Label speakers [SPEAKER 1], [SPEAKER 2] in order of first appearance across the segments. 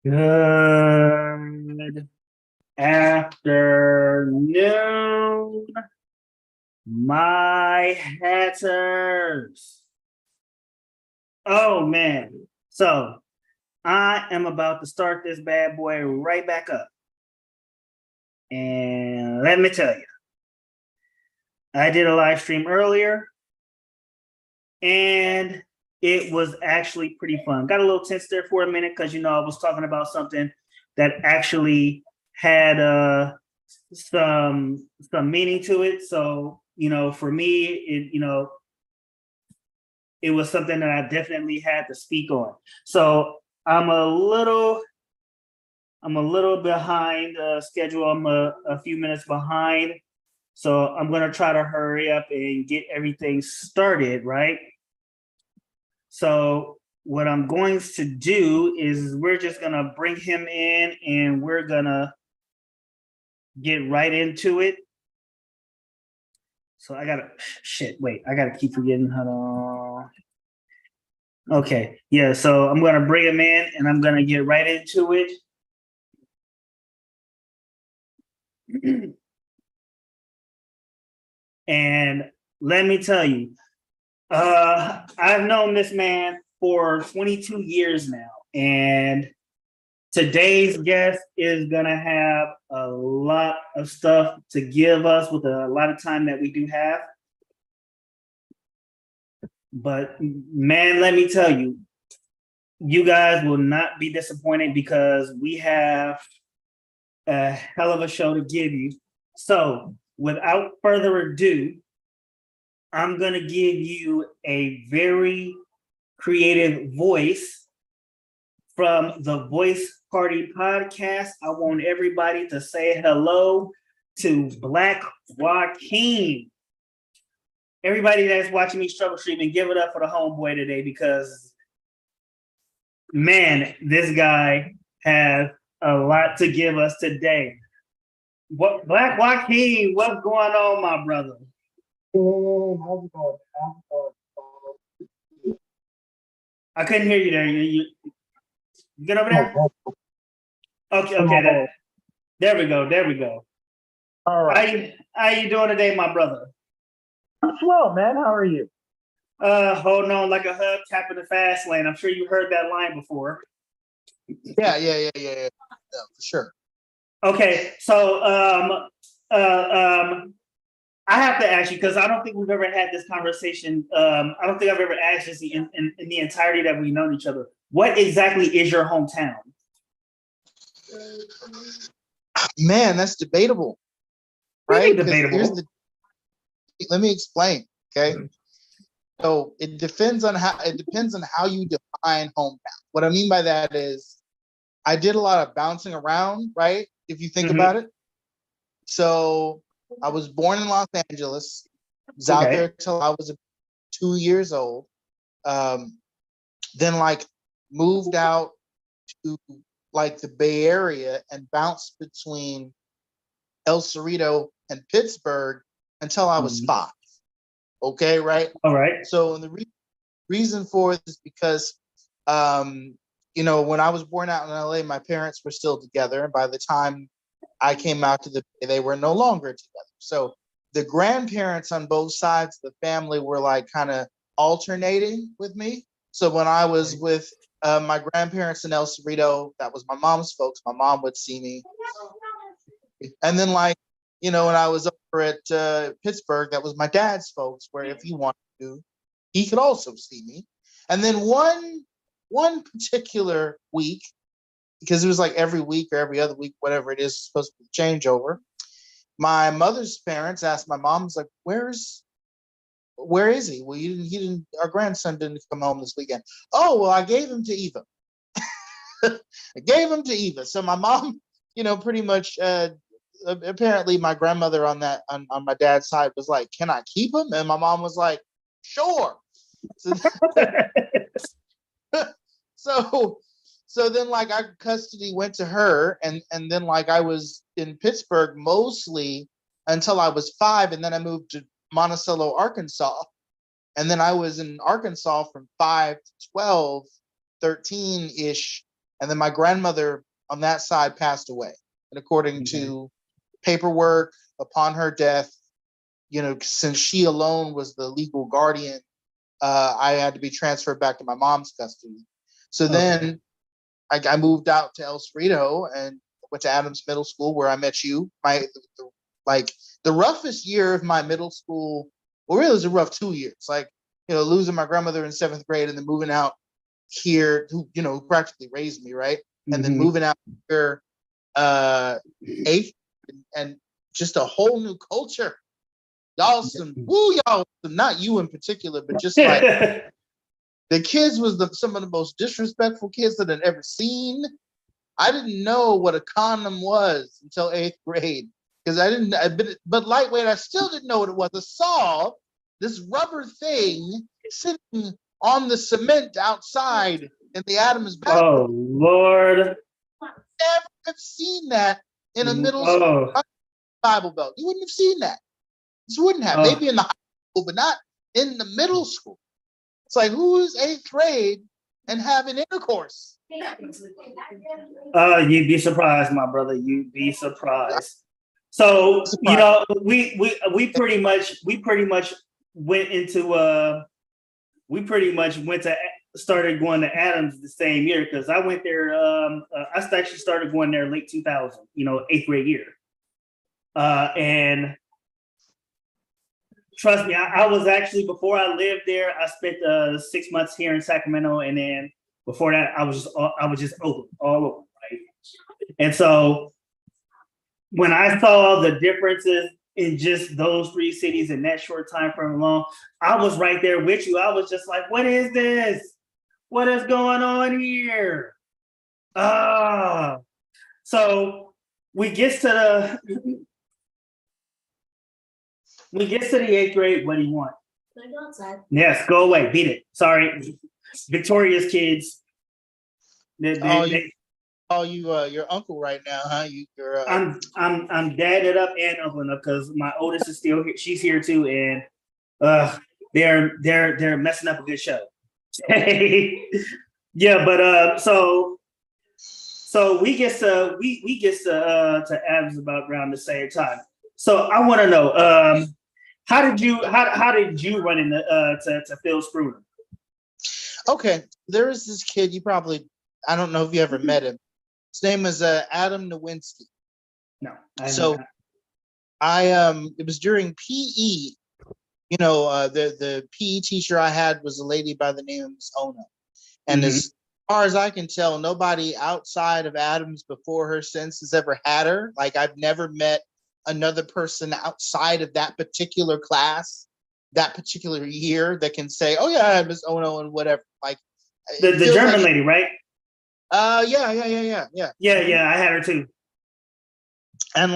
[SPEAKER 1] Good afternoon, my hatters. Oh man. So I am about to start this bad boy right back up. And let me tell you, I did a live stream earlier and it was actually pretty fun. Got a little tense there for a minute because I was talking about something that actually had some meaning to it. So, for me, it was something that I definitely had to speak on. So I'm a little behind schedule. I'm a few minutes behind. So I'm gonna try to hurry up and get everything started, right? So what I'm going to do is we're just gonna bring him in and we're gonna get right into it. So I gotta wait, I gotta keep forgetting how to. Okay, yeah, so I'm gonna bring him in and I'm gonna get right into it. And let me tell you, I've known this man for 22 years now, and today's guest is gonna have a lot of stuff to give us with a lot of time that we do have. But man, let me tell you, you guys will not be disappointed because we have a hell of a show to give you. So, without further ado, I'm going to give you a very creative voice from the Voice Party podcast. I want everybody to say hello to Black Joaquin. Everybody that's watching me struggle streaming, give it up for the homeboy today because, man, this guy has a lot to give us today. What Black Joaquin, what's going on, my brother?
[SPEAKER 2] How's it going?
[SPEAKER 1] I couldn't hear you there. You get over there? Okay. There we go. There we go.
[SPEAKER 2] All right.
[SPEAKER 1] How you doing today, my brother?
[SPEAKER 2] I'm swell, man. How are you?
[SPEAKER 1] Holding on like a hug, tapping the fast lane. I'm sure you heard that line before.
[SPEAKER 2] Yeah, for sure.
[SPEAKER 1] Okay, so I have to ask you because I don't think we've ever had this conversation. I don't think I've ever asked this in the entirety that we've known each other. What exactly is your hometown?
[SPEAKER 2] Man, that's debatable,
[SPEAKER 1] right? Debatable.
[SPEAKER 2] Let me explain. Okay, so it depends on how you define hometown. What I mean by that is, I did a lot of bouncing around, right? If you think about it. So I was born in Los Angeles. Was out there till I was 2 years old. Then moved out to the Bay Area and bounced between El Cerrito and Pittsburgh until I was 5. Okay, right?
[SPEAKER 1] All right.
[SPEAKER 2] So the reason for it is because, when I was born out in LA, my parents were still together. And by the time I came out to they were no longer together. So the grandparents on both sides of the family were kind of alternating with me. So when I was with my grandparents in El Cerrito, that was my mom's folks. My mom would see me. And then when I was over at Pittsburgh, that was my dad's folks, where if he wanted to, he could also see me. And then one particular week, because it was every week or every other week, whatever it is, supposed to be changeover. My mother's parents asked my mom, was where is he? Well, our grandson didn't come home this weekend. Oh, well, I gave him to Eva. I gave him to Eva. So my mom, pretty much, apparently my grandmother on my dad's side was like, can I keep him? And my mom was like, sure. So then our custody went to her, and then I was in Pittsburgh mostly until I was 5, and then I moved to Monticello, Arkansas. And then I was in Arkansas from 5 to 12, 13-ish. and then my grandmother on that side passed away. And according to paperwork, upon her death, since she alone was the legal guardian, I had to be transferred back to my mom's custody. So then I moved out to El Cerrito and went to Adams Middle School, where I met you. The roughest year of my middle school, well, really it was a rough 2 years. Losing my grandmother in 7th grade and then moving out here, who practically raised me, right? And then moving out here 8th, and just a whole new culture. Y'all not you in particular, but just like the kids was some of the most disrespectful kids that I'd ever seen. I didn't know what a condom was until 8th grade, because but lightweight, I still didn't know what it was. I saw this rubber thing sitting on the cement outside in the Adams bathroom.
[SPEAKER 1] Oh, Lord.
[SPEAKER 2] Never have seen that in a middle school Bible Belt. You wouldn't have seen that. You wouldn't have. Maybe in the high school, but not in the middle school. It's like, who is 8th grade and having intercourse?
[SPEAKER 1] You'd be surprised, my brother. You'd be surprised. So, we pretty much started going to Adams the same year, because I went there. I actually started going there late 2000, 8th grade year. And trust me, I was actually, before I lived there, I spent 6 months here in Sacramento, and then before that, I was just open all over, right? And so when I saw the differences in just those 3 cities in that short time frame alone, I was right there with you. I was just like, what is this? What is going on here? So we get to the 8th grade. What do you want?
[SPEAKER 3] Can I go outside?
[SPEAKER 1] Yes, go away. Beat it. Sorry. Victoria's kids.
[SPEAKER 2] Your uncle right now, huh?
[SPEAKER 1] I'm dadding up and uncling up, because my oldest is still here. She's here too, and they're messing up a good show. Yeah, but so we get to Adams about around the same time. So I want to know, how did you run into to Phil Spruner?
[SPEAKER 2] Okay, there is this kid, I don't know if you ever met him. His name is Adam Nowinski.
[SPEAKER 1] No.
[SPEAKER 2] It was during PE. The PE teacher I had was a lady by the name of Miss Ona. And as far as I can tell, nobody outside of Adams before her since has ever had her. Like, I've never met another person outside of that particular class, that particular year, that can say, oh yeah, I had Miss Ono and whatever. Like
[SPEAKER 1] the German lady, right?
[SPEAKER 2] Yeah.
[SPEAKER 1] I had her too.
[SPEAKER 2] And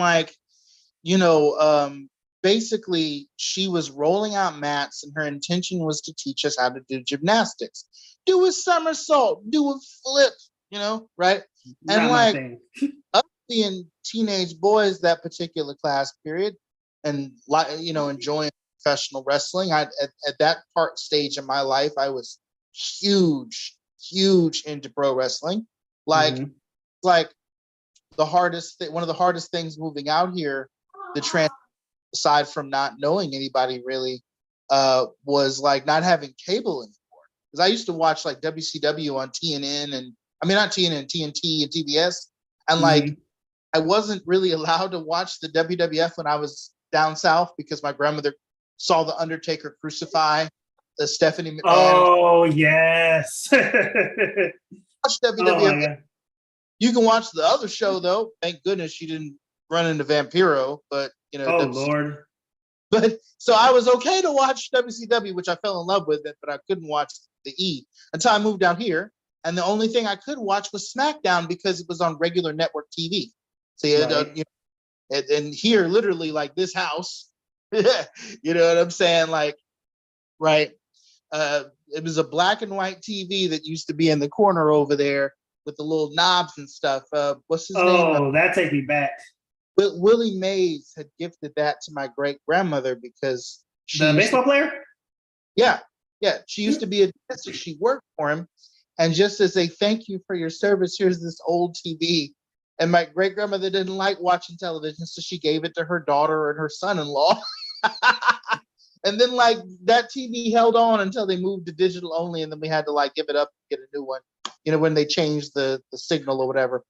[SPEAKER 2] basically she was rolling out mats, and her intention was to teach us how to do gymnastics, do a somersault, do a flip, right? And us being teenage boys that particular class period, and enjoying professional wrestling, at that stage in my life, I was huge into pro wrestling. Like one of the hardest things moving out here, aside from not knowing anybody really, was like not having cable anymore. Because I used to watch like WCW on TNN, and not TNN, TNT and TBS, and I wasn't really allowed to watch the WWF when I was down south, because my grandmother saw the Undertaker crucify the Stephanie McMahon.
[SPEAKER 1] Oh yes.
[SPEAKER 2] Watch WWF. You can watch the other show though. Thank goodness she didn't run into Vampiro, but
[SPEAKER 1] Lord.
[SPEAKER 2] But so I was okay to watch WCW, which I fell in love with it, but I couldn't watch the E until I moved out here. And the only thing I could watch was SmackDown, because it was on regular network TV. So and here, literally, like this house, you know what I'm saying? Like, right. It was a black and white TV that used to be in the corner over there with the little knobs and stuff. What's his name?
[SPEAKER 1] Oh, that takes me back.
[SPEAKER 2] But Willie Mays had gifted that to my great grandmother, because
[SPEAKER 1] the baseball player.
[SPEAKER 2] Yeah. She used to be a domestic. She worked for him, And just as a thank you for your service, here's this old TV. And my great grandmother didn't like watching television, so she gave it to her daughter and her son-in-law. And then like that TV held on until they moved to digital only, and then we had to like give it up and get a new one, when they changed the signal or whatever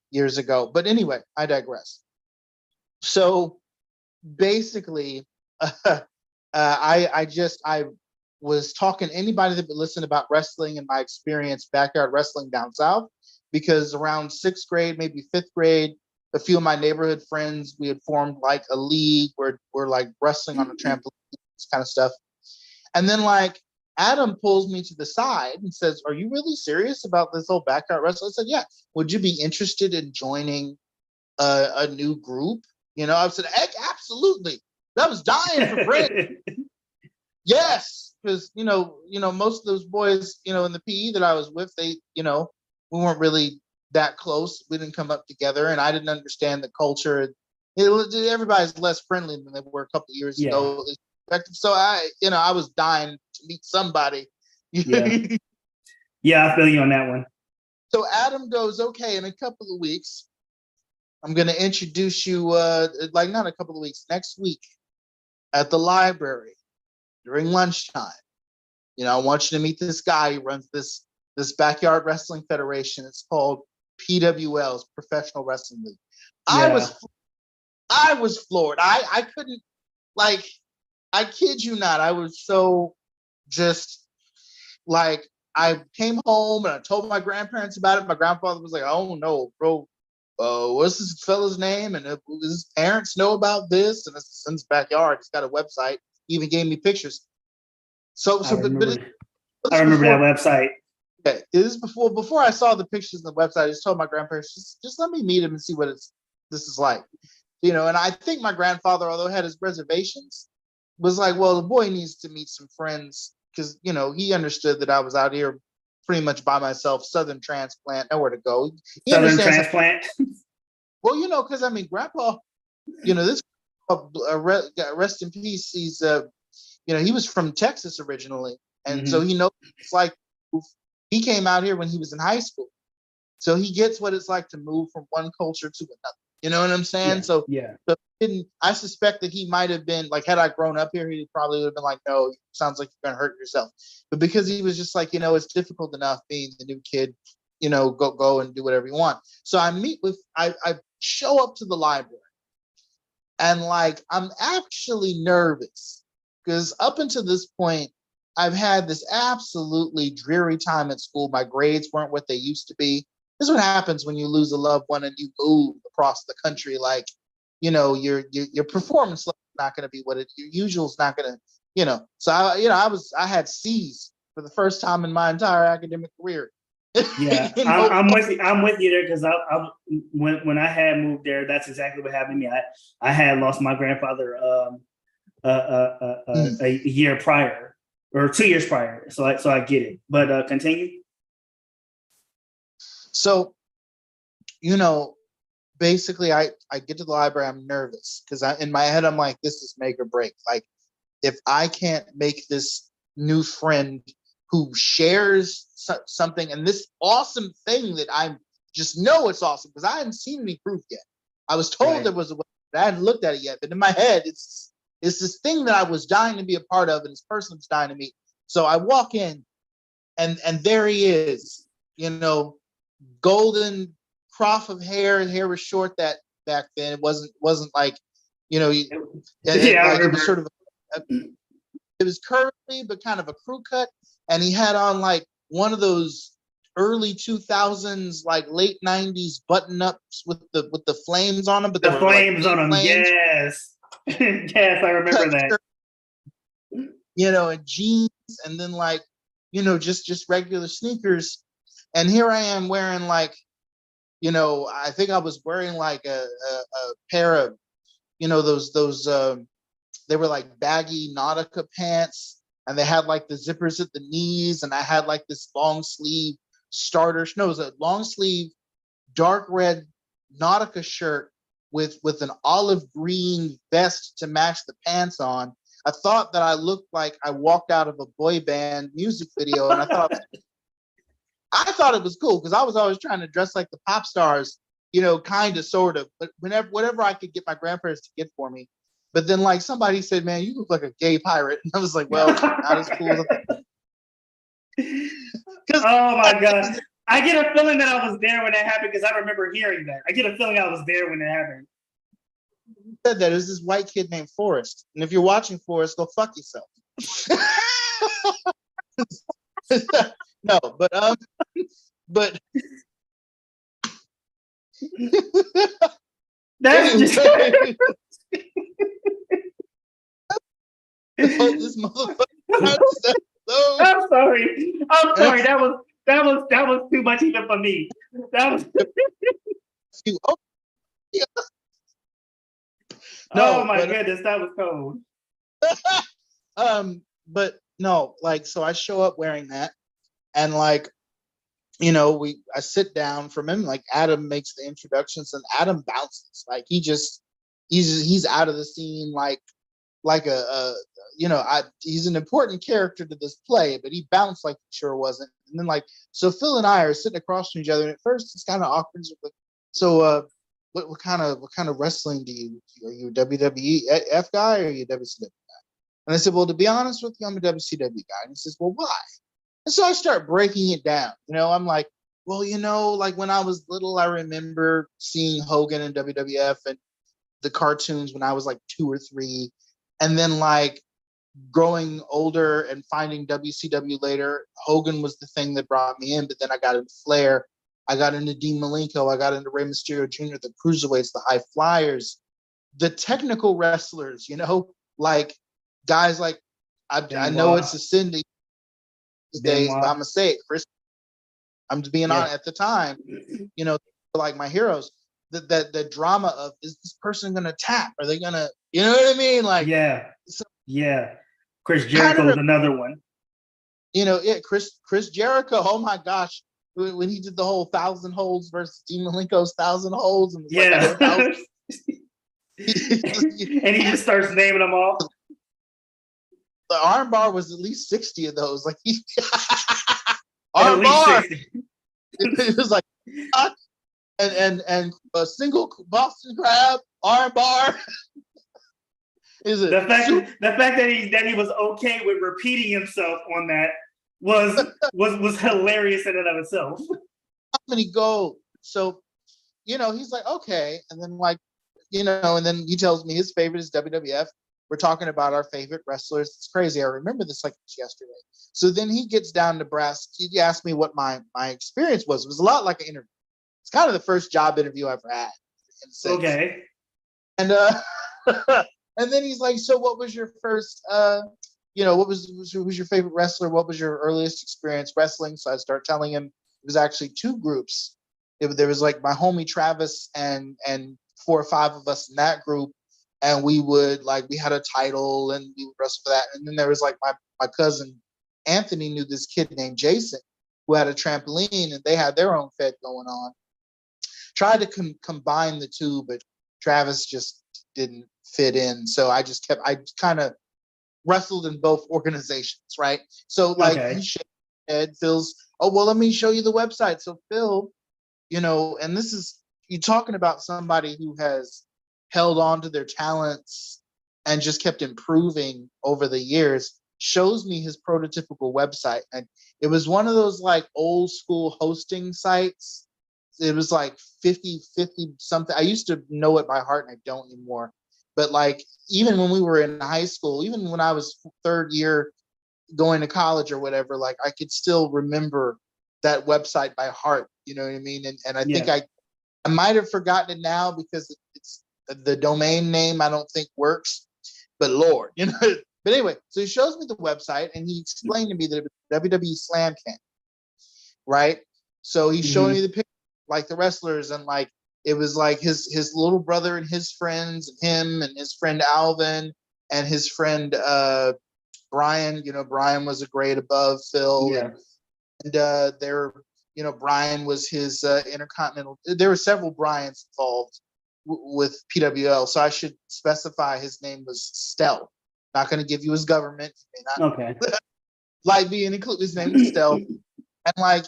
[SPEAKER 2] years ago. But anyway, I digress. So basically, I was talking to anybody that would listen about wrestling and my experience backyard wrestling down south, because around 6th grade, maybe 5th grade, a few of my neighborhood friends, we had formed like a league where we're like wrestling on a trampoline, this kind of stuff. And then like Adam pulls me to the side and says, "Are you really serious about this whole backyard wrestling?" I said, "Yeah. Would you be interested in joining a new group?" I said, "Heck, absolutely." I was dying for friends. Yes, because most of those boys, in the PE that I was with, they, we weren't really that close. We didn't come up together, and I didn't understand the culture. Everybody's less friendly than they were a couple of years ago. So I was dying to meet somebody.
[SPEAKER 1] Yeah, I feel you on that one.
[SPEAKER 2] So Adam goes, "Okay, in a couple of weeks, I'm going to introduce you, not a couple of weeks, next week at the library during lunchtime. I want you to meet this guy who runs this backyard wrestling federation. It's called PWL's Professional Wrestling League."
[SPEAKER 1] Yeah.
[SPEAKER 2] I was floored. I couldn't, I kid you not. I was so just like, I came home and I told my grandparents about it. My grandfather was like, "Oh no, bro. What's this fella's name? And his parents know about this, and it's in his backyard. He's got a website. He even gave me pictures."
[SPEAKER 1] I remember that website.
[SPEAKER 2] Okay, it is before I saw the pictures on the website. I just told my grandparents, just let me meet him and see what this is like. And I think my grandfather, although had his reservations, was like, "Well, the boy needs to meet some friends," because he understood that I was out here pretty much by myself, Southern transplant, nowhere to go.
[SPEAKER 1] Southern transplant.
[SPEAKER 2] Well, because Grandpa, this rest in peace. He's he was from Texas originally, and so he knows it's like. He came out here when he was in high school, so he gets what it's like to move from one culture to another. You know what I'm saying? So I suspect that he might have been like, had I grown up here, he probably would have been like, "No, sounds like you're gonna hurt yourself." But because he was just like, it's difficult enough being the new kid, go and do whatever you want. So I show up to the library, and like I'm actually nervous because up until this point, I've had this absolutely dreary time at school. My grades weren't what they used to be. This is what happens when you lose a loved one and you move across the country. Like, your performance level is not going to be what your usual is not going to, So I had C's for the first time in my entire academic career.
[SPEAKER 1] Yeah, I'm with you there, because when I had moved there, that's exactly what happened to me. I had lost my grandfather a year prior. Or 2 years prior, so I get it. But continue.
[SPEAKER 2] So, basically, I get to the library. I'm nervous because in my head I'm like, this is make or break. Like, if I can't make this new friend who shares something and this awesome thing that I just know it's awesome, because I hadn't seen any proof yet. I was told there was a way, but I hadn't looked at it yet. But in my head, it's this thing that I was dying to be a part of, and this person was dying to meet. So I walk in, and there he is, golden crop of hair. And hair was short that back then. It wasn't like, it was sort of, it was curly, but kind of a crew cut. And he had on like one of those early 2000s, like late 90s button ups with the flames on them. But
[SPEAKER 1] the flames on them, yes. Yes, I remember that.
[SPEAKER 2] And jeans, and then like, just regular sneakers. And here I am wearing like, I think I was wearing like a pair of, those they were like baggy Nautica pants, and they had like the zippers at the knees, and I had like this long sleeve it was a long sleeve dark red Nautica shirt with an olive green vest to match the pants on. I thought that I looked like I walked out of a boy band music video, and I thought I thought it was cool because I was always trying to dress like the pop stars, kind of, sort of. But whatever I could get my grandparents to get for me. But then, like, somebody said, "Man, you look like a gay pirate," and I was like, "Well, not as cool as I thought."
[SPEAKER 1] Oh my God. I get a feeling that I was there when that happened because I remember hearing that. I get a feeling I was there when it happened.
[SPEAKER 2] Said that it was this white kid named Forrest, and if you're watching Forrest, go fuck yourself. No, but
[SPEAKER 1] That's
[SPEAKER 2] anyway,
[SPEAKER 1] just
[SPEAKER 2] this motherfucker.
[SPEAKER 1] I'm sorry. I'm sorry. That was too much even for me. That was
[SPEAKER 2] Oh, yeah.
[SPEAKER 1] Oh
[SPEAKER 2] No,
[SPEAKER 1] my
[SPEAKER 2] but
[SPEAKER 1] goodness, that was cold.
[SPEAKER 2] but no, like, so I show up wearing that, and like, I sit down from him, like Adam makes the introductions, and Adam bounces. Like he's out of the scene, like he's an important character to this play, but he bounced like he sure wasn't. And then, like, so Phil and I are sitting across from each other, and at first it's kind of awkward. So what kind of wrestling do you? Are you a WWF guy or are you a WCW guy? And I said, well, to be honest with you, I'm a WCW guy. And he says, well, why? And so I start breaking it down. I'm like, well, like when I was little, I remember seeing Hogan in WWF and the cartoons when I was like 2 or 3. And then, like, growing older and finding WCW later, Hogan was the thing that brought me in. But then I got into Flair. I got into Dean Malenko. I got into Rey Mysterio Jr., the cruiserweights, the high flyers, the technical wrestlers, like guys like, I know it's a sin these days, but I'm going to say it, Chris. I'm just being honest. At the time, like my heroes, the drama of, is this person going to tap? Are they going to, you know what I mean? Like,
[SPEAKER 1] yeah. Chris Jericho is another one.
[SPEAKER 2] Chris Jericho. Oh my gosh, when he did the whole 1,000 holds versus Dean Malenko's 1,000 holds, and
[SPEAKER 1] and he just starts naming them all.
[SPEAKER 2] The armbar was at least 60 of those. Like armbar. It was like, and a single Boston crab armbar. Is it
[SPEAKER 1] the fact that he was okay with repeating himself on that was hilarious in and of itself.
[SPEAKER 2] How many go? So, he's like, okay, and then, like, and then he tells me his favorite is WWF. We're talking about our favorite wrestlers. It's crazy. I remember this like yesterday. So then he gets down to brass. He asked me what my experience was. It was a lot like an interview. It's kind of the first job interview I've ever had.
[SPEAKER 1] Okay.
[SPEAKER 2] And and then he's like, so what was your first, what was your favorite wrestler? What was your earliest experience wrestling? So I start telling him it was actually 2 groups. There was like my homie Travis and 4 or 5 of us in that group. And we would, like, we had a title and we would wrestle for that. And then there was like my cousin Anthony knew this kid named Jason who had a trampoline, and they had their own fed going on. Tried to combine the 2, but Travis just didn't fit in. So I kind of wrestled in both organizations, right? So, like, he shook his head. Phil's, oh, well, let me show you the website. So Phil, and this is, you're talking about somebody who has held on to their talents and just kept improving over the years, shows me his prototypical website. And it was one of those like old school hosting sites. It was like 50 something. I used to know it by heart and I don't anymore. But like, even when we were in high school, even when I was 3rd year going to college or whatever, like, I could still remember that website by heart. You know what I mean? And I think I might have forgotten it now because it's the domain name I don't think works, but Lord, But anyway, so he shows me the website and he explained to me that it was WWE Slam Camp, right? So he's showing me the picture, like the wrestlers, and like it was like his little brother and his friends, and him and his friend Alvin and his friend Brian. Brian was a grade above Phil, and there, Brian was his intercontinental. There were several Brians involved with PWL, so I should specify his name was Stell. Not going to give you his government. He may not
[SPEAKER 1] okay.
[SPEAKER 2] like being included. His name was Stell. And like,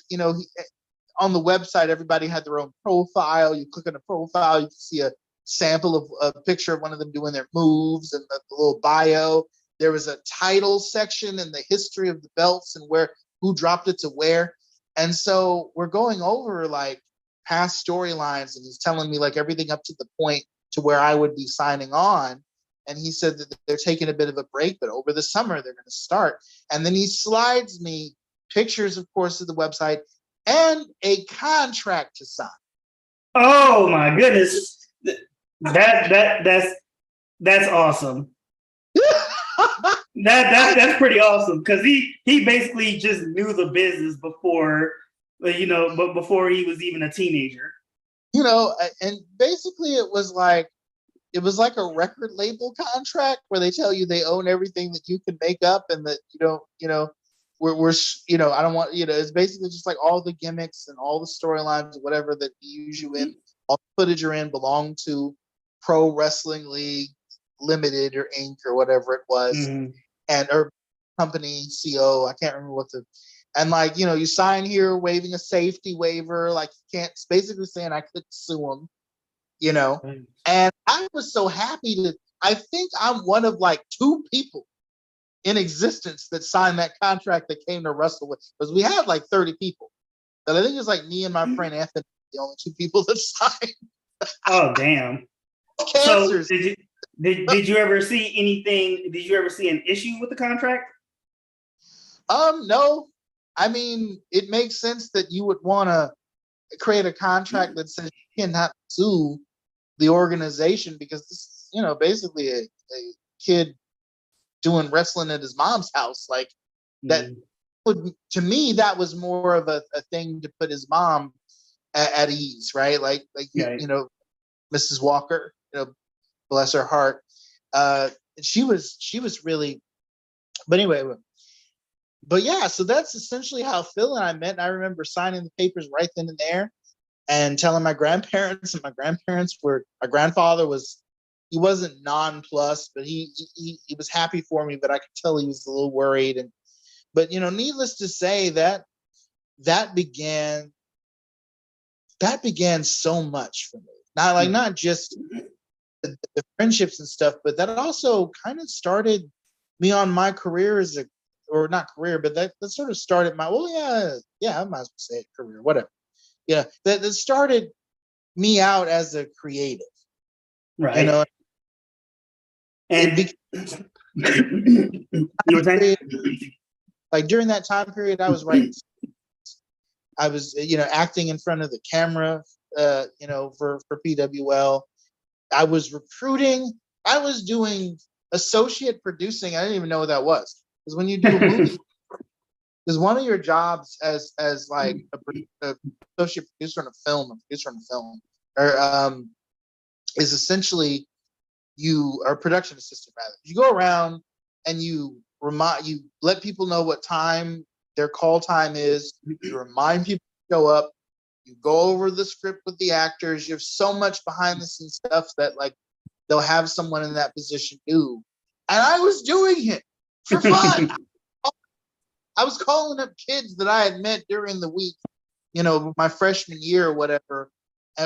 [SPEAKER 2] on the website, everybody had their own profile. You click on the profile, you can see a sample of a picture of one of them doing their moves and the little bio. There was a title section and the history of the belts and who dropped it to where. And so we're going over like past storylines, and he's telling me like everything up to the point to where I would be signing on. And he said that they're taking a bit of a break, but over the summer they're going to start. And then he slides me pictures, of course, of the website and a contract to sign.
[SPEAKER 1] Oh my goodness. That's awesome. That's pretty awesome, because he basically just knew the business before, but before he was even a teenager.
[SPEAKER 2] And basically it was like a record label contract where they tell you they own everything that you can make up, and that you don't, we're I don't want, it's basically just like all the gimmicks and all the storylines, whatever that he use you in, all the footage you're in belong to Pro Wrestling League Limited or Inc. or whatever it was, and or company CO, I can't remember and like, you sign here waving a safety waiver, like you can't, it's basically saying I couldn't sue him, and I was so happy I think I'm one of like 2 people in existence that signed that contract that came to wrestle with, because we had like 30 people, but I think it's like me and my friend Anthony, the only 2 people that signed.
[SPEAKER 1] Oh damn.
[SPEAKER 2] Cancers.
[SPEAKER 1] So did you ever see anything? Did you ever see an issue with the contract?
[SPEAKER 2] No. I mean, it makes sense that you would want to create a contract that says you cannot sue the organization, because this is, basically a kid doing wrestling at his mom's house. Like that would, to me, that was more of a thing to put his mom at ease, right? Like Mrs. Walker, bless her heart. She was really, but anyway, but yeah, so that's essentially how Phil and I met. And I remember signing the papers right then and there and telling my grandparents, and my grandfather he wasn't nonplussed, but he was happy for me, but I could tell he was a little worried. But needless to say, that began so much for me. Not just the friendships and stuff, but that also kind of started me on my career but that sort of started my, I might as well say it, career, whatever. Yeah, that started me out as a creative.
[SPEAKER 1] Right. And you were saying?
[SPEAKER 2] Like during that time period, I was writing. I was, acting in front of the camera, for PWL. I was recruiting. I was doing associate producing. I didn't even know what that was. Because when you do a movie, because one of your jobs as like a associate producer on a film, is essentially you are a production assistant rather. You go around and you let people know what time their call time is. You remind people to show up. You go over the script with the actors. You have so much behind the scenes stuff that like they'll have someone in that position do. And I was doing it for fun. I was calling up kids that I had met during the week, my freshman year or whatever,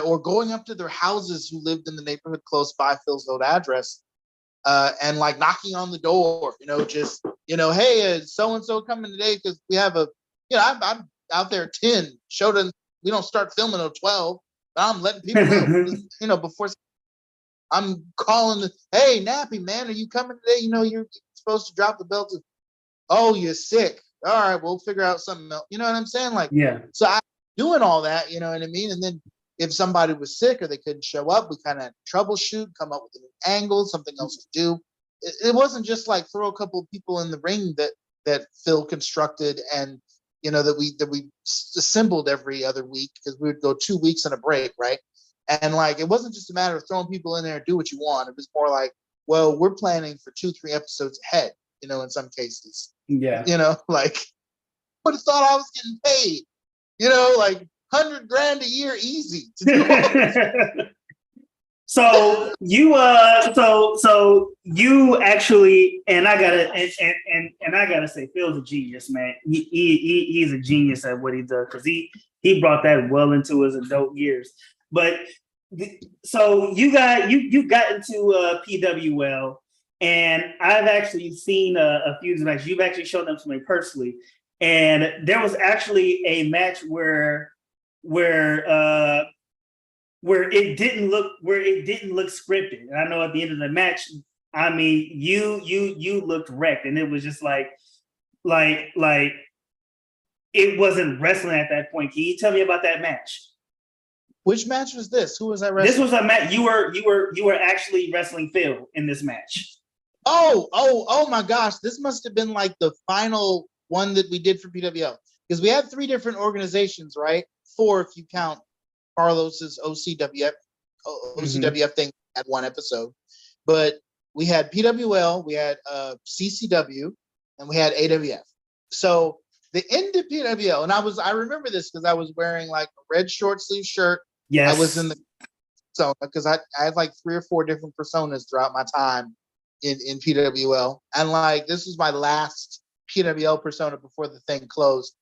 [SPEAKER 2] or going up to their houses who lived in the neighborhood close by Phil's old address, and like knocking on the door, hey, is so-and-so coming today? Because we have I'm out there at 10, we don't start filming until 12, but I'm letting people know, before I'm calling, hey, Nappy, man, are you coming today? You're supposed to drop the belt. Oh, you're sick. All right, we'll figure out something else. You know what I'm saying? Like,
[SPEAKER 1] yeah.
[SPEAKER 2] So I'm doing all that, you know what I mean? And then if somebody was sick or they couldn't show up, we kind of had to troubleshoot, come up with a new angle, something else to do. It wasn't just like throw a couple of people in the ring that Phil constructed and, that we assembled every other week, because we would go 2 weeks on a break, right? And like, it wasn't just a matter of throwing people in there and do what you want. It was more like, well, we're planning for 2-3 episodes ahead, in some cases.
[SPEAKER 1] Yeah.
[SPEAKER 2] Like, would have thought I was getting paid, like $100,000 a year easy to do all this.
[SPEAKER 1] So so you actually, and I gotta say, Phil's a genius, man. He's a genius at what he does because he brought that well into his adult years. But so you got into PWL, and I've actually seen a few matches. You've actually shown them to me personally, and there was actually a match where where it didn't look scripted. And I know at the end of the match, I mean, you looked wrecked, and it was just like it wasn't wrestling at that point. Can you tell me about that match?
[SPEAKER 2] Which match was this? Who was I
[SPEAKER 1] This
[SPEAKER 2] wrestling?
[SPEAKER 1] was a match. You were actually wrestling Phil in this match.
[SPEAKER 2] Oh my gosh. This must have been like the final one that we did for PWL. Because we had 3 different organizations, right? 4 if you count Carlos's OCWF thing at one episode. But we had PWL, we had CCW, and we had AWF. So the end of PWL, and I remember this because I was wearing like a red short sleeve shirt.
[SPEAKER 1] Yes.
[SPEAKER 2] I was in the persona because I had like 3 or 4 different personas throughout my time in PWL. And like this was my last PWL persona before the thing closed.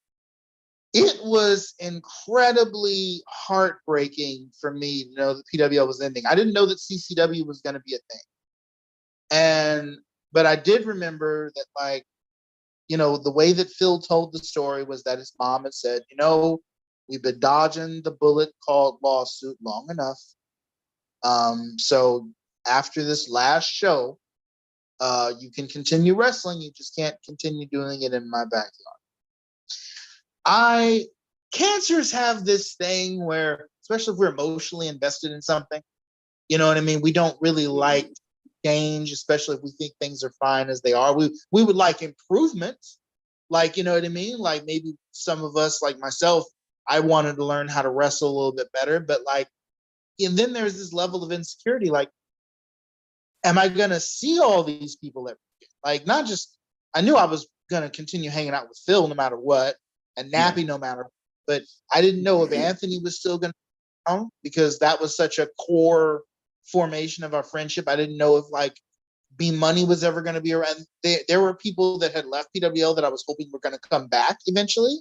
[SPEAKER 2] It was incredibly heartbreaking for me to know that PWL was ending. I didn't know that CCW was going to be a thing. But I did remember that, like, you know, the way that Phil told the story was that his mom had said, you know, we've been dodging the bullet called lawsuit long enough. So after this last show, you can continue wrestling. You just can't continue doing it in my backyard. Cancers have this thing where, especially if we're emotionally invested in something, you know what I mean? We don't really like change, especially if we think things are fine as they are. We would like improvement, like, you know what I mean? Like maybe some of us, like myself, I wanted to learn how to wrestle a little bit better, but like, and then there's this level of insecurity, like, am I gonna see all these people every day? Like, not just, I knew I was gonna continue hanging out with Phil no matter what, and Nappy no matter what, but I didn't know if Anthony was still gonna come because that was such a core formation of our friendship. I didn't know if like B Money was ever gonna be around. There were people that had left PWL that I was hoping were gonna come back eventually.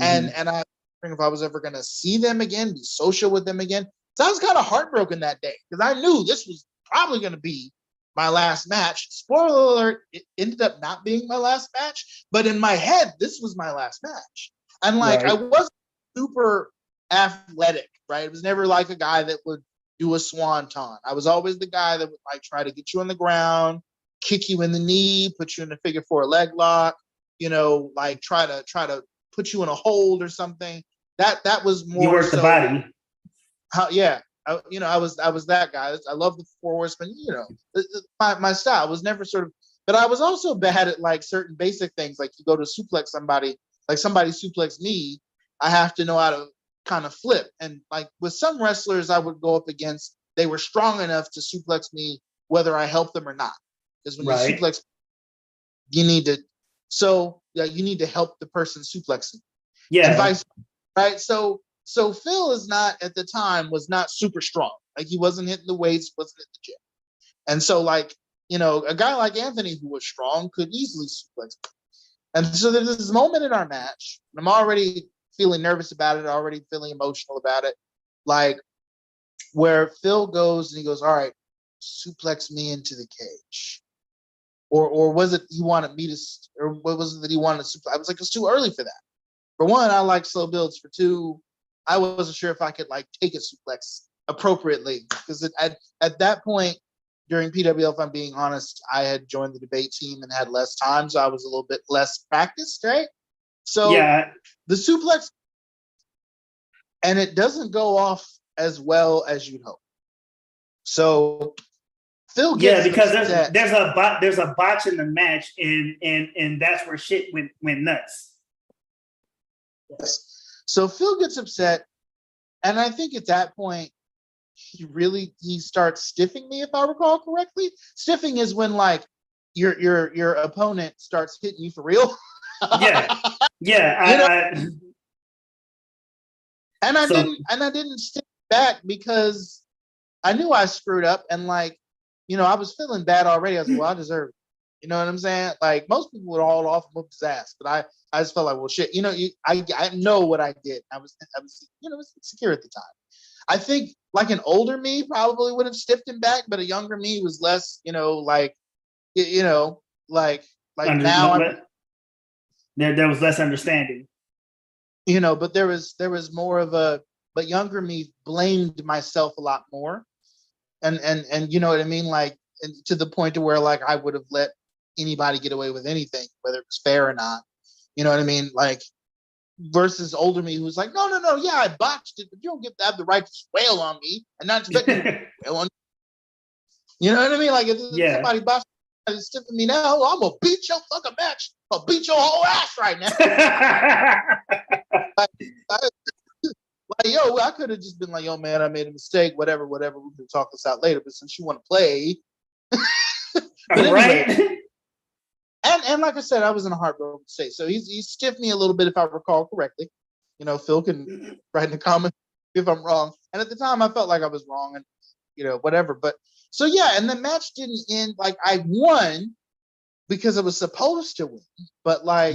[SPEAKER 2] And I was wondering if I was ever gonna see them again, be social with them again. So I was kind of heartbroken that day because I knew this was probably going to be my last match. Spoiler alert, it ended up not being my last match, but in my head, this was my last match. And like, I wasn't super athletic, right? It was never like a guy that would do a swanton. I was always the guy that would like try to get you on the ground, kick you in the knee, put you in a figure 4 leg lock, you know, like try to put you in a hold or something. That was more.
[SPEAKER 1] You worked so, the body.
[SPEAKER 2] I was that guy. I love the 4 horsemen. You know, my style was never sort of, but I was also bad at like certain basic things. Like you go to suplex somebody, like somebody suplex me, I have to know how to kind of flip. And like with some wrestlers I would go up against, they were strong enough to suplex me whether I help them or not. Because when you suplex, you need to, you need to help the person suplexing. Yeah. And vice, right? So Phil is not, at the time, was not super strong. Like he wasn't hitting the weights, wasn't at the gym. And so like, you know, a guy like Anthony who was strong could easily suplex. And so there's this moment in our match, and I'm already feeling nervous about it, already feeling emotional about it, like where Phil goes and he goes, all right, suplex me into the cage. Or was it he wanted me to, or what was it that he wanted to suplex? I was like, it's too early for that. For one, I like slow builds. For two, I wasn't sure if I could like take a suplex appropriately because at that point during PWL, if I'm being honest, I had joined the debate team and had less time, so I was a little bit less practiced, right? So the suplex, and it doesn't go off as well as you'd hope. So Phil gets
[SPEAKER 1] because there's a botch in the match, and that's where shit went nuts.
[SPEAKER 2] Yes. So Phil gets upset, and I think at that point he starts stiffing me, if I recall correctly. Stiffing is when like your opponent starts hitting you for real. And I didn't stick back because I knew I screwed up, and like, I was feeling bad already. I was like, well, I deserve it. You know what I'm saying? Like most people would haul off and whoop his ass, but I just felt like, well, shit. I know what I did. I was insecure at the time. I think like an older me probably would have stiffed him back, but a younger me was less, like, like
[SPEAKER 1] Under,
[SPEAKER 2] now I,
[SPEAKER 1] there was less understanding.
[SPEAKER 2] but there was more of but younger me blamed myself a lot more, and you know what I mean, like, and to the point to where like I would have let anybody get away with anything, whether it was fair or not. You know what I mean, like. Versus older me who's like, no, yeah, I botched it, but you don't have the right to wail on me and not expect me to wail on you. You know what I mean? Like if somebody botched is stiffing me now, I'm gonna beat your fucking match. I'll beat your whole ass right now. Yo, I could have just been like, yo, man, I made a mistake, whatever, we can talk this out later. But since you want to play, but anyway,
[SPEAKER 1] right.
[SPEAKER 2] And like I said, I was in a heartbroken state. So he stiffed me a little bit, if I recall correctly. Phil can write in the comments if I'm wrong. And at the time, I felt like I was wrong, and whatever. But so yeah, and the match didn't end like I won because it was supposed to win, but like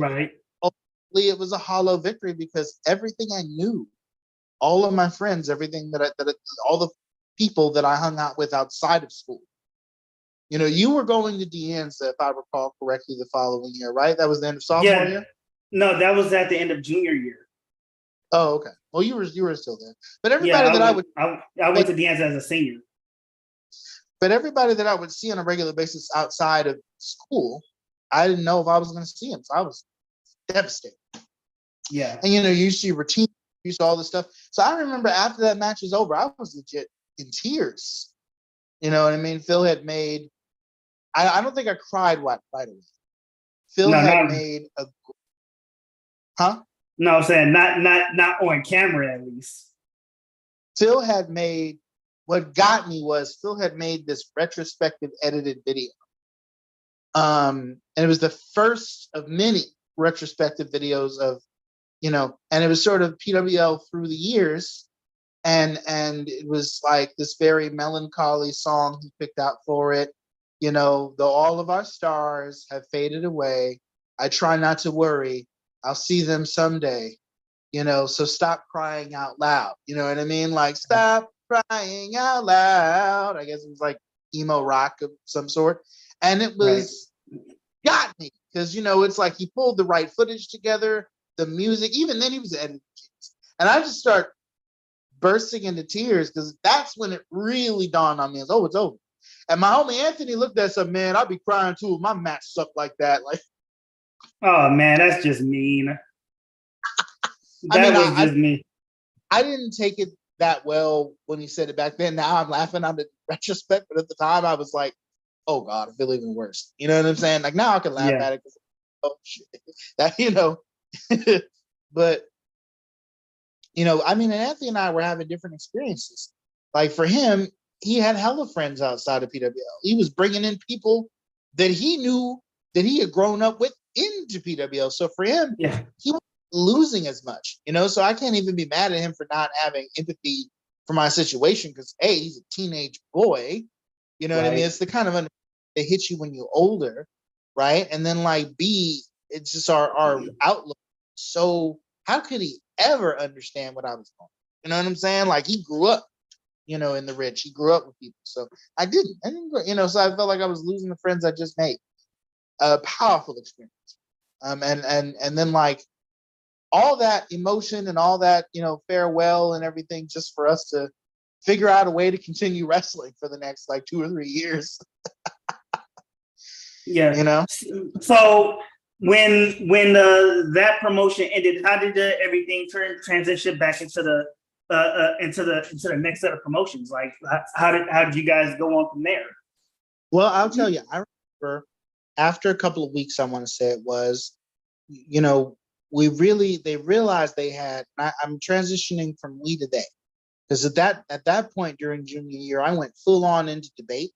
[SPEAKER 2] ultimately it was a hollow victory because everything I knew, all of my friends, everything all the people that I hung out with outside of school. You were going to Deanza, if I recall correctly, the following year, right? That was the end of sophomore year?
[SPEAKER 1] No, that was at the end of junior year.
[SPEAKER 2] Oh, okay. Well, you were still there. But everybody
[SPEAKER 1] I went to Deanza as a senior.
[SPEAKER 2] But everybody that I would see on a regular basis outside of school, I didn't know if I was going to see them. So I was devastated.
[SPEAKER 1] Yeah.
[SPEAKER 2] And, you see routine, you saw all this stuff. So I remember after that match was over, I was legit in tears. You know what I mean? Phil had made... I don't think I cried right away. Phil had made a... Huh?
[SPEAKER 1] No, I'm saying not on camera, at least.
[SPEAKER 2] Phil had made... What got me was Phil had made this retrospective edited video. And it was the first of many retrospective videos of, and it was sort of PWL through the years. And it was like this very melancholy song he picked out for it. Though all of our stars have faded away, I try not to worry. I'll see them someday. So stop crying out loud. You know what I mean? Like, stop crying out loud. I guess it was like emo rock of some sort. And it was got me because, it's like he pulled the right footage together, the music, even then he was editing. And I just start bursting into tears because that's when it really dawned on me. It's over. And my homie Anthony looked at some, man, I'd be crying too if my match sucked like that. Like,
[SPEAKER 1] oh man, that's just mean. Was just me.
[SPEAKER 2] I didn't take it that well when he said it back then. Now I'm laughing on the retrospect, but at the time I was like, oh God, I feel even worse. You know what I'm saying? Like now I can laugh at it because, oh shit, that but and Anthony and I were having different experiences. Like for him, he had hella friends outside of PWL. He was bringing in people that he knew that he had grown up with into PWL. So for him, he wasn't losing as much, so I can't even be mad at him for not having empathy for my situation because A, he's a teenage boy, you know what I mean? It's the kind of that hits you when you're older, right? And then like B, it's just our outlook. So how could he ever understand what I was going? You know what I'm saying? Like he grew up, in the rich. He grew up with people. So I didn't, so I felt like I was losing the friends I just made. A powerful experience. And then like all that emotion and all that, farewell and everything just for us to figure out a way to continue wrestling for the next like 2 or 3 years.
[SPEAKER 1] Yeah. So when that promotion ended, how did everything transition back into the next set of promotions? Like how did you guys go on from there?
[SPEAKER 2] Well, I'll tell you, I remember after a couple of weeks, I want to say it was, they realized they had, I'm transitioning from we to they. Because at that point during junior year, I went full on into debate.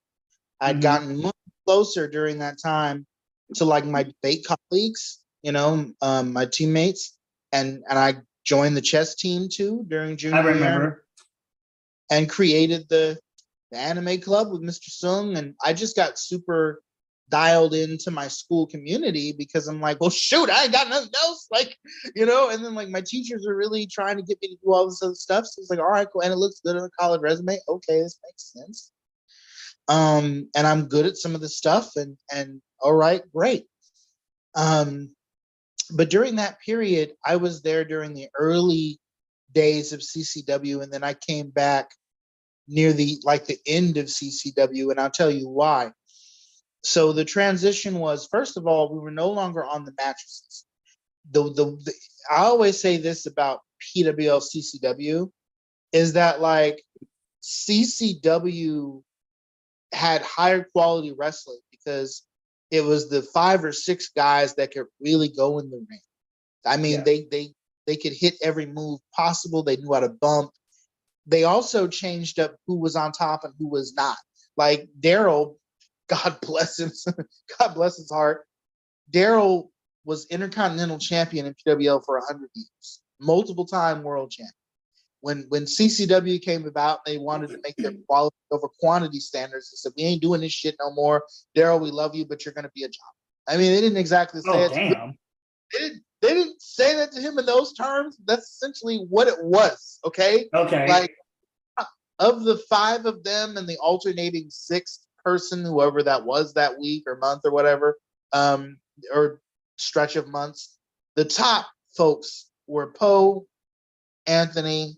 [SPEAKER 2] I'd gotten much closer during that time to like my debate colleagues, my teammates, and I joined the chess team too during junior year, and created the the anime club with Mr. Sung, and I just got super dialed into my school community because I'm like, well, shoot, I ain't got nothing else, like, you know. And then like my teachers are really trying to get me to do all this other stuff, so it's like, all right, cool, and it looks good on a college resume. Okay, this makes sense. And I'm good at some of the stuff, and all right, great. But during that period, I was there during the early days of CCW, and then I came back near the end of CCW, and I'll tell you why. So the transition was, first of all, we were no longer on the mattresses. I always say this about PWL CCW is that like CCW had higher quality wrestling because it was the 5 or 6 guys that could really go in the ring. I mean, they could hit every move possible. They knew how to bump. They also changed up who was on top and who was not. Like Daryl, God bless him, God bless his heart. Daryl was Intercontinental Champion in PWL for 100 years, multiple time world champion. When CCW came about, they wanted to make their quality over quantity standards. They said, we ain't doing this shit no more. Daryl, we love you, but you're going to be a job. I mean, they didn't exactly say it.
[SPEAKER 1] Damn.
[SPEAKER 2] They didn't say that to him in those terms. That's essentially what it was, okay?
[SPEAKER 1] Okay.
[SPEAKER 2] Like, of the 5 of them and the alternating 6th person, whoever that was that week or month or whatever, or stretch of months, the top folks were Poe, Anthony,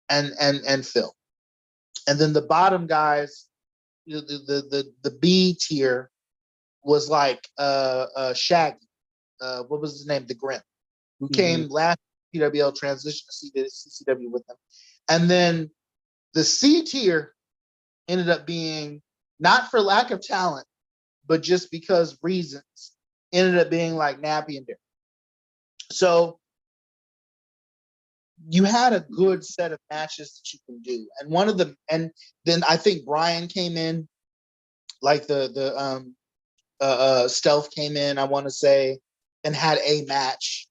[SPEAKER 2] and Phil. And then the bottom guys, the B tier was like Shaggy. What was his name? The Grim, who came last PWL, transition to CCW with them. And then the C tier ended up being, not for lack of talent, but just because reasons, ended up being like Nappy and Derek. So you had a good set of matches that you can do. And one of them, and then I think Brian came in, like the Stealth came in, I want to say, and had a match.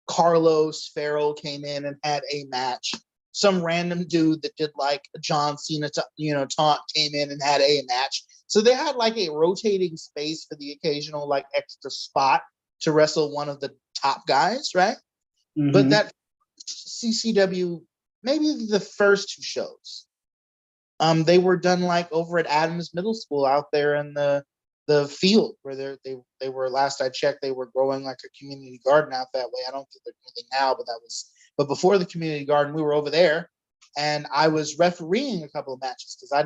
[SPEAKER 2] Carlos Farrell came in and had a match. Some random dude that did like a John Cena, taunt came in and had a match. So they had like a rotating space for the occasional like extra spot to wrestle one of the top guys, right?
[SPEAKER 1] Mm-hmm.
[SPEAKER 2] But that CCW, maybe the first 2 shows, they were done like over at Adams Middle School out there in the field where they were, last I checked, they were growing like a community garden out that way. I don't think they're doing anything now, but before the community garden, we were over there, and I was refereeing a couple of matches because I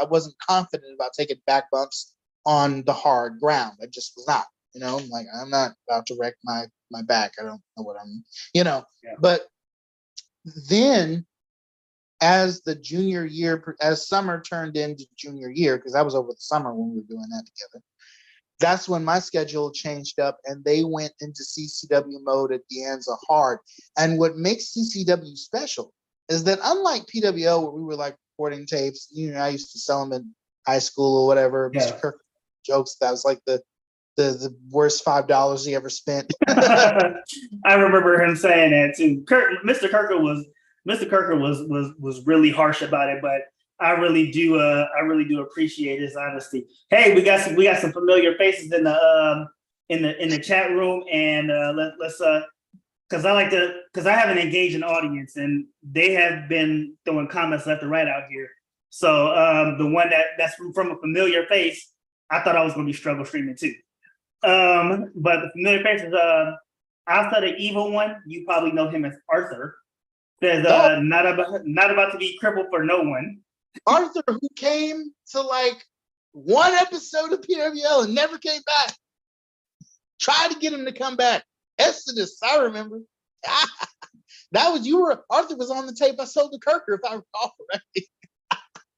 [SPEAKER 2] wasn't confident about taking back bumps on the hard ground. I just was not, I'm like, I'm not about to wreck my back. I don't know what I'm, Yeah. But then as the junior year, as summer turned into junior year, because I was over the summer when we were doing that together, that's when my schedule changed up and they went into CCW mode at the ends of hard. And what makes CCW special is that unlike PWL, where we were like recording tapes, I used to sell them in high school or whatever. Yeah. Mr. Kirk jokes that was like the worst $5 he ever spent.
[SPEAKER 1] I remember him saying that too. Mr. Kirker was really harsh about it, but I really do appreciate his honesty. Hey, we got some familiar faces in the chat room, and let's because I have an engaging audience, and they have been throwing comments left and right out here. So the one that's from a familiar face, I thought I was going to be struggle streaming too. But the familiar faces, outside the evil one, you probably know him as Arthur. Says not about to be crippled for no one.
[SPEAKER 2] Arthur, who came to like one episode of PWL and never came back. Tried to get him to come back. Exodus, I remember. Arthur was on the tape I sold to Kirker, if I recall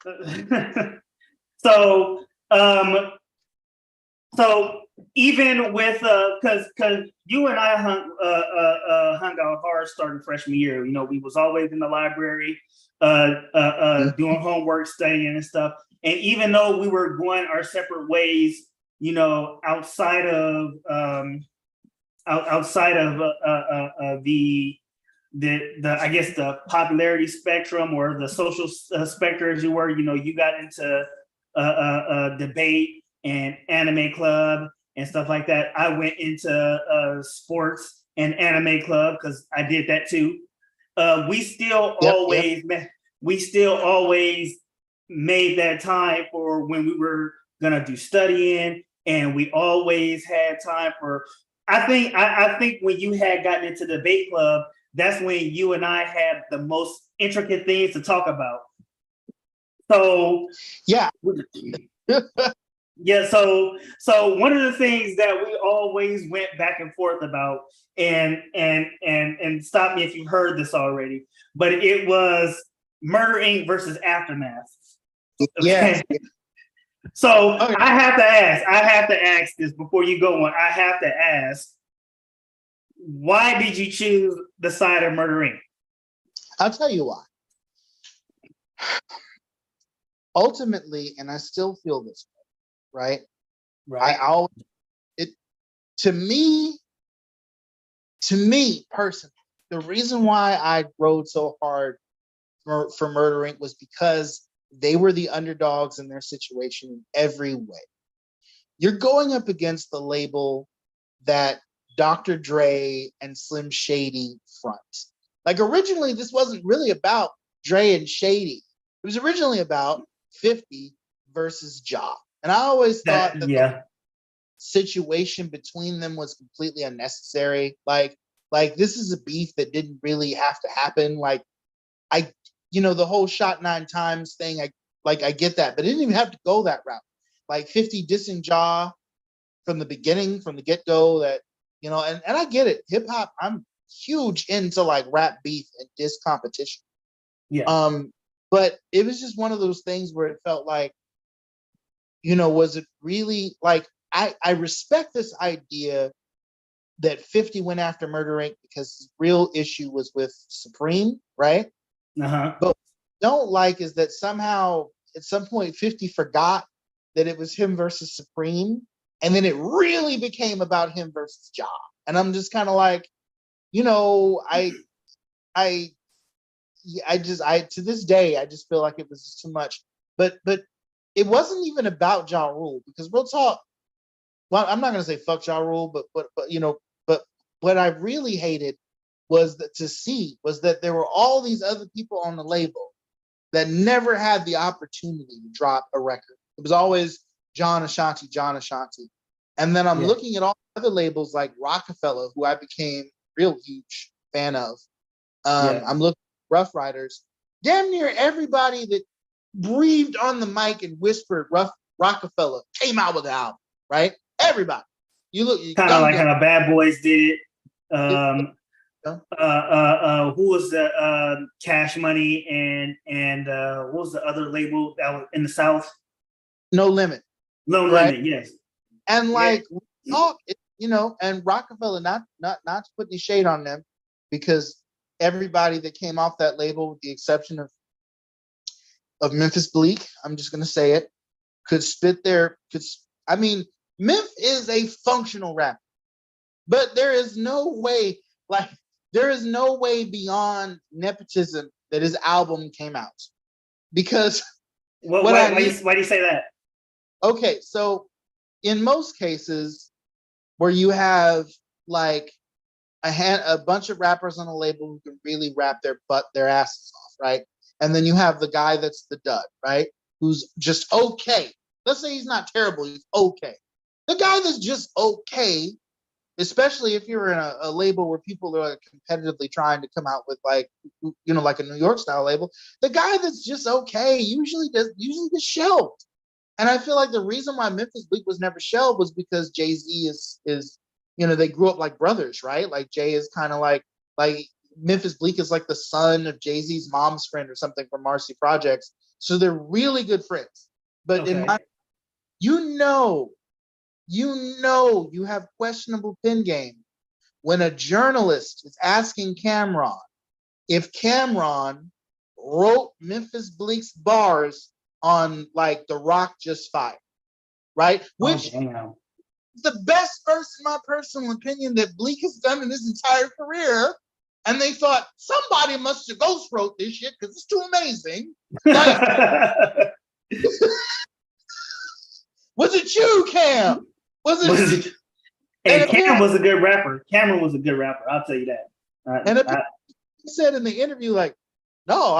[SPEAKER 1] correctly. So even with because you and I hung out hard starting freshman year. We was always in the library, doing homework, studying and stuff. And even though we were going our separate ways, outside of the the I guess the popularity spectrum or the social spectrum as you were, you got into debate and anime club and stuff like that. I went into sports and anime club because I did that too. We still always made that time for when we were gonna do studying, and we always had time for. I think when you had gotten into the debate club, that's when you and I had the most intricate things to talk about. So
[SPEAKER 2] yeah.
[SPEAKER 1] Yeah, so one of the things that we always went back and forth about, and stop me if you've heard this already, but it was Murder Inc. versus Aftermath.
[SPEAKER 2] Okay. Yeah.
[SPEAKER 1] So okay. I have to ask this before you go on. I have to ask, why did you choose the side of Murder Inc.?
[SPEAKER 2] I'll tell you why. Ultimately, and I still feel this way, right?
[SPEAKER 1] Right.
[SPEAKER 2] To me personally, the reason why I rode so hard for Murder Inc. was because they were the underdogs in their situation in every way. You're going up against the label that Dr. Dre and Slim Shady front. Like originally, this wasn't really about Dre and Shady. It was originally about 50 versus Ja. And I always thought that the situation between them was completely unnecessary. Like this is a beef that didn't really have to happen. Like the whole shot 9 times thing, I get that, but it didn't even have to go that route. Like 50 dissing Ja from the beginning, from the get-go, that, and I get it. Hip hop, I'm huge into like rap beef and diss competition.
[SPEAKER 1] Yeah.
[SPEAKER 2] But it was just one of those things where it felt like, was it really like I respect this idea that 50 went after Murder Inc. because his real issue was with Supreme, right?
[SPEAKER 1] Uh-huh.
[SPEAKER 2] But what I don't like is that somehow at some point 50 forgot that it was him versus Supreme, and then it really became about him versus Ja. And I'm just kind of like, I to this day I just feel like it was just too much. But it wasn't even about Ja Rule, because real talk. Well, I'm not gonna say fuck Ja Rule, but what I really hated was that there were all these other people on the label that never had the opportunity to drop a record. It was always John Ashanti. And then I'm looking at all other labels like Rockefeller, who I became real huge fan of. I'm looking at Rough Riders. Damn near everybody that breathed on the mic and whispered Rockefeller came out with an album, right? Everybody. You
[SPEAKER 1] kind of like how Bad Boys did. Who was the Cash Money and what was the other label that was in the South?
[SPEAKER 2] No Limit.
[SPEAKER 1] No Limit, yes.
[SPEAKER 2] And and Rockefeller, not to put any shade on them, because everybody that came off that label, with the exception of Memphis Bleak, I'm just gonna say it, could spit their. Memphis is a functional rapper, but there is no way beyond nepotism that his album came out. Because
[SPEAKER 1] why do you say that?
[SPEAKER 2] Okay, so in most cases where you have like a bunch of rappers on a label who can really rap their asses off, right? And then you have the guy that's the dud, right? Who's just okay. Let's say he's not terrible, he's okay. The guy that's just okay, especially if you're in a label where people are competitively trying to come out with like a New York style label, the guy that's just okay usually gets shelved. And I feel like the reason why Memphis Bleak was never shelved was because Jay-Z is they grew up like brothers, right? Like Jay is kind of like Memphis Bleak is like the son of Jay-Z's mom's friend or something from Marcy Projects. So they're really good friends. But you have questionable pen game when a journalist is asking Cameron if Cameron wrote Memphis Bleak's bars on like The Rock Just Fired, right? Which is the best verse, in my personal opinion, that Bleak has done in his entire career. and they thought somebody must have ghost wrote this shit because it's too amazing. Like, was it you, Cam? Was it?
[SPEAKER 1] And Cam was a good rapper. Cameron was a good rapper. I'll tell you that.
[SPEAKER 2] He said in the interview, like, no,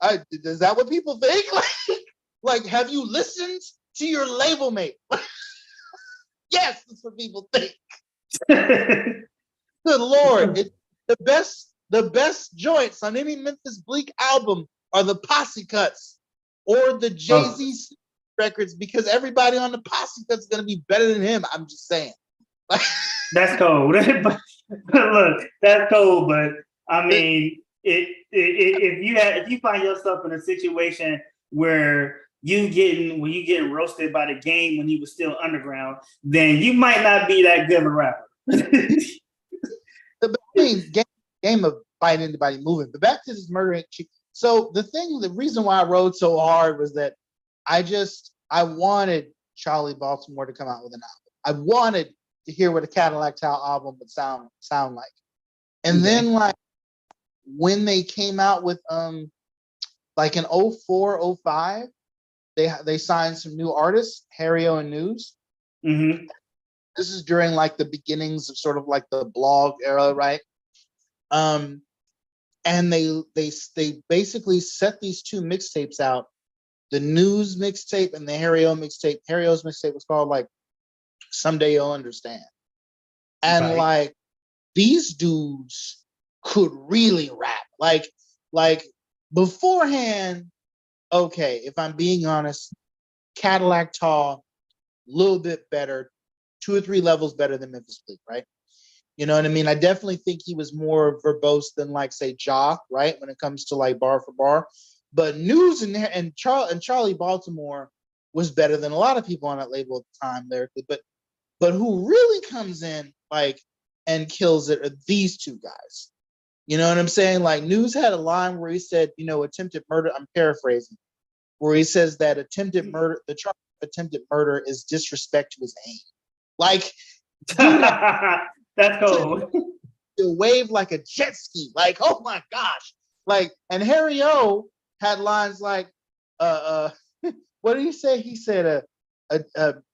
[SPEAKER 2] I is that what people think? Like, have you listened to your label mate? Yes, that's what people think. Good Lord. The best joints on any Memphis Bleak album are the posse cuts or the Jay-Z records, because everybody on the posse cuts is going to be better than him. I'm just saying.
[SPEAKER 1] That's cold. But look, that's cold. But I mean, if you find yourself in a situation where you getting roasted by the game when you was still underground, then you might not be that good of a rapper.
[SPEAKER 2] The game of fighting anybody moving. But back to this murder ain't cheap. So the reason why I rode so hard was that I wanted Charlie Baltimore to come out with an album. I wanted to hear what a Cadillac Towel album would sound like. And then like when they came out with like in 04, 05, they signed some new artists, Harry-O and News.
[SPEAKER 1] Mm-hmm.
[SPEAKER 2] This is during like the beginnings of sort of like the blog era, right? And they basically set these two mixtapes out, the News mixtape and the Harry-O mixtape. Harry-O's mixtape was called like Someday You'll Understand. And like these dudes could really rap. Like beforehand, okay, if I'm being honest, Cadillac Tall, a little bit better, 2 or 3 levels better than Memphis Bleak, right? You know what I mean? I definitely think he was more verbose than like say Ja, right? When it comes to like bar for bar. But News and Charlie Baltimore was better than a lot of people on that label at the time lyrically. But who really comes in like and kills it are these two guys. You know what I'm saying? Like News had a line where he said, attempted murder. I'm paraphrasing, where he says that attempted murder, the charge of attempted murder is disrespect to his aim. Like, dude,
[SPEAKER 1] that's cool.
[SPEAKER 2] To wave like a jet ski. Like, oh my gosh. Like, and Harry-O had lines like, what did he say? He said,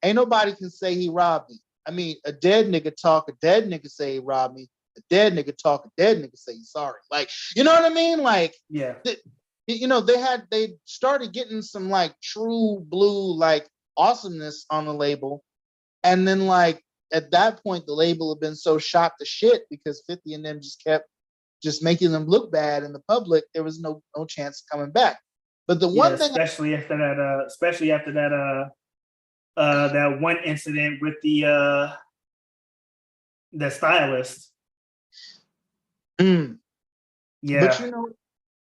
[SPEAKER 2] ain't nobody can say he robbed me. I mean, a dead nigga talk, a dead nigga say he robbed me. A dead nigga talk, a dead nigga say he's sorry. Like, you know what I mean? Like,
[SPEAKER 1] yeah.
[SPEAKER 2] They started getting some like true blue, like awesomeness on the label. And then like, at that point, the label had been so shot to shit because 50 and them just kept just making them look bad in the public. There was no chance of coming back. But the one thing,
[SPEAKER 1] especially after that that one incident with the stylist. Yeah.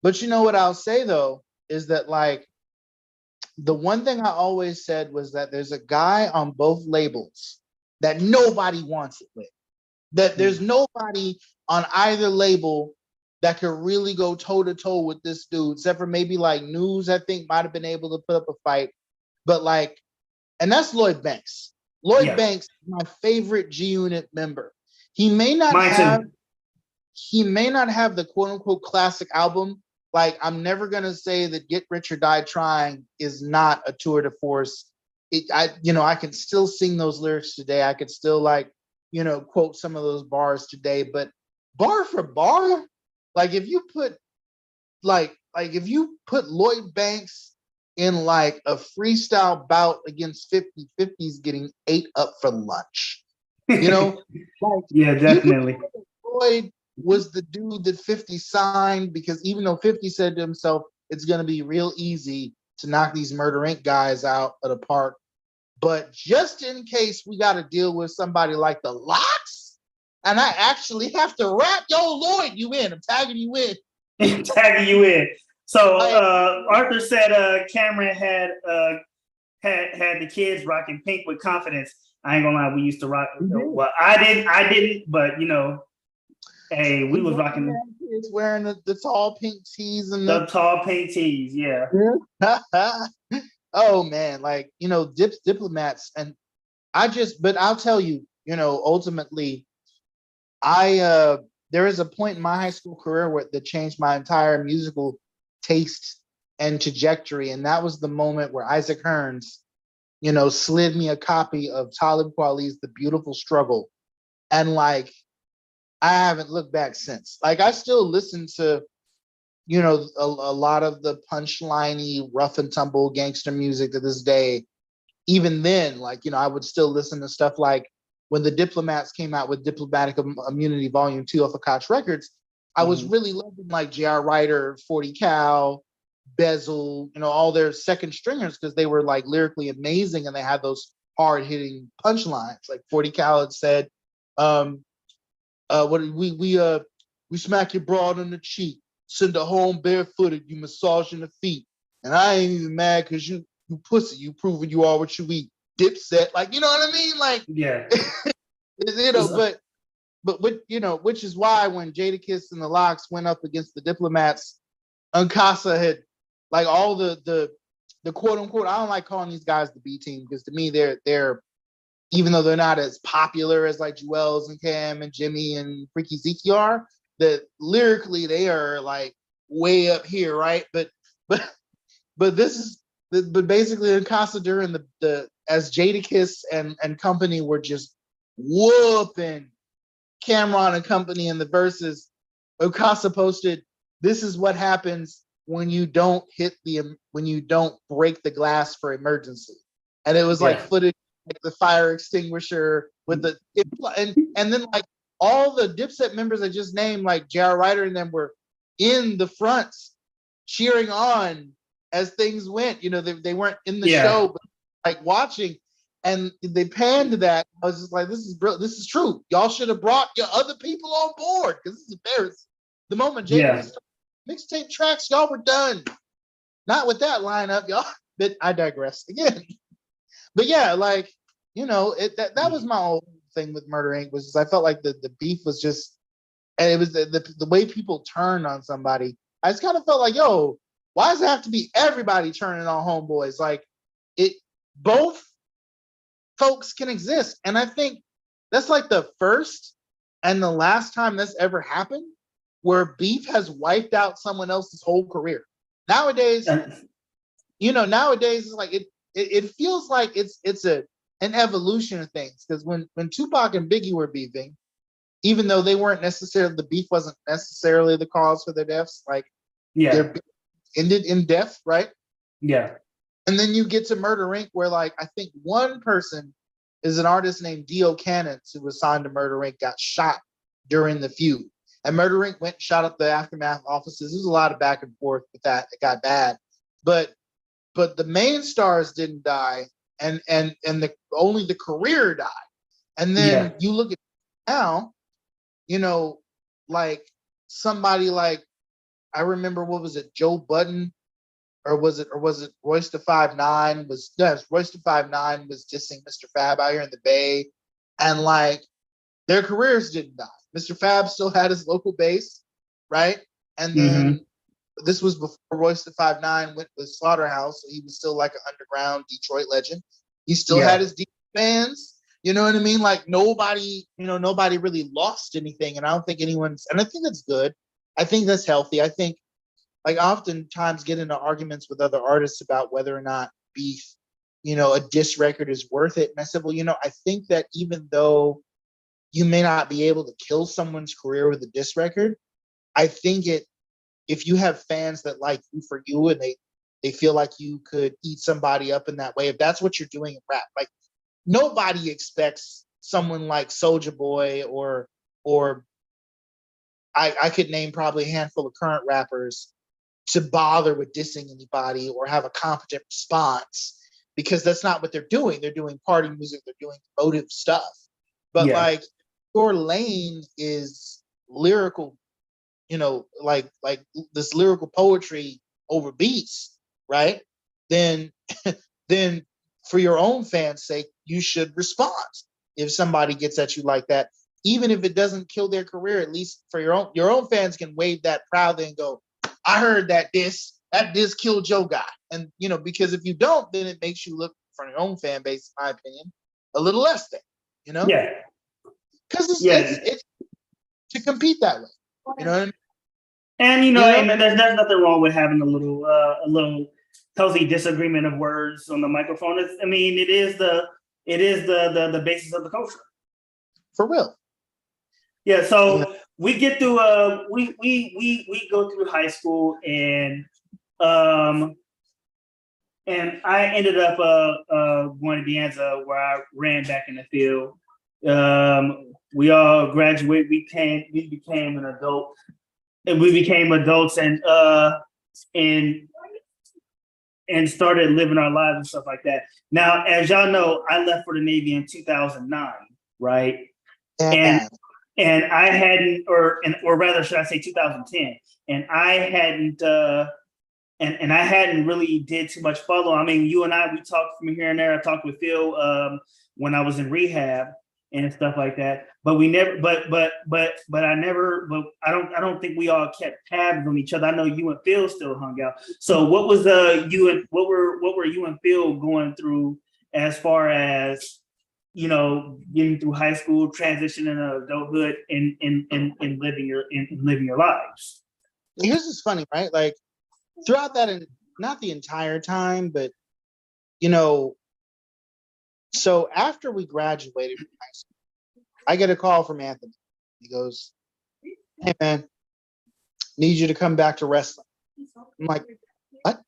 [SPEAKER 2] But you know what I'll say though is that like the one thing I always said was that there's a guy on both labels that nobody wants it with. That there's nobody on either label that could really go toe to toe with this dude, except for maybe like News, I think might have been able to put up a fight. But like, and that's Lloyd Banks. Lloyd Banks is my favorite G Unit member. He may not have the quote unquote classic album. Like, I'm never gonna say that Get Rich or Die Trying is not a tour de force. I can still sing those lyrics today. I could still quote some of those bars today, but bar for bar, like if you put Lloyd Banks in like a freestyle bout against 50's getting 8 up for lunch.
[SPEAKER 1] Yeah, definitely.
[SPEAKER 2] Lloyd was the dude that 50 signed because even though 50 said to himself, it's going to be real easy to knock these Murder Inc. guys out of the park. But just in case we got to deal with somebody like the Locks, and I actually have to rap, Lloyd, you in. I'm tagging you in.
[SPEAKER 1] Tagging you in. So Arthur said Cameron had the kids rocking pink with confidence. I ain't gonna lie, we used to rock. Well, I didn't, but hey, we was rocking.
[SPEAKER 2] Kids wearing the tall pink tees and
[SPEAKER 1] the tall pink tees, yeah.
[SPEAKER 2] Oh man, diplomats, and but I'll tell you, ultimately, I there is a point in my high school career that changed my entire musical taste and trajectory, and that was the moment where Isaac Hearns, slid me a copy of Talib Kweli's The Beautiful Struggle, and like I haven't looked back since. Like I still listen to, a lot of the punchliney, rough and tumble gangster music to this day. Even then, like, I would still listen to stuff like when the Diplomats came out with Diplomatic Immunity Volume 2 off of Koch Records, I was really loving like J.R. Ryder, 40 Cal, Bezel, all their second stringers, because they were like lyrically amazing and they had those hard hitting punchlines. Like 40 Cal had said, what we smack your broad on the cheek, send her home barefooted, you massaging the feet, and I ain't even mad because you pussy, you proving you are what you eat. Dipset, like, you know what I mean? Like,
[SPEAKER 1] yeah,
[SPEAKER 2] but which is why when Jadakiss and the Lox went up against the Diplomats, Uncasa had like all the quote unquote, I don't like calling these guys the B team because to me they're even though they're not as popular as like Jewels and Cam and Jimmy and Freaky Zeke are, that lyrically they are like way up here, right? But this is but basically Uncasa during the as Jadakiss and company were just whooping Cameron and company in the verses, Uncasa posted, "This is what happens when you don't break the glass for emergency," and it was like footage like the fire extinguisher with the and then like all the Dipset members I just named, like J.R. Ryder and them, were in the fronts cheering on as things went. They weren't in the show, but like watching, and they panned to that. I was just like, this is brilliant. This is true. Y'all should have brought your other people on board because this is embarrassing. The moment Jada started mixtape tracks, y'all were done. Not with that lineup, y'all. But I digress again. But yeah, like, that was my whole thing with Murder Inc. was just, I felt like the beef was just, and it was the way people turned on somebody. I just kind of felt like, yo, why does it have to be everybody turning on homeboys? Like, both folks can exist. And I think that's like the first and the last time this ever happened where beef has wiped out someone else's whole career. Nowadays, it's like it feels like it's an evolution of things. Because when Tupac and Biggie were beefing, even though they weren't necessarily, the beef wasn't necessarily the cause for their deaths, like their beef ended in death, right?
[SPEAKER 1] Yeah.
[SPEAKER 2] And then you get to Murder Inc., where like I think one person is an artist named Dio Cannons who was signed to Murder Inc., got shot during the feud. And Murder Inc. went and shot up the Aftermath offices. There's a lot of back and forth with that. It got bad. But the main stars didn't die, and only the career died. And then you look at now, like somebody like, I remember, what was it, Joe Budden, or was it Royce da 5'9" Royce da 5'9" was dissing Mr. Fab out here in the Bay, and like their careers didn't die. Mr. Fab still had his local base, right? And then this was before Royce da 5'9" went with Slaughterhouse, so he was still like an underground Detroit legend. He still had his deep fans. You know what I mean? Like nobody really lost anything, and I don't think anyone's. And I think that's good. I think that's healthy. I think, like, oftentimes get into arguments with other artists about whether or not beef, a diss record is worth it. And I said, well, I think that even though you may not be able to kill someone's career with a diss record, I think if you have fans that like you for you and they feel like you could eat somebody up in that way, if that's what you're doing in rap, like nobody expects someone like Soulja Boy or I could name probably a handful of current rappers to bother with dissing anybody or have a competent response, because that's not what they're doing. They're doing party music, they're doing emotive stuff. But like your lane is lyrical, like this lyrical poetry over beats, right? Then for your own fans' sake, you should respond if somebody gets at you like that. Even if it doesn't kill their career, at least for your own fans can wave that proudly and go, I heard that diss killed Joe guy. And because if you don't, then it makes you look, from your own fan base, in my opinion, a little less than,
[SPEAKER 1] Yeah.
[SPEAKER 2] Because to compete that way. You know what I mean?
[SPEAKER 1] And
[SPEAKER 2] You know?
[SPEAKER 1] and there's nothing wrong with having a little healthy disagreement of words on the microphone. It is the basis of the culture.
[SPEAKER 2] For real.
[SPEAKER 1] Yeah. So we get through. We go through high school, and I ended up going to De Anza, where I ran back in the field. We all graduated. We became an adult, and we became adults, and started living our lives and stuff like that. Now, as y'all know, I left for the Navy in 2009, right?
[SPEAKER 2] Yeah.
[SPEAKER 1] And I hadn't, or rather, should I say 2010? And I hadn't, and I hadn't really did too much follow. I mean, you and I, we talked from here and there. I talked with Phil when I was in rehab and stuff like that. But we never, but I don't think we all kept tabs on each other. I know you and Phil still hung out. So what was what were you and Phil going through as far as, getting through high school, transitioning into adulthood, and living your lives?
[SPEAKER 2] Here's what's funny, right? Like throughout that, and not the entire time, but so after we graduated from high school, I get a call from Anthony. He goes, "Hey man, need you to come back to wrestling." I'm like, "What?"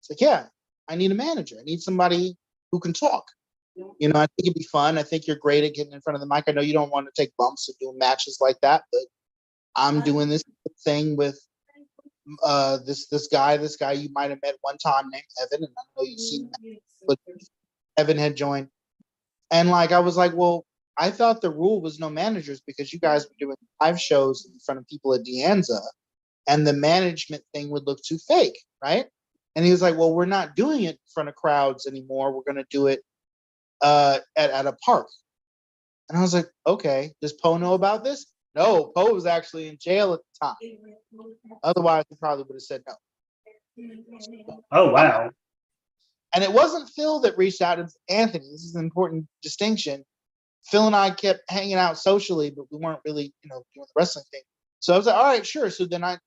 [SPEAKER 2] It's like, "Yeah, I need a manager. I need somebody who can talk. I think it'd be fun. I think you're great at getting in front of the mic. I know you don't want to take bumps or doing matches like that, but I'm doing this thing with this guy you might have met one time named Evan, and I know you've seen that, but Evan had joined." And I was like, well, I thought the rule was no managers because you guys were doing live shows in front of people at De Anza, and the management thing would look too fake, right? And he was like, well, we're not doing it in front of crowds anymore. We're going to do it at a park. And I was like, okay, does Poe know about this? No, Poe was actually in jail at the time. Otherwise, he probably would have said no.
[SPEAKER 1] Oh, wow.
[SPEAKER 2] And it wasn't Phil that reached out. It's Anthony. This is an important distinction. Phil and I kept hanging out socially, but we weren't really, doing the wrestling thing. So I was like, all right, sure. So then I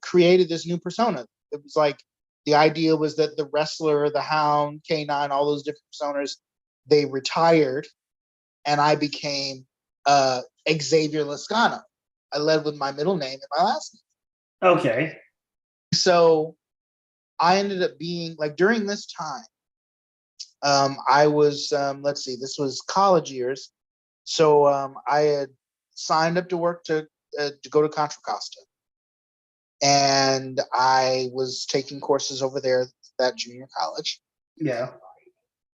[SPEAKER 2] created this new persona. It was like, the idea was that the wrestler, the Hound, K9, all those different personas, they retired, and I became Xavier Lascano. I led with my middle name and my last name.
[SPEAKER 1] Okay.
[SPEAKER 2] So I ended up being during this time, I was, let's see, this was college years. So I had signed up to work to go to Contra Costa. And I was taking courses over there at that junior college.
[SPEAKER 1] Yeah.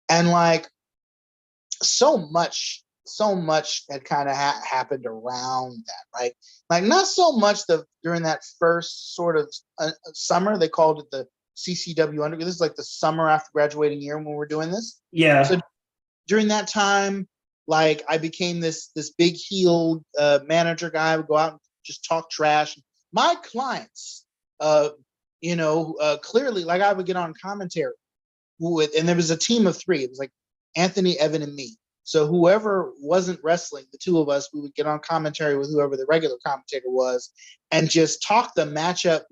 [SPEAKER 2] And so much had kind of happened around that, right? Not so much during that first sort of summer. They called it the CCW under. This is the summer after graduating year when we were doing this.
[SPEAKER 1] Yeah.
[SPEAKER 2] So during that time, I became this big heel manager guy. I would go out and just talk trash. My clients, clearly, I would get on commentary and there was a team of three. It was Anthony, Evan, and me. So whoever wasn't wrestling, the two of us, we would get on commentary with whoever the regular commentator was and just talk the matchup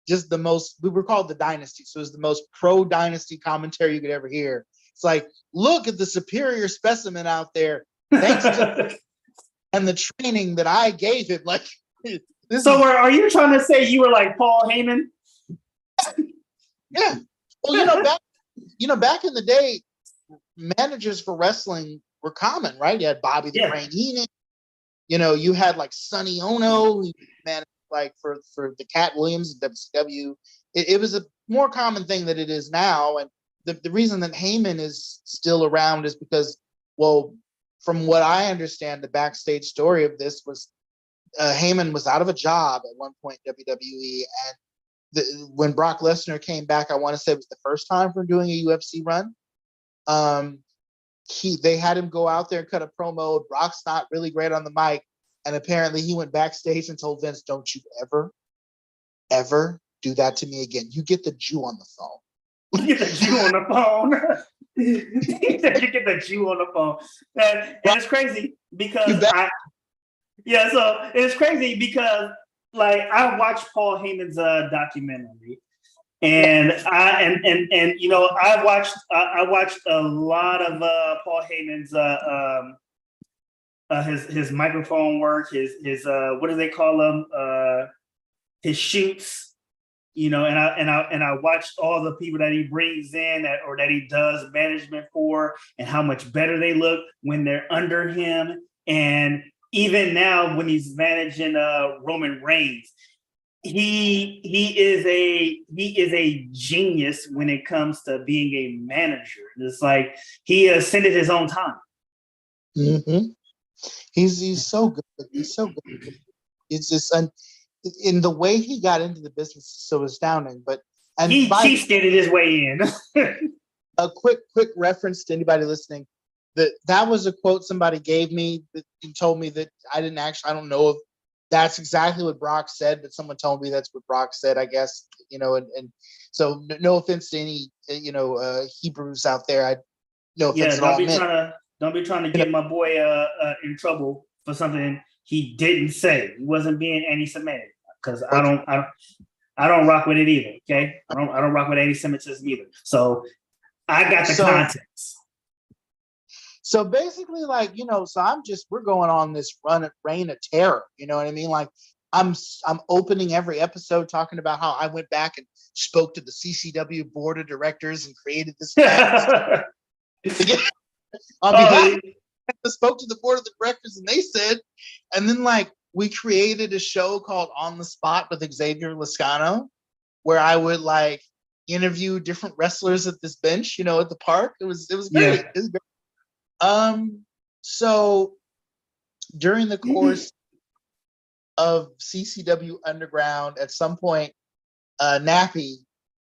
[SPEAKER 2] just the most. We were called the Dynasty. So it was the most pro-Dynasty commentary you could ever hear. It's look at the superior specimen out there. Thanks to and the training that I gave him.
[SPEAKER 1] Are you trying to say you were like Paul Heyman?
[SPEAKER 2] Yeah. Well, back in the day, managers for wrestling were common, right? You had Bobby the Brain Heenan. You had Sonny Ono, who managed for the Cat Williams and WCW. It was a more common thing than it is now. And the reason that Heyman is still around is because, well, from what I understand, the backstage story of this was Heyman was out of a job at one point in WWE, and when Brock Lesnar came back, I want to say it was the first time for doing a UFC run. They had him go out there and cut a promo. Brock's not really great on the mic, and apparently he went backstage and told Vince, "Don't you ever do that to me again. You get the Jew on the phone."
[SPEAKER 1] You get the Jew on the phone. He said you get the Jew on the phone. And it's crazy because Yeah, so it's crazy because like I watched Paul Heyman's documentary, and you know I watched a lot of Paul Heyman's his microphone work, his what do they call them, his shoots, you know, and I watched all the people that he brings in that he does management for, and how much better they look when they're under him. And even now when he's managing Roman Reigns, he is a genius when it comes to being a manager. It's like he ascended his own time.
[SPEAKER 2] Mm-hmm. He's so good. He's so good. It's just in the way he got into the business is so astounding. But
[SPEAKER 1] he skated his way in.
[SPEAKER 2] A quick reference to anybody listening. That was a quote somebody gave me that told me that I don't know if that's exactly what Brock said, but someone told me that's what Brock said, I guess, you know, and so no offense to any, you know, Hebrews out there. No offense at all.
[SPEAKER 1] Don't be trying to get my boy in trouble for something he didn't say. He wasn't being anti-Semitic, because I don't rock with it either. Okay, I don't rock with anti-Semitism either. So I got the context.
[SPEAKER 2] So basically, like, you know, we're going on this reign of terror. You know what I mean? Like, I'm opening every episode talking about how I went back and spoke to the CCW board of directors and created this. On behalf, I spoke to the board of the directors and they said, and then like we created a show called On the Spot with Xavier Lascano, where I would like interview different wrestlers at this bench, you know, at the park. It was great. Yeah. It was great. So during the course of CCW Underground, at some point, Nappy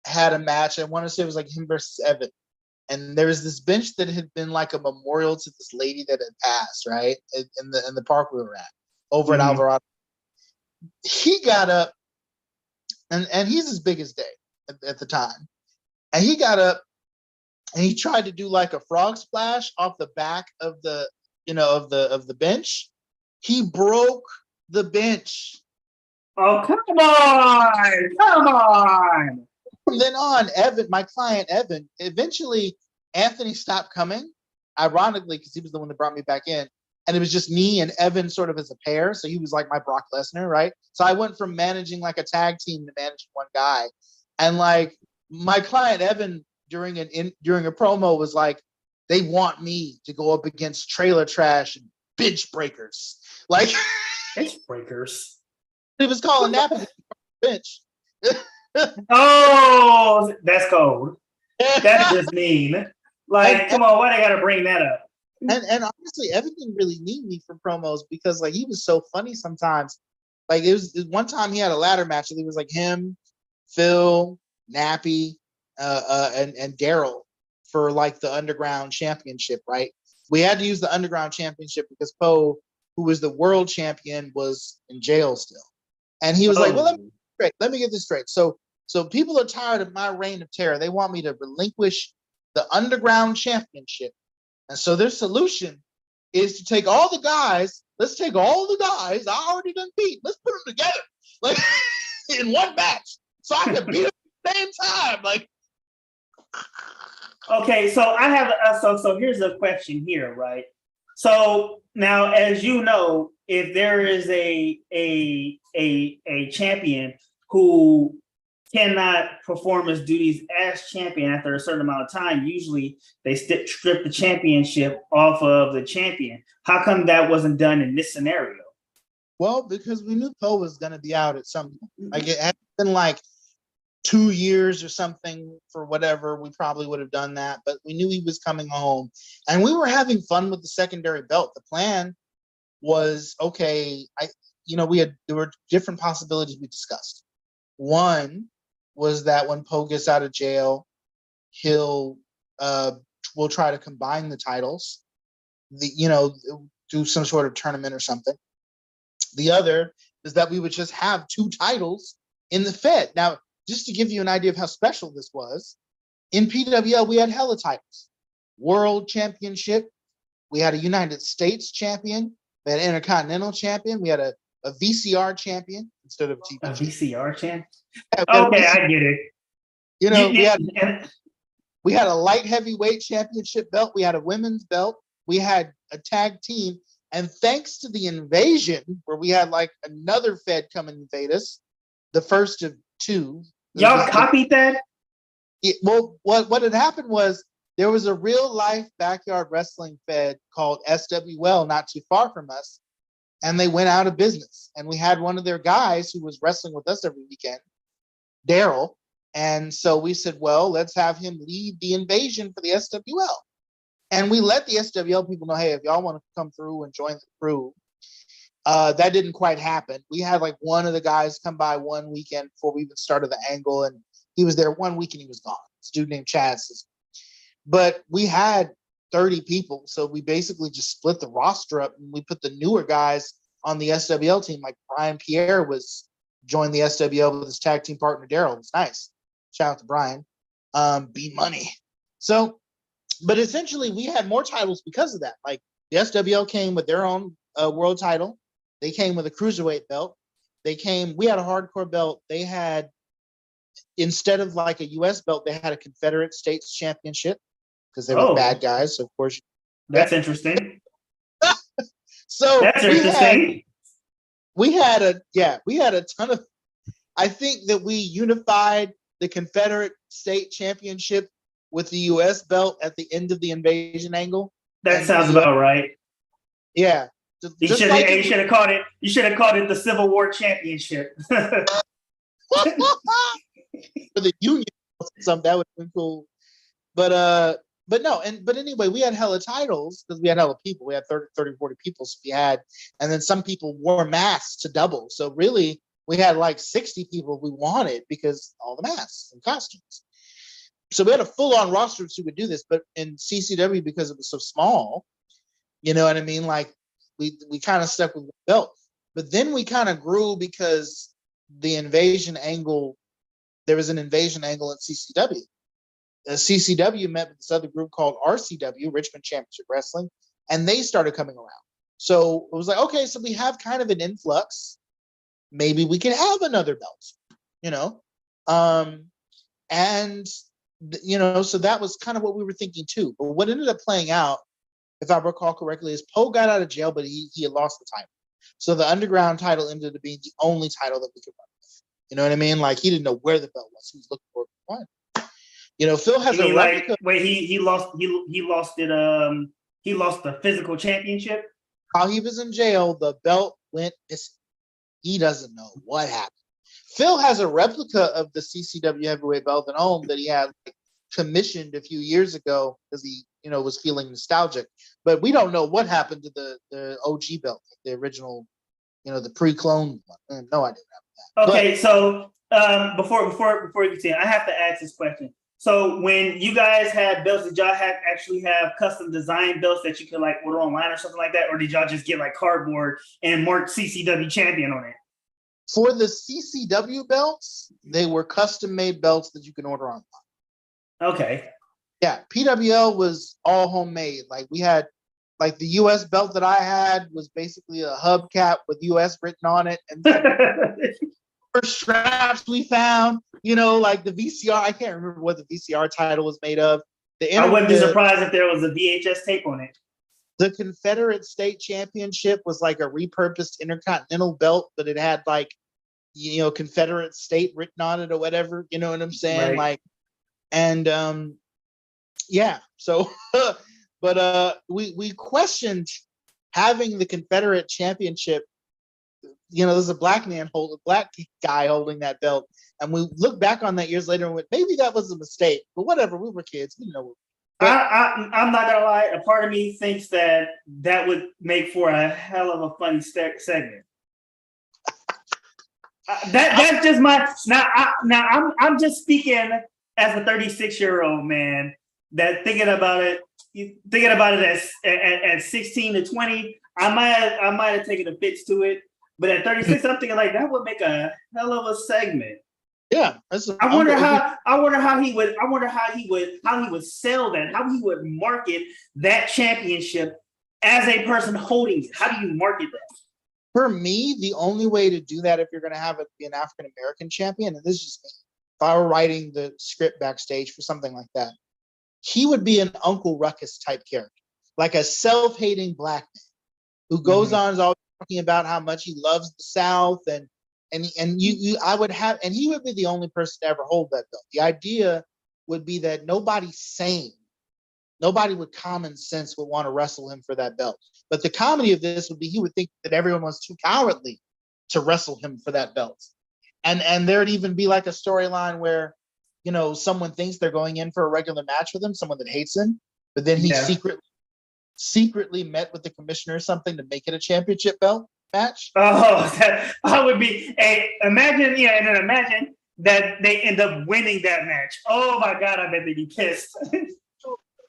[SPEAKER 2] had a match. I want to say it was like him versus Evan. And there was this bench that had been like a memorial to this lady that had passed, right? In the park we were at, over at Alvarado. He got up, and he's as big as Day at the time. And he got up and he tried to do like a frog splash off the back of the, you know, of the bench. He broke the bench.
[SPEAKER 1] Oh, come on.
[SPEAKER 2] From then on, Evan, my client Evan, eventually Anthony stopped coming, ironically, because he was the one that brought me back in. And it was just me and Evan sort of as a pair. So he was like my Brock Lesnar, right? So I went from managing like a tag team to managing one guy. And like my client Evan during a promo was like, they want me to go up against Trailer Trash and Bench Breakers. Like
[SPEAKER 1] Bench Breakers.
[SPEAKER 2] He was calling Nappy bench.
[SPEAKER 1] Oh, that's cold. That's just mean. Like, come on, why they gotta bring that up?
[SPEAKER 2] And honestly, Evan didn't really need me for promos because like he was so funny sometimes. Like it was one time he had a ladder match and it was like him, Phil, Nappy, and Daryl for like the Underground Championship, right? We had to use the Underground Championship because Poe, who was the world champion, was in jail still. And he was like, well, let me get this straight. So people are tired of my reign of terror. They want me to relinquish the Underground Championship. And so their solution is to take all the guys. Let's take all the guys I already done beat. Let's put them together, like in one match, so I can beat them at the same time. Like,
[SPEAKER 1] okay, so I have so here's a question here, right? So now, as you know, if there is a champion who cannot perform his duties as champion after a certain amount of time, usually they strip the championship off of the champion. How come that wasn't done in this scenario?
[SPEAKER 2] Well, because we knew Poe was going to be out at some point. Like it had been like 2 years or something for whatever, we probably would have done that, but we knew he was coming home and we were having fun with the secondary belt. The plan was, okay, there were different possibilities we discussed. One was that when Poe gets out of jail, we'll try to combine the titles, do some sort of tournament or something. The other is that we would just have 2 titles in the Fed. Now, just to give you an idea of how special this was, in PWL, we had hella titles. World Championship, we had a United States champion, We had an Intercontinental champion. We had a VCR champion instead of
[SPEAKER 1] A
[SPEAKER 2] TV.
[SPEAKER 1] VCR champ.
[SPEAKER 2] Yeah, we had a
[SPEAKER 1] Okay,
[SPEAKER 2] VCR.
[SPEAKER 1] I get it.
[SPEAKER 2] You know,
[SPEAKER 1] And-
[SPEAKER 2] we had a light heavyweight championship belt. We had a women's belt. We had a tag team. And thanks to the invasion, where we had like another Fed come and invade us, the first of two.
[SPEAKER 1] y'all copied that?
[SPEAKER 2] Well, what had happened was there was a real life backyard wrestling Fed called SWL not too far from us, and they went out of business. And we had one of their guys who was wrestling with us every weekend, Daryl. And so we said, well, let's have him lead the invasion for the SWL. And we let the SWL people know, hey, if y'all want to come through and join the crew, that didn't quite happen. We had like one of the guys come by one weekend before we even started the angle, and he was there 1 week and he was gone. This dude named Chaz. But we had 30 people, so we basically just split the roster up and we put the newer guys on the SWL team. Like Brian Pierre joined the SWL with his tag team partner Daryl. It was nice. Shout out to Brian. B Money. So, but essentially we had more titles because of that. Like the SWL came with their own world title. They came with a cruiserweight belt. We had a hardcore belt. They had, instead of like a US belt, they had a Confederate States Championship because they were bad guys. So of course,
[SPEAKER 1] that's interesting.
[SPEAKER 2] So
[SPEAKER 1] that's interesting.
[SPEAKER 2] We had a ton of. I think that we unified the Confederate State Championship with the US belt at the end of the invasion angle.
[SPEAKER 1] That sounds about right.
[SPEAKER 2] Yeah.
[SPEAKER 1] You should have called it. You should have called it the Civil War Championship.
[SPEAKER 2] For the Union, something that would have been cool. But no, but anyway, we had hella titles because we had hella people. We had 30, 40 people. So we had, and then some people wore masks to double. So really, we had like 60 people we wanted because all the masks and costumes. So we had a full-on roster who could do this. But in CCW, because it was so small, you know what I mean? Like we kind of stuck with the belt. But then we kind of grew because the invasion angle, there was an invasion angle at CCW. CCW met with this other group called RCW, Richmond Championship Wrestling, and they started coming around. So it was like, okay, so we have kind of an influx. Maybe we can have another belt, you know? So that was kind of what we were thinking too. But what ended up playing out, if I recall correctly, is Poe got out of jail, but he had lost the title. So the underground title ended up being the only title that we could run with. You know what I mean? Like he didn't know where the belt was. He was looking for one. You know, Phil has a replica.
[SPEAKER 1] Wait, he lost it. He lost the physical championship.
[SPEAKER 2] While he was in jail, the belt went missing. He doesn't know what happened. Phil has a replica of the CCW heavyweight belt at home that he had commissioned a few years ago because he, was feeling nostalgic. But we don't know what happened to the OG belt, the original, the pre-cloned one. No idea about that.
[SPEAKER 1] Okay, so before you continue, I have to ask this question. So when you guys had belts, did y'all actually have custom design belts that you could like order online or something like that? Or did y'all just get like cardboard and mark CCW champion on it?
[SPEAKER 2] For the CCW belts, they were custom made belts that you can order online.
[SPEAKER 1] Okay.
[SPEAKER 2] Yeah, PWL was all homemade. Like we had, like the US belt that I had was basically a hubcap with US written on it. And straps we found, like the VCR. I can't remember what the VCR title was made of.
[SPEAKER 1] I wouldn't be surprised if there was a VHS tape on it.
[SPEAKER 2] The Confederate State Championship was like a repurposed Intercontinental belt, but it had like, Confederate State written on it or whatever. You know what I'm saying?
[SPEAKER 1] Right.
[SPEAKER 2] Like, and yeah. So, but we questioned having the Confederate Championship. There's a black guy holding that belt. And we look back on that years later and went, maybe that was a mistake. But whatever, we were kids. We didn't know.
[SPEAKER 1] I'm not gonna lie. A part of me thinks that would make for a hell of a funny segment. That's just my I'm just speaking as a 36-year-old man that thinking about it at 16 to 20. I might have taken offense to it. But at 36, I'm thinking like that would make a hell of a segment.
[SPEAKER 2] Yeah,
[SPEAKER 1] I wonder how he would sell that, how he would market that championship as a person holding it? How do you market that?
[SPEAKER 2] For me, the only way to do that if you're going to have it be an African American champion, and this is just me, if I were writing the script backstage for something like that, he would be an Uncle Ruckus type character, like a self-hating black man who goes on is always talking about how much he loves the South, and I would have, and he would be the only person to ever hold that belt. The idea would be that nobody sane, nobody with common sense would want to wrestle him for that belt. But the comedy of this would be he would think that everyone was too cowardly to wrestle him for that belt. And there'd even be like a storyline where, you know, someone thinks they're going in for a regular match with him, someone that hates him, but then he secretly met with the commissioner or something to make it a championship belt match.
[SPEAKER 1] Oh, that would be imagine, and then imagine that they end up winning that match. Oh my God, I bet they'd be pissed.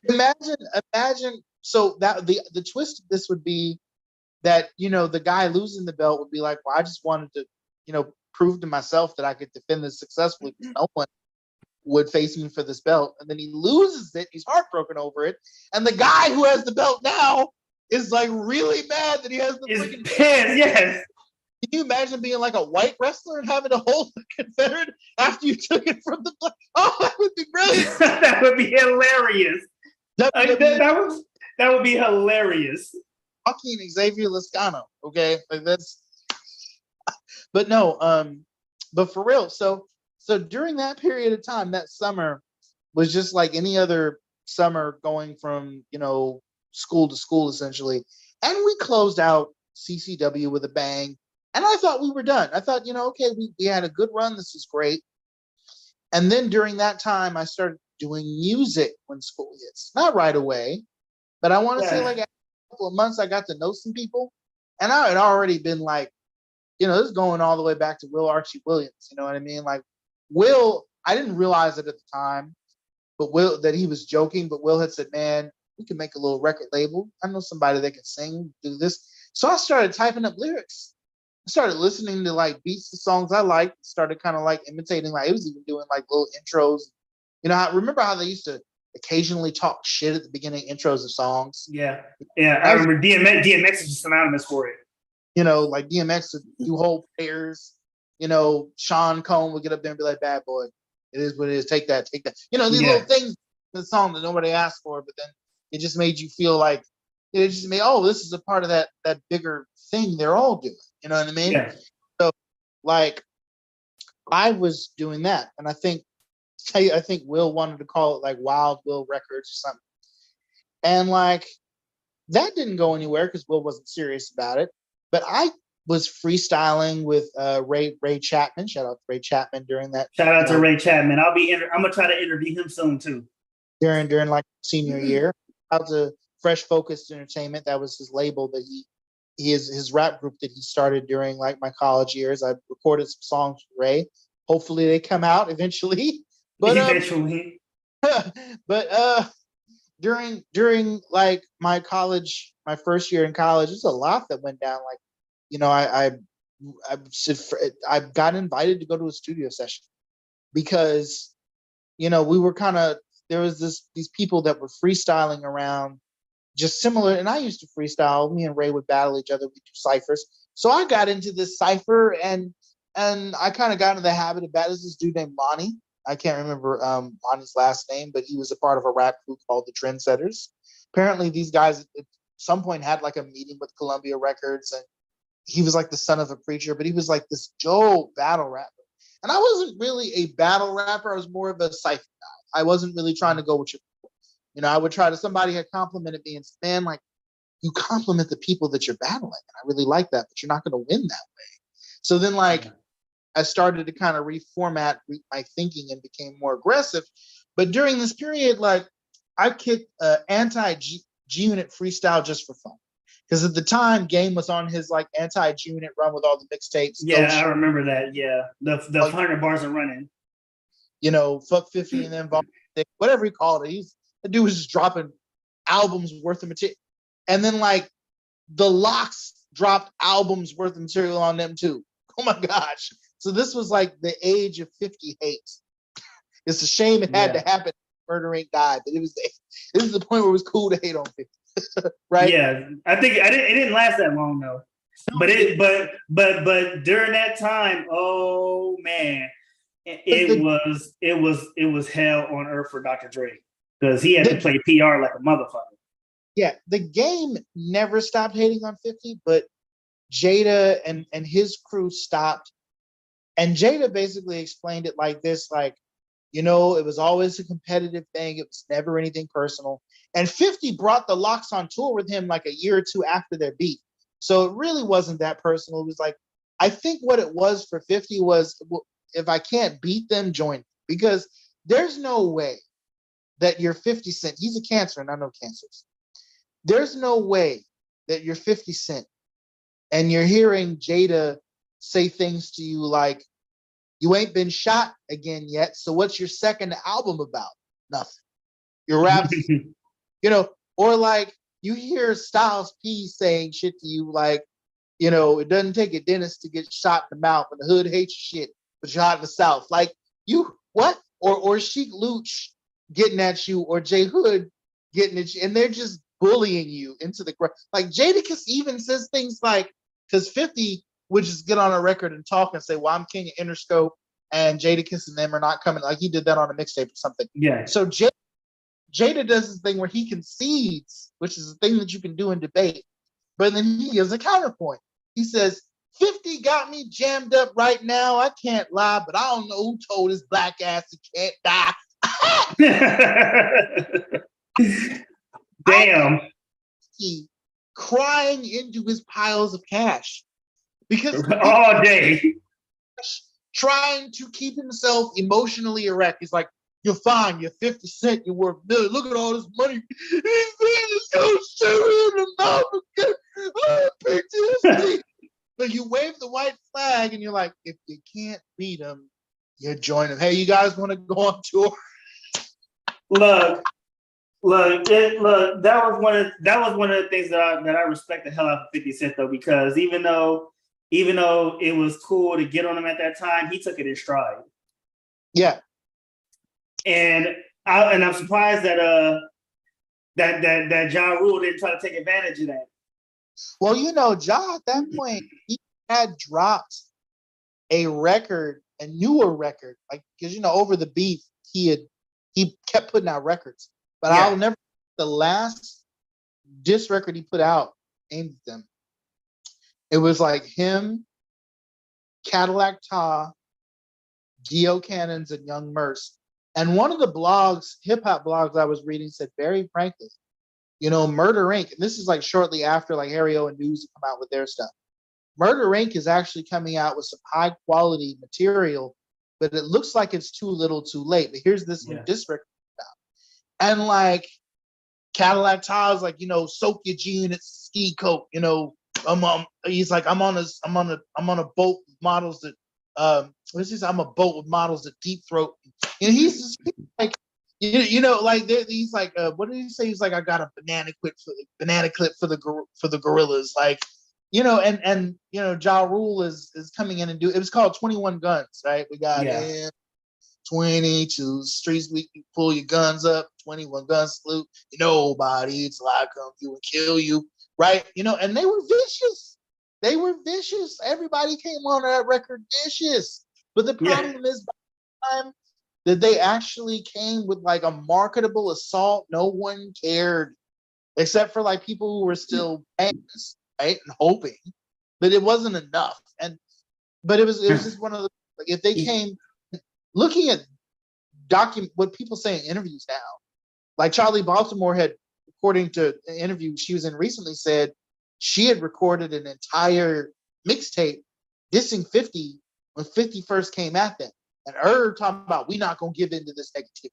[SPEAKER 2] Imagine. So that the twist of this would be that, you know, the guy losing the belt would be like, well, I just wanted to, you know, prove to myself that I could defend this successfully because no one would face me for this belt. And then he loses it. He's heartbroken over it. And the guy who has the belt now is like really mad that he has the freaking
[SPEAKER 1] pissed. Yes.
[SPEAKER 2] Can you imagine being like a white wrestler and having to hold the Confederate after you took it from the black? Oh, that would be brilliant.
[SPEAKER 1] That would be hilarious. That would be hilarious.
[SPEAKER 2] Joaquin Xavier Lascano, okay? Like that's, but no, but for real. So during that period of time, that summer was just like any other summer going from, you know, school to school essentially. And we closed out CCW with a bang. And I thought we were done. I thought, you know, okay, we had a good run. This is great. And then during that time, I started doing music when school hits. Not right away, but I want to say like a couple of months, I got to know some people. And I had already been like, you know, this is going all the way back to Will Archie Williams. You know what I mean? Like Will, I didn't realize it at the time, but Will, that he was joking, but Will had said, man, we can make a little record label. I know somebody that can sing, do this. So I started typing up lyrics. I started listening to like beats to songs I liked, started kind of like imitating, like it was even doing like little intros. You know, I remember how they used to occasionally talk shit at the beginning intros of songs.
[SPEAKER 1] Yeah. I remember DMX is synonymous for it.
[SPEAKER 2] You know, like DMX would do whole prayers. You know, Sean Combs would get up there and be like, bad boy, it is what it is, take that. You know, these little things in the song that nobody asked for, but then it just made you feel like, it just made, oh, this is a part of that bigger thing they're all doing. You know what I mean?
[SPEAKER 1] Yeah.
[SPEAKER 2] So like I was doing that. And I think Will wanted to call it like Wild Will Records or something. And like that didn't go anywhere because Will wasn't serious about it. But I was freestyling with Ray Chapman. Shout out to Ray Chapman during that.
[SPEAKER 1] Shout out to Ray Chapman. I'm gonna try to interview him soon too.
[SPEAKER 2] During like senior year. Out to Fresh Focused Entertainment. That was his label that his rap group that he started during like my college years. I recorded some songs with Ray. Hopefully they come out eventually. But
[SPEAKER 1] eventually.
[SPEAKER 2] But during like my first year in college, there's a lot that went down. Like, you know, I got invited to go to a studio session because, you know, we were there was these people that were freestyling around just similar. And I used to freestyle. Me and Ray would battle each other. We do ciphers. So I got into this cipher and I kind of got into the habit of battling this dude named Lonnie. I can't remember Lonnie's last name, but he was a part of a rap group called the Trendsetters. Apparently these guys at some point had like a meeting with Columbia Records, and he was like the son of a preacher, but he was like this dope battle rapper. And I wasn't really a battle rapper. I was more of a cipher guy. I wasn't really trying to go with your, you know, I would try to, somebody had complimented me and said, man, like you compliment the people that you're battling. And I really like that, but you're not going to win that way. So then like, I started to kind of reformat my thinking and became more aggressive. But during this period, like I kicked anti-G-Unit freestyle just for fun. Because at the time, Game was on his like anti-G-Unit run with all the mixtapes.
[SPEAKER 1] Yeah, I remember that. Yeah, the 100 bars are running.
[SPEAKER 2] You know, fuck 50 and then whatever he called it. The dude was just dropping albums worth of material. And then like the Locks dropped albums worth of material on them too. Oh my gosh. So this was like the age of 50 hate. It's a shame it had to happen. Murder ain't died, but this is the point where it was cool to hate on 50. right?
[SPEAKER 1] Yeah, I think it didn't last that long though. But during that time, oh man, it was hell on earth for Dr. Dre because he had to play PR like a motherfucker.
[SPEAKER 2] Yeah, the game never stopped hating on 50, but Jada and his crew stopped. And Jada basically explained it like this, like, you know, it was always a competitive thing. It was never anything personal. And 50 brought the Locks on tour with him like a year or two after their beef. So it really wasn't that personal. It was like, I think what it was for 50 was, well, if I can't beat them, join. Because there's no way that you're 50 Cent. He's a cancer, and I know cancers. There's no way that you're 50 Cent and you're hearing Jada say things to you like, you ain't been shot again yet, so what's your second album about? Nothing. Your raps, you know, or like you hear Styles P saying shit to you like, you know, it doesn't take a dentist to get shot in the mouth, and the hood hates shit, but you're hot in the South. Like, you, what? Or Sheik Luch getting at you, or J Hood getting at you, and they're just bullying you into the ground. Like, Jadakiss even says things like, because 50 would just get on a record and talk and say, well, I'm king of Interscope, and Jadakiss and them are not coming. Like, he did that on a mixtape or something.
[SPEAKER 1] Yeah.
[SPEAKER 2] So Jada does this thing where he concedes, which is a thing that you can do in debate, but then he gives a counterpoint. He says, 50 got me jammed up right now. I can't lie, but I don't know who told his black ass he can't die.
[SPEAKER 1] Damn.
[SPEAKER 2] He crying into his piles of cash because
[SPEAKER 1] all day
[SPEAKER 2] trying to keep himself emotionally erect. He's like, you're fine, you're 50 Cent, you're worth $1 million. Look at all this money. But you wave the white flag and you're like, if you can't beat him, you join him. Hey, you guys want to go on tour?
[SPEAKER 1] Look, that was one of the things that I respect the hell out of 50 Cent though, because even though it was cool to get on him at that time, he took it in stride.
[SPEAKER 2] Yeah.
[SPEAKER 1] And I'm surprised that Ja Rule didn't try to take advantage of that.
[SPEAKER 2] Well, you know, Ja at that point, he had dropped a record, a newer record, like, because, you know, over the beef, he kept putting out records. But I'll never, the last diss record he put out aimed at them. It was like him, Cadillac Ta, Dio Cannons, and Young Merce. And one of the blogs, hip hop blogs I was reading said, very frankly, you know, Murder Inc., and this is like shortly after like Harry O and News come out with their stuff. Murder Inc. is actually coming out with some high quality material, but it looks like it's too little too late. But here's this new diss record out. And like Cadillac Ta's like, you know, soak your G in its ski coat, you know. He's like, I'm on a boat with models that I'm a boat with models that deep throat. And he's just like, you know, like he's like, what did he say? He's like, I got a banana clip for the gorillas, like, you know, and you know, Ja Rule is coming in and it was called 21 Guns, right? We got 22 streets, we pull your guns up, 21 guns salute, nobody, it's like come you and kill you, right? You know, and they were vicious. Everybody came on that record vicious. But the problem is, by the time that they actually came with like a marketable assault, no one cared, except for like people who were still fans, right, and hoping, but it wasn't enough. But it was just one of the, like, if they came looking at what people say in interviews now, like Charlie Baltimore had, according to an interview she was in recently, said she had recorded an entire mixtape dissing 50 when 50 first came at them. And Herb talking about, we not going to give into this negativity.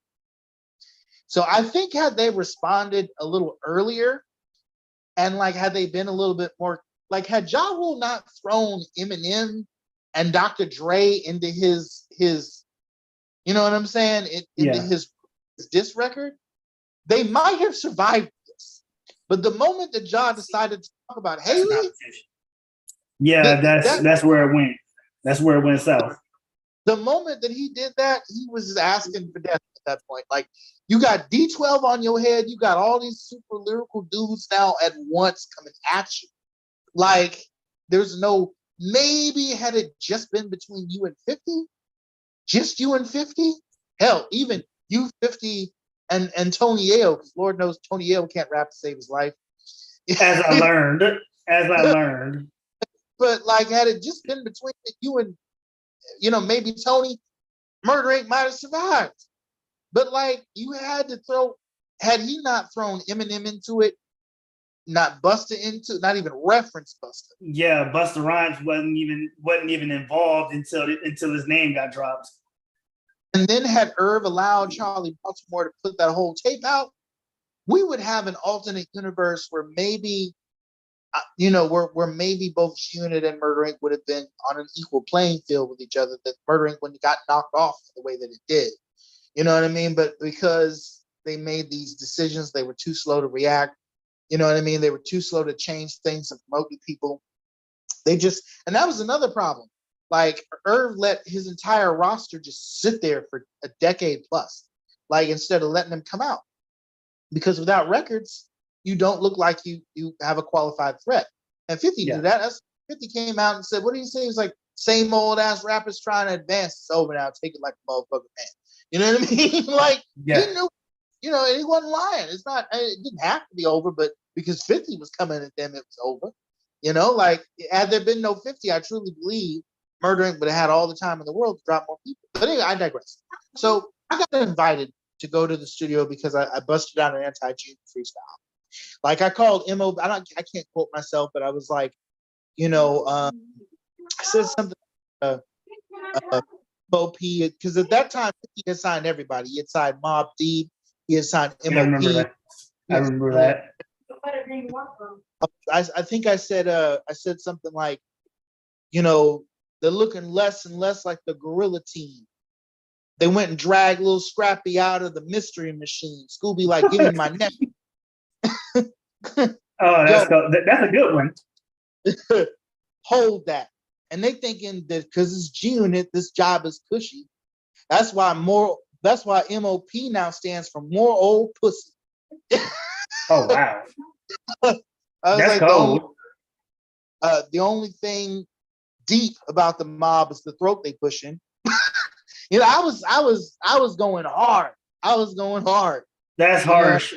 [SPEAKER 2] So I think had they responded a little earlier and like had they been a little bit more, like had Ja Rule not thrown Eminem and Dr. Dre into his you know what I'm saying, into his diss record, they might have survived this. But the moment that Ja decided to talk about Haley,
[SPEAKER 1] that's where it went. That's where it went south.
[SPEAKER 2] The moment that he did that, he was just asking for death. that point. Like, you got D12 on your head, you got all these super lyrical dudes now at once coming at you. Like, there's no, maybe had it just been between you and 50, just you and 50, hell, even you 50 and Tony Ayo, because Lord knows Tony Ayo can't rap to save his life.
[SPEAKER 1] As I learned.
[SPEAKER 2] But like, had it just been between you and, maybe Tony, Murder Inc. might have survived. But like, you had to had he not thrown Eminem into it, not Busta into, not even reference Busta.
[SPEAKER 1] Yeah, Busta Rhymes wasn't even involved until his name got dropped.
[SPEAKER 2] And then had Irv allowed Charlie Baltimore to put that whole tape out, we would have an alternate universe where maybe, where maybe both Unit and Murder Inc. would have been on an equal playing field with each other, that Murder Inc. wouldn't have got knocked off the way that it did. You know what I mean? But because they made these decisions, they were too slow to react. You know what I mean? They were too slow to change things and promote to people. And that was another problem. Like, Irv let his entire roster just sit there for a decade plus, like, instead of letting them come out. Because without records, you don't look like you have a qualified threat. And 50 did that. 50 came out and said, what did he say? He was like, same old ass rappers trying to advance. It's over now. Take it like a motherfucker, man. You know what I mean? Like, he knew, and he wasn't lying. It didn't have to be over, but because 50 was coming at them, it was over. Like, had there been no 50, I truly believe Murder Inc. would have had all the time in the world to drop more people. But anyway, I digress. So I got invited to go to the studio because I busted out an anti-June freestyle. Like, I called MO, I can't quote myself, but I was like, I said something, MOP, because at that time he had signed everybody. He had signed Mobb Deep, he had signed MOP.
[SPEAKER 1] I remember that.
[SPEAKER 2] I think I said something like, they're looking less and less like the Gorilla Team. They went and dragged little Scrappy out of the Mystery Machine. Scooby, like, give me my neck.
[SPEAKER 1] Oh, that's a good one.
[SPEAKER 2] Hold that. And they thinking that because it's G-Unit, this job is cushy. That's why MOP now stands for more old pussy.
[SPEAKER 1] Oh, wow.
[SPEAKER 2] I was
[SPEAKER 1] that's
[SPEAKER 2] like,
[SPEAKER 1] cold.
[SPEAKER 2] The only thing deep about the mob is the throat they pushing. I was going hard.
[SPEAKER 1] That's harsh.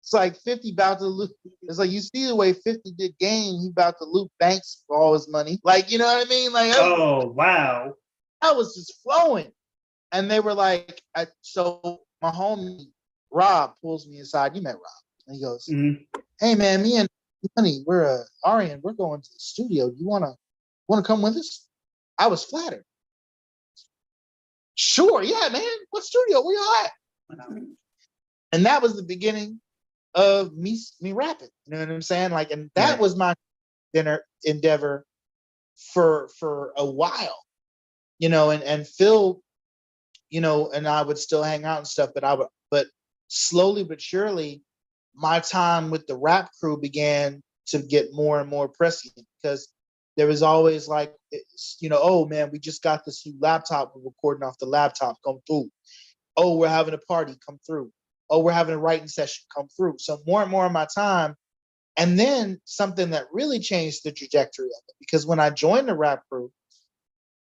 [SPEAKER 2] It's like 50 about to loot. It's like, you see the way 50 did game, he about to loot banks for all his money. Like, you know what I mean? Like,
[SPEAKER 1] wow.
[SPEAKER 2] I was just flowing. And they were like, so my homie Rob pulls me aside. You met Rob. And he goes, Hey man, me and Honey, we're Arian, we're going to the studio. You wanna come with us? I was flattered. Sure, yeah, man. What studio? Where you at? And that was the beginning of me rapping. You know what I'm saying? Like, and that was my endeavor for a while. And Phil, and I would still hang out and stuff, but slowly but surely, my time with the rap crew began to get more and more prescient, because there was always like, oh man, we just got this new laptop, we're recording off the laptop, come through. Oh, we're having a party, come through. Oh, we're having a writing session, come through. So more and more of my time. And then something that really changed the trajectory of it, because when I joined the rap crew,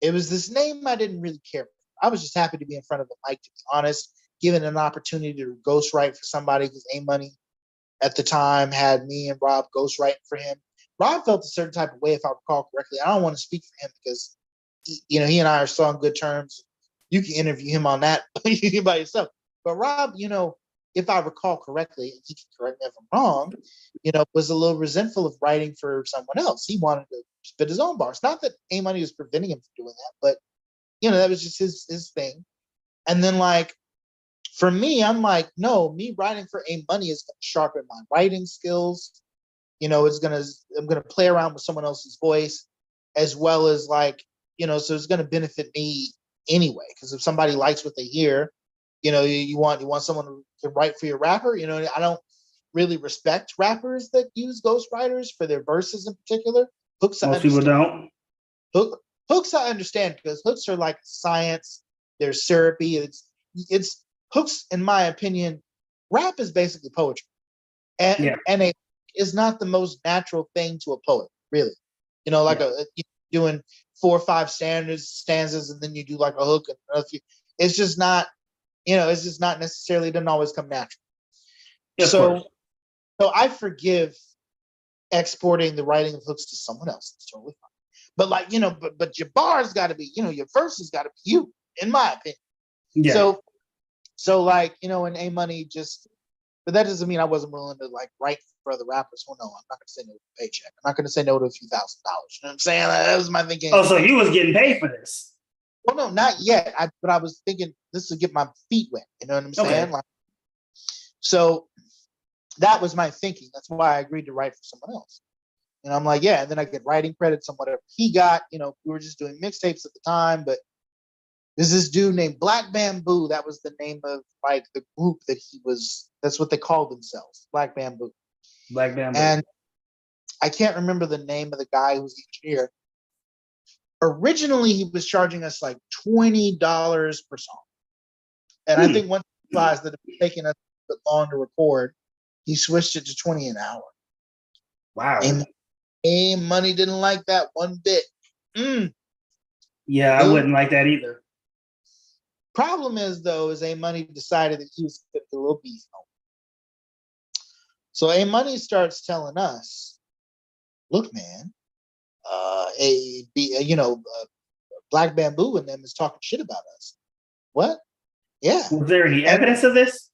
[SPEAKER 2] it was this name I didn't really care for. I was just happy to be in front of the mic, to be honest, given an opportunity to ghostwrite for somebody, because A-Money at the time had me and Rob ghostwriting for him. Rob felt a certain type of way, if I recall correctly. I don't want to speak for him because he and I are still on good terms. You can interview him on that by yourself. But Rob, if I recall correctly, and he can correct me if I'm wrong, was a little resentful of writing for someone else. He wanted to spit his own bars. Not that A-Money was preventing him from doing that, but that was just his thing. And then, like, for me, I'm like, no, me writing for A-Money is going to sharpen my writing skills. I'm gonna play around with someone else's voice, as well as, like, so it's gonna benefit me anyway. Because if somebody likes what they hear, you want someone to write for your rapper. I don't really respect rappers that use ghostwriters for their verses in particular. Hooks,
[SPEAKER 1] most people don't.
[SPEAKER 2] Hooks I understand, because hooks are like science. They're syrupy. it's hooks, in my opinion. Rap is basically poetry,
[SPEAKER 1] Yeah.
[SPEAKER 2] and a is not the most natural thing to a poet, really. You know, like doing 4 or 5 stanzas, and then you do like a hook and a few. It's just not, it's just not necessarily, it doesn't always come natural.
[SPEAKER 1] Of course.
[SPEAKER 2] So I forgive exporting the writing of hooks to someone else. It's totally fine. But like, but your bars got to be, your verses got to be you, in my opinion.
[SPEAKER 1] Yeah.
[SPEAKER 2] So like, and A Money but that doesn't mean I wasn't willing to like write for other rappers. Well, no, I'm not going to say no to a paycheck. I'm not going to say no to a few $1,000. You know what I'm saying? That was my thinking.
[SPEAKER 1] Oh, so you was getting paid for this?
[SPEAKER 2] Well, no, not yet. But I was thinking this would get my feet wet. You know what I'm saying?
[SPEAKER 1] Okay.
[SPEAKER 2] Like, so that was my thinking. That's why I agreed to write for someone else. And I'm like, yeah, and then I get writing credits on whatever he got. We were just doing mixtapes at the time, but there's this dude named Black Bamboo. That was the name of like the group that's what they called themselves, Black Bamboo.
[SPEAKER 1] Black Bamboo.
[SPEAKER 2] And I can't remember the name of the guy who's the engineer. Originally, he was charging us like $20 per song. And I think once he realized that it was taking us a bit long to record, he switched it to 20 an hour.
[SPEAKER 1] Wow.
[SPEAKER 2] A Money didn't like that one bit.
[SPEAKER 1] Yeah, I wouldn't like that either.
[SPEAKER 2] Problem is, though, A Money decided that he was going to get a little beef on. So A Money starts telling us, look, man, Black Bamboo and them is talking shit about us. What? Yeah.
[SPEAKER 1] Was there any evidence of this?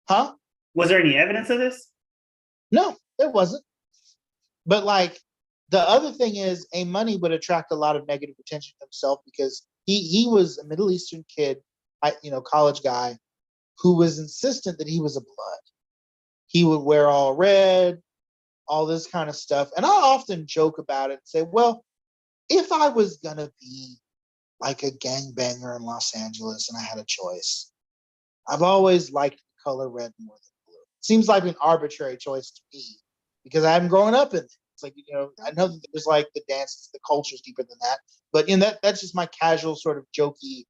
[SPEAKER 2] Huh?
[SPEAKER 1] Was there any evidence of this?
[SPEAKER 2] No, there wasn't. But like the other thing is, A Money would attract a lot of negative attention to himself because he was a Middle Eastern kid, college guy, who was insistent that he was a blood. He would wear all red, all this kind of stuff. And I often joke about it and say, well, if I was gonna be like a gangbanger in Los Angeles and I had a choice, I've always liked the color red more than blue. It seems like an arbitrary choice to me because I haven't grown up in it. It's like, I know that there's like the dances, the culture's deeper than that. But that's just my casual sort of jokey,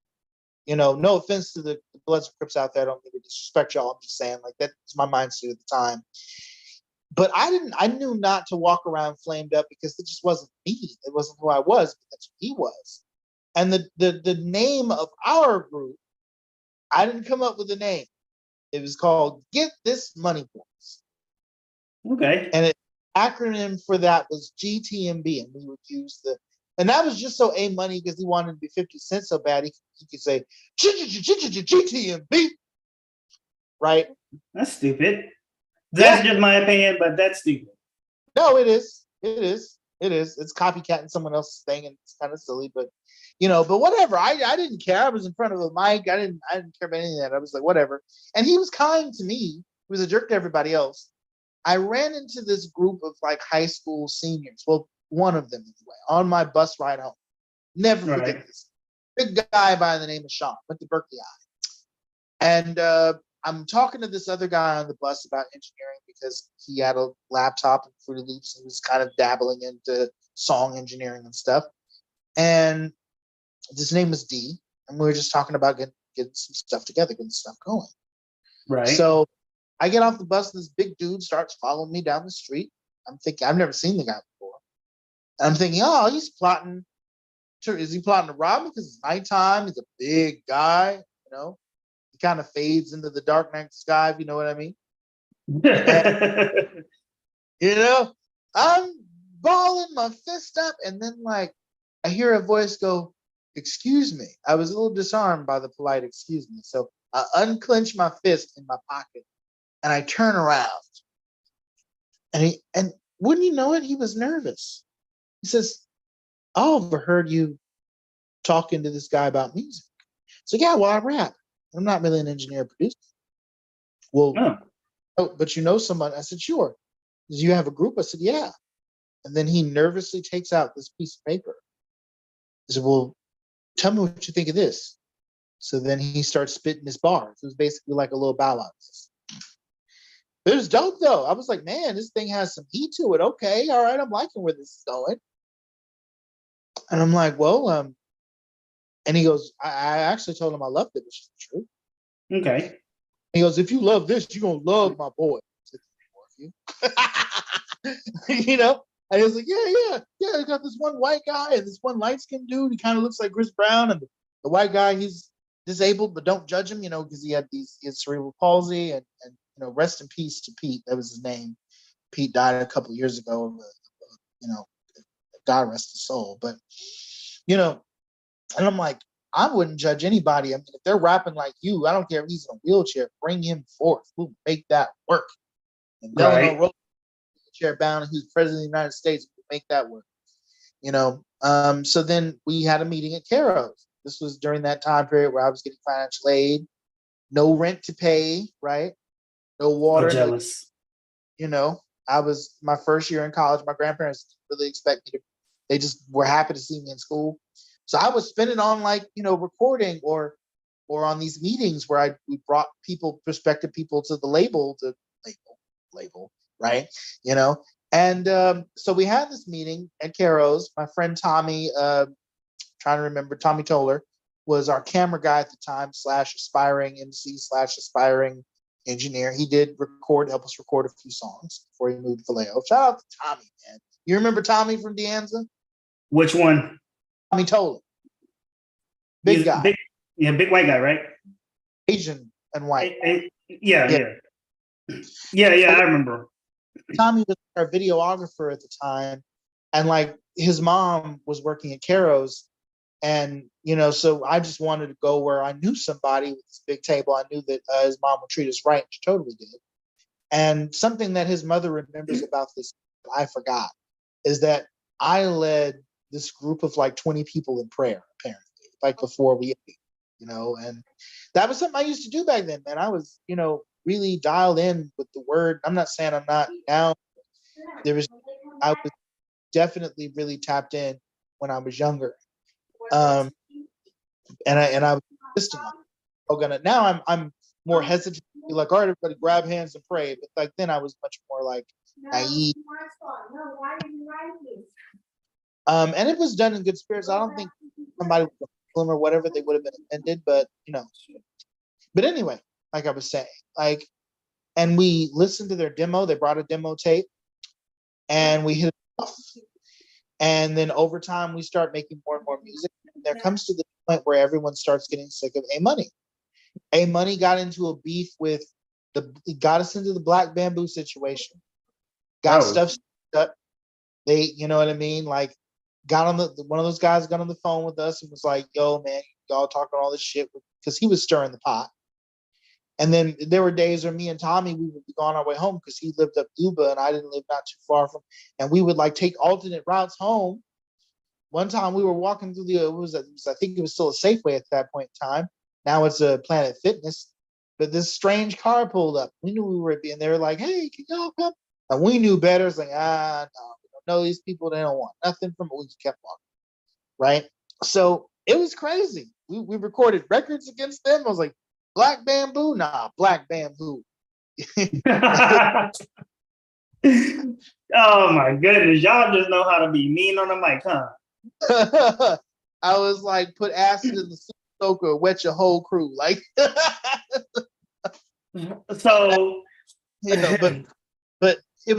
[SPEAKER 2] no offense to the Bloods and Crips out there. I don't mean to disrespect y'all. I'm just saying like that's my mindset at the time. But I knew not to walk around flamed up because it just wasn't me. It wasn't who I was, but that's who he was. And the name of our group, I didn't come up with the name. It was called Get This Money Boys.
[SPEAKER 1] Okay.
[SPEAKER 2] And the acronym for that was GTMB. And we would use and that was just so A Money, because he wanted to be 50 Cent so bad, he could say GTMB. Right?
[SPEAKER 1] That's stupid. That's just my opinion, but that's stupid.
[SPEAKER 2] No, it is. It is. It's copycatting someone else's thing, and it's kind of silly, but but whatever. I didn't care. I was in front of the mic. I didn't care about any of that. I was like, whatever. And he was kind to me. He was a jerk to everybody else. I ran into this group of like high school seniors. Well, one of them anyway, on my bus ride home. Never forget this. Big guy by the name of Sean, went to Berkeley High. And I'm talking to this other guy on the bus about engineering because he had a laptop and Fruity Loops and was kind of dabbling into song engineering and stuff. And his name was D, and we were just talking about getting some stuff together, getting stuff going.
[SPEAKER 1] Right.
[SPEAKER 2] So I get off the bus, and this big dude starts following me down the street. I'm thinking, I've never seen the guy before. And I'm thinking, oh, he's plotting. Is he plotting to rob me because it's nighttime? He's a big guy, He kind of fades into the dark night sky, if you know what I mean. And, I'm balling my fist up, and then like I hear a voice go, "Excuse me." I was a little disarmed by the polite "excuse me," so I unclench my fist in my pocket, and I turn around, and wouldn't you know it, he was nervous. He says, "I overheard you talking to this guy about music." So yeah, well, I rap. I'm not really an engineer or producer. Well, oh, but you know someone? I said, sure. Do you have a group? I said, yeah. And then he nervously takes out this piece of paper. I said, well, tell me what you think of this. So then he starts spitting his bars. It was basically like a little ballad. It was dope, though. I was like, man, this thing has some heat to it. Okay, all right, I'm liking where this is going. And I'm like, well, and he goes, I actually told him I loved it, which is true.
[SPEAKER 1] Okay.
[SPEAKER 2] He goes, if you love this, you're gonna love my boy. You know? And he was like, yeah. I got this one white guy and this one light-skinned dude. He kind of looks like Chris Brown, and the white guy, he's disabled, but don't judge him, because he had cerebral palsy, and rest in peace to Pete. That was his name. Pete died a couple of years ago. God rest his soul. But and I'm like, I wouldn't judge anybody. I mean, if they're rapping like you, I don't care if he's in a wheelchair, bring him forth. We'll make that work. And Delano Roosevelt, wheelchair bound, who's president of the United States, will make that work. So then we had a meeting at Caro's. This was during that time period where I was getting financial aid, no rent to pay, right? No water.
[SPEAKER 1] So jealous.
[SPEAKER 2] I was my first year in college. My grandparents didn't really expect me to. They just were happy to see me in school. So I was spending on recording or on these meetings where we brought prospective people to the label, right? And so we had this meeting at Caro's. My friend Tommy, trying to remember, Tommy Toller was our camera guy at the time, /aspiring MC /aspiring engineer. He did help us record a few songs before he moved to Vallejo. Shout out to Tommy, man. You remember Tommy from Deanza?
[SPEAKER 1] Which one?
[SPEAKER 2] Tommy Toller. Big guy.
[SPEAKER 1] Big white guy, right?
[SPEAKER 2] Asian and white.
[SPEAKER 1] Yeah. I remember.
[SPEAKER 2] Tommy was our videographer at the time, and his mom was working at Caro's, and so I just wanted to go where I knew somebody with this big table. I knew that his mom would treat us right, and she totally did. And something that his mother remembers about this, I forgot, is that I led this group of 20 people in prayer, apparently, before we ate, and that was something I used to do back then, man. I was, really dialed in with the word. I'm not saying I'm not now. I was definitely really tapped in when I was younger. And I was consistent. Now I'm more hesitant to be like, all right, everybody grab hands and pray. But then I was much more naive. And it was done in good spirits. I don't think somebody would kill him or whatever, they would have been offended, but But anyway, like I was saying, and we listened to their demo. They brought a demo tape, and we hit it off. And then over time, we start making more and more music. And there comes to the point where everyone starts getting sick of A Money. A Money got into a beef with got us into the Black Bamboo situation. Got stuff up. They, you know what I mean? Got on one of those guys got on the phone with us and was like, yo, man, y'all talking all this shit, because he was stirring the pot. And then there were days where me and Tommy, we would be on our way home because he lived up Yuba and I didn't live not too far from, and we would take alternate routes home. One time we were walking through I think it was still a Safeway at that point in time. Now it's a Planet Fitness. But this strange car pulled up. We knew we were being, they were like, hey, can y'all come? And we knew better. It's no, we don't know these people. They don't want nothing from it. We just kept walking. Right? So it was crazy. We recorded records against them. I was like, Black Bamboo? Nah, Black Bamboo.
[SPEAKER 1] Oh my goodness. Y'all just know how to be mean on the mic, huh?
[SPEAKER 2] I was like, put acid in the soup soaker, wet your whole crew.
[SPEAKER 1] So
[SPEAKER 2] but it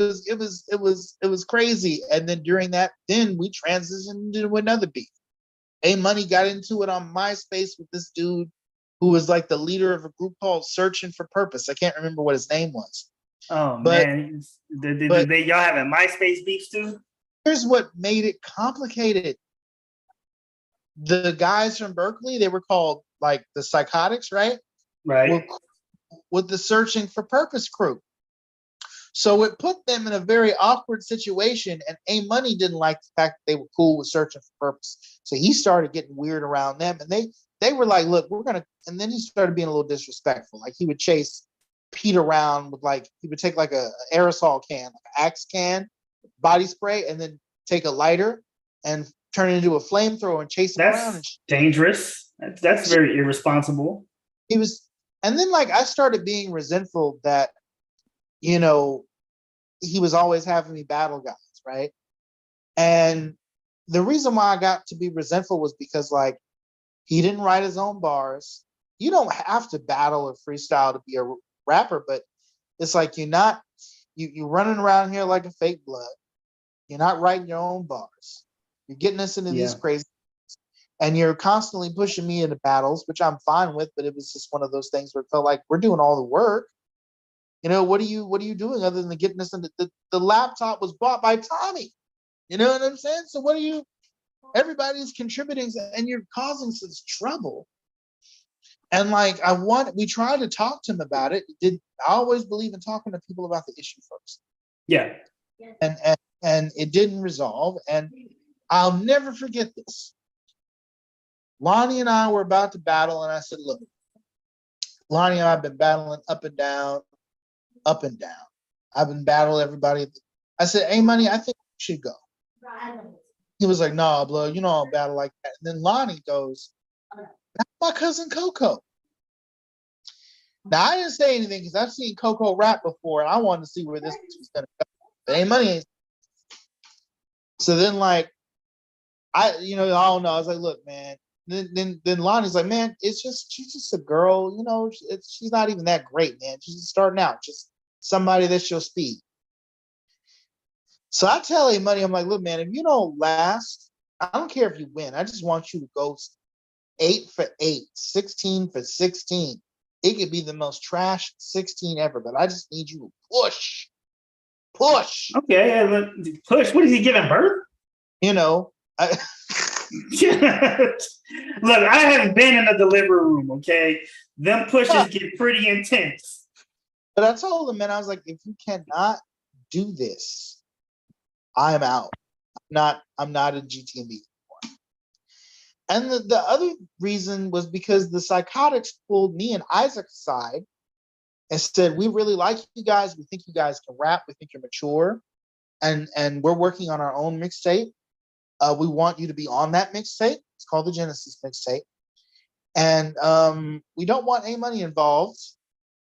[SPEAKER 2] was crazy. And then during that, then we transitioned into another beat. A Money got into it on MySpace with this dude who was the leader of a group called Searching for Purpose. I can't remember what his name was.
[SPEAKER 1] Oh, man. Did y'all having MySpace beefs too?
[SPEAKER 2] Here's what made it complicated. The guys from Berkeley, they were called the Psychotics, right?
[SPEAKER 1] Right.
[SPEAKER 2] With the Searching for Purpose crew. So it put them in a very awkward situation, and A Money didn't like the fact that they were cool with Searching for Purpose. So he started getting weird around them, and they were like, look, we're gonna, and then he started being a little disrespectful. He would chase Pete around with he would take a aerosol can, an Axe can, body spray, and then take a lighter and turn it into a flamethrower and chase him around.
[SPEAKER 1] That's dangerous. That's very irresponsible.
[SPEAKER 2] He was, and then I started being resentful that, he was always having me battle guys, right? And the reason why I got to be resentful was because he didn't write his own bars. you don't have to battle or freestyle to be a rapper, but it's like you're running around here like a fake blood. You're not writing your own bars. You're getting us into these crazy, and you're constantly pushing me into battles, which I'm fine with, but it was just one of those things where it felt like we're doing all the work. You know, what are you doing other than getting us into the laptop was bought by Tommy. You know what I'm saying? So what are you, everybody's contributing and you're causing such trouble. And like we tried to talk to him about it. I always believe in talking to people about the issue first.
[SPEAKER 1] Yeah.
[SPEAKER 2] And it didn't resolve. And I'll never forget this. Lonnie and I were about to battle, and I said, look, Lonnie and I have been battling up and down, up and down. I've been battling everybody. I said, hey, Money, I think we should go. He was like, no, blood, you know, I'll battle like that. And then Lonnie goes, that's my cousin Coco. Now, I didn't say anything because I've seen Coco rap before, and I wanted to see where this was going to go. But ain't Money. So then, like, I don't know. I was like, look, man. Then Lonnie's like, man, she's just a girl, you know. She's not even that great, man. She's just starting out, just somebody that's your speed. So I tell him, Money, I'm like, look, man, if you don't last, I don't care if you win. I just want you to go 8 for 8, 16 for 16. It could be the most trash 16 ever, but I just need you to push.
[SPEAKER 1] Okay, push. What is he giving birth?
[SPEAKER 2] You know.
[SPEAKER 1] Look, I haven't been in a delivery room, okay? Them pushes get pretty intense.
[SPEAKER 2] But I told him, man, I was like, if you cannot do this, I'm out. I'm not in GTMB anymore. And the other reason was because the Psychotics pulled me and Isaac aside and said, we really like you guys. We think you guys can rap. We think you're mature. And we're working on our own mixtape. We want you to be on that mixtape. It's called the Genesis mixtape. And we don't want any money involved.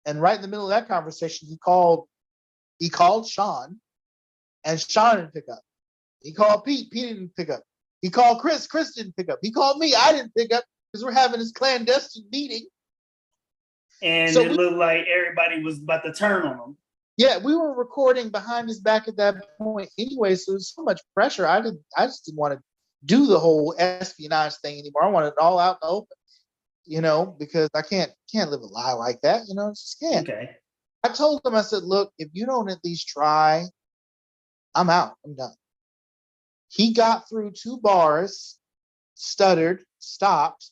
[SPEAKER 2] And right in the middle of that conversation, he called Sean, and Sean didn't pick up. He called Pete didn't pick up. He called Chris didn't pick up. He called me, I didn't pick up because we're having this clandestine meeting.
[SPEAKER 1] And so it looked like everybody was about to turn on him.
[SPEAKER 2] Yeah, we were recording behind his back at that point anyway, so there's so much pressure. I just didn't want to do the whole espionage thing anymore. I wanted it all out in the open, you know, because I can't live a lie like that, you know, just can't.
[SPEAKER 1] Okay.
[SPEAKER 2] I told him, I said, look, if you don't at least try, I'm out. I'm done. He got through 2 bars, stuttered, stopped,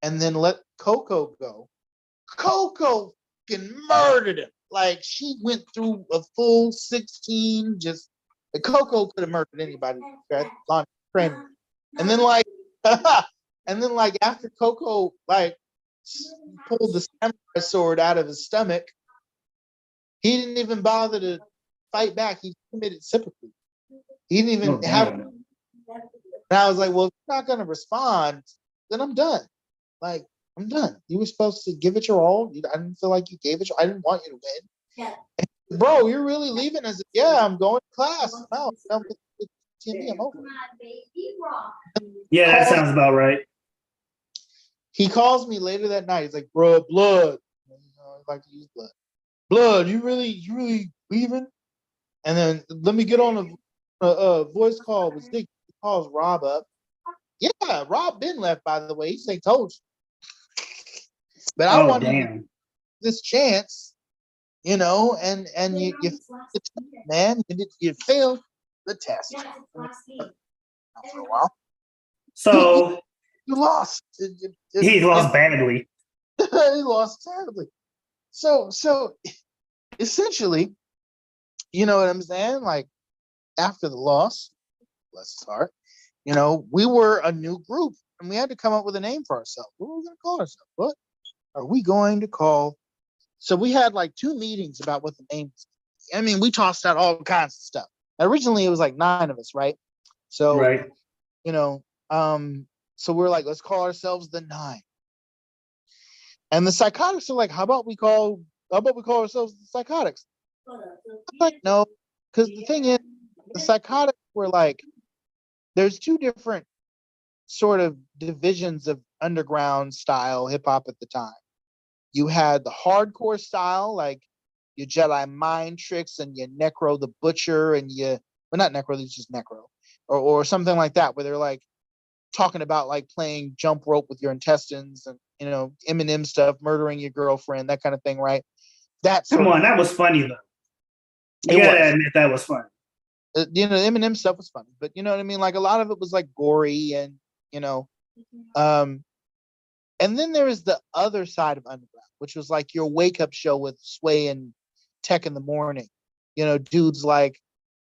[SPEAKER 2] and then let Coco go. Coco fucking murdered him. Like, she went through a full 16, just, Coco could have murdered anybody. And then like, after Coco, like, pulled the samurai sword out of his stomach, he didn't even bother to fight back. He committed seppuku. He didn't even have it. And I was like, well, if you're not going to respond, then I'm done. Like, I'm done. You were supposed to give it your all. I didn't feel like you gave it. I didn't want you to win. Yeah. Bro, you're really leaving? I said, yeah, I'm going to class. I'm out. I'm over.
[SPEAKER 1] Yeah, that sounds about right.
[SPEAKER 2] He calls me later that night. He's like, bro, blood. You know, I like to use blood. Blood, you really leaving? And then let me get on a voice call with Dick. He calls Rob up. Yeah, Rob been left, by the way. He say told you. But I wanted this chance, you know, and you man, you failed the test for a while.
[SPEAKER 1] So
[SPEAKER 2] you lost.
[SPEAKER 1] He lost badly.
[SPEAKER 2] He lost terribly. So essentially, you know what I'm saying? Like, after the loss, bless his heart, you know, we were a new group and we had to come up with a name for ourselves. What were we going to call ourselves? What are we going to call? So we had like 2 meetings about what the name is. I mean, we tossed out all kinds of stuff. Originally, it was like 9 of us, right? So,
[SPEAKER 1] right.
[SPEAKER 2] You know, so we're like, let's call ourselves the 9. And the Psychotics are like, how about we call ourselves the Psychotics? I'm like, no, because the thing is, the Psychotics were like, there's 2 different sort of divisions of underground style hip hop at the time. You had the hardcore style, like your Jedi mind tricks and your Necro the Butcher and your, well, not Necro, it's just Necro, or something like that, where they're like talking about like playing jump rope with your intestines and, you know, Eminem stuff, murdering your girlfriend, that kind of thing, right? That
[SPEAKER 1] Come
[SPEAKER 2] sort of
[SPEAKER 1] on, that was funny though. You
[SPEAKER 2] it
[SPEAKER 1] gotta
[SPEAKER 2] was.
[SPEAKER 1] admit that was funny.
[SPEAKER 2] You know, the Eminem stuff was funny, but you know what I mean? Like a lot of it was like gory and, you know, um, and then there is the other side of underground, which was like your wake up show with Sway and Tech in the Morning. You know, dudes like,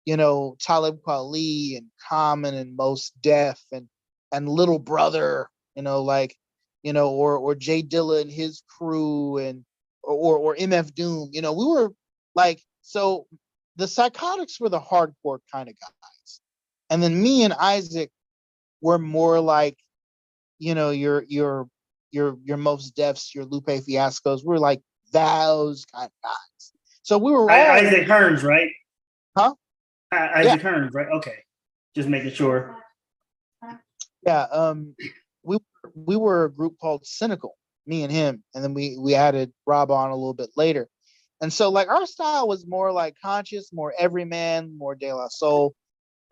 [SPEAKER 2] you know, Talib Kweli and Common and Mos Def and Little Brother, you know, like, you know, or Jay Dilla and his crew and or MF Doom. You know, we were like, so the Psychotics were the hardcore kind of guys. And then me and Isaac were more like, you know, your Mos Defs, your Lupe Fiascos. We're like those kind of guys. So we were all
[SPEAKER 1] Isaac Hearns, right?
[SPEAKER 2] huh? Yeah,
[SPEAKER 1] Isaac Hearns, right? Okay, just making sure.
[SPEAKER 2] yeah. We we were a group called Cynical, me and him, and then we added Rob on a little bit later. And so like our style was more like conscious, more everyman, more De La Soul.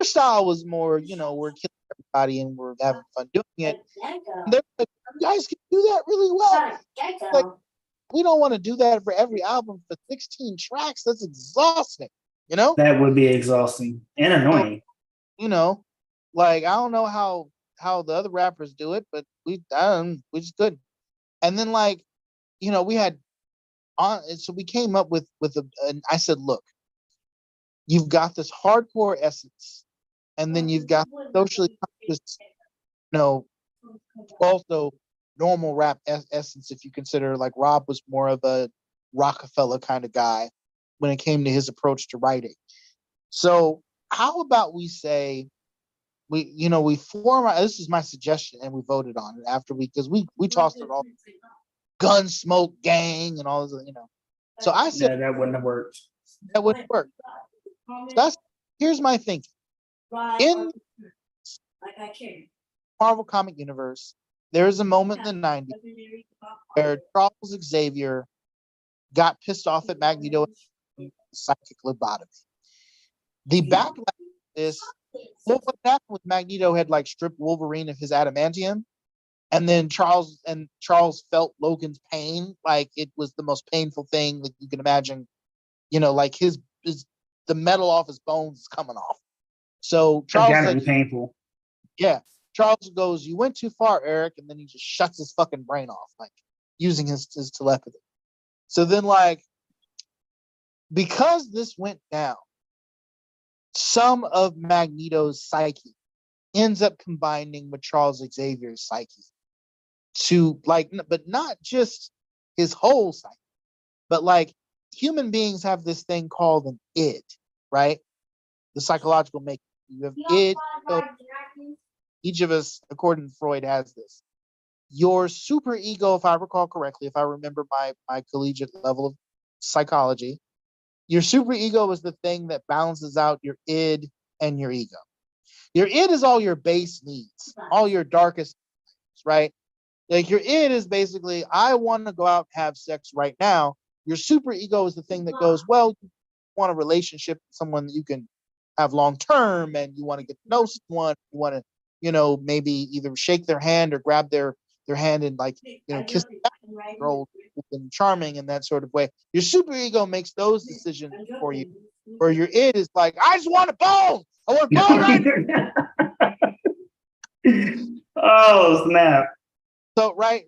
[SPEAKER 2] Our style was more, you know, we're killing everybody and we're having fun doing it. And they're like, you guys can do that really well. Like, we don't want to do that for every album for 16 tracks. That's exhausting, you know?
[SPEAKER 1] That would be exhausting and
[SPEAKER 2] So,
[SPEAKER 1] annoying.
[SPEAKER 2] you know, like I don't know how the other rappers do it, but we just couldn't. And then like, you know, we had on, so we came up with and I said, look, you've got this hardcore essence, and then you've got socially conscious, you know, also normal rap essence. If you consider like Rob was more of a Rockefeller kind of guy when it came to his approach to writing. So how about we say we, you know, we form this is my suggestion and we voted on it after because we tossed it all Gunsmoke Gang and all this, you know. So I said
[SPEAKER 1] Yeah, that wouldn't have worked.
[SPEAKER 2] that wouldn't work. So that's here's my thinking. In Marvel comic universe, there is a moment in the 90s where Charles Xavier got pissed off at Magneto and psychic lobotomy. The backlash to this, what happened with Magneto had like stripped Wolverine of his adamantium, and then Charles felt Logan's pain, like it was the most painful thing that you can imagine. You know, like his the metal off his bones is coming off. So
[SPEAKER 1] That
[SPEAKER 2] Charles is
[SPEAKER 1] gotta
[SPEAKER 2] like,
[SPEAKER 1] be painful.
[SPEAKER 2] yeah. Charles goes, "You went too far, Eric," and then he just shuts his fucking brain off, like using his telepathy. So then, like, because this went down, some of Magneto's psyche ends up combining with Charles Xavier's psyche to like, but not just his whole psyche, but like human beings have this thing called an id, right? The psychological makeup. You have id. So each of us, according to Freud, has this. Your super ego, if I recall correctly, if I remember my collegiate level of psychology, your super ego is the thing that balances out your id and your ego. Your id is all your base needs, all your darkest, right? Like your id is basically, I want to go out and have sex right now. Your super ego is the thing that goes, well, you want a relationship with someone that you can have long term, and you want to get to know someone. You want to, you know, maybe either shake their hand or grab their hand and like, you know, kiss the girl and charming in that sort of way. Your super ego makes those decisions for you. Or your id is like, I just want a bone. I want a bone right.
[SPEAKER 1] Oh snap!
[SPEAKER 2] So right.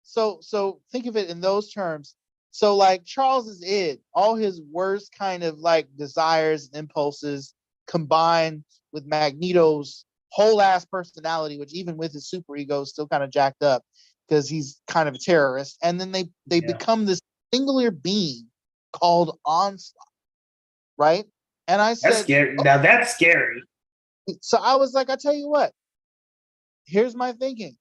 [SPEAKER 2] So think of it in those terms. So like Charles's id, all his worst kind of like desires and impulses combined with Magneto's whole ass personality, which even with his super ego is still kind of jacked up because he's kind of a terrorist. And then they
[SPEAKER 1] Yeah.
[SPEAKER 2] become this singular being called Onslaught, right? And I
[SPEAKER 1] That's
[SPEAKER 2] said,
[SPEAKER 1] scary. Now that's scary.
[SPEAKER 2] so I was like, I tell you what, here's my thinking.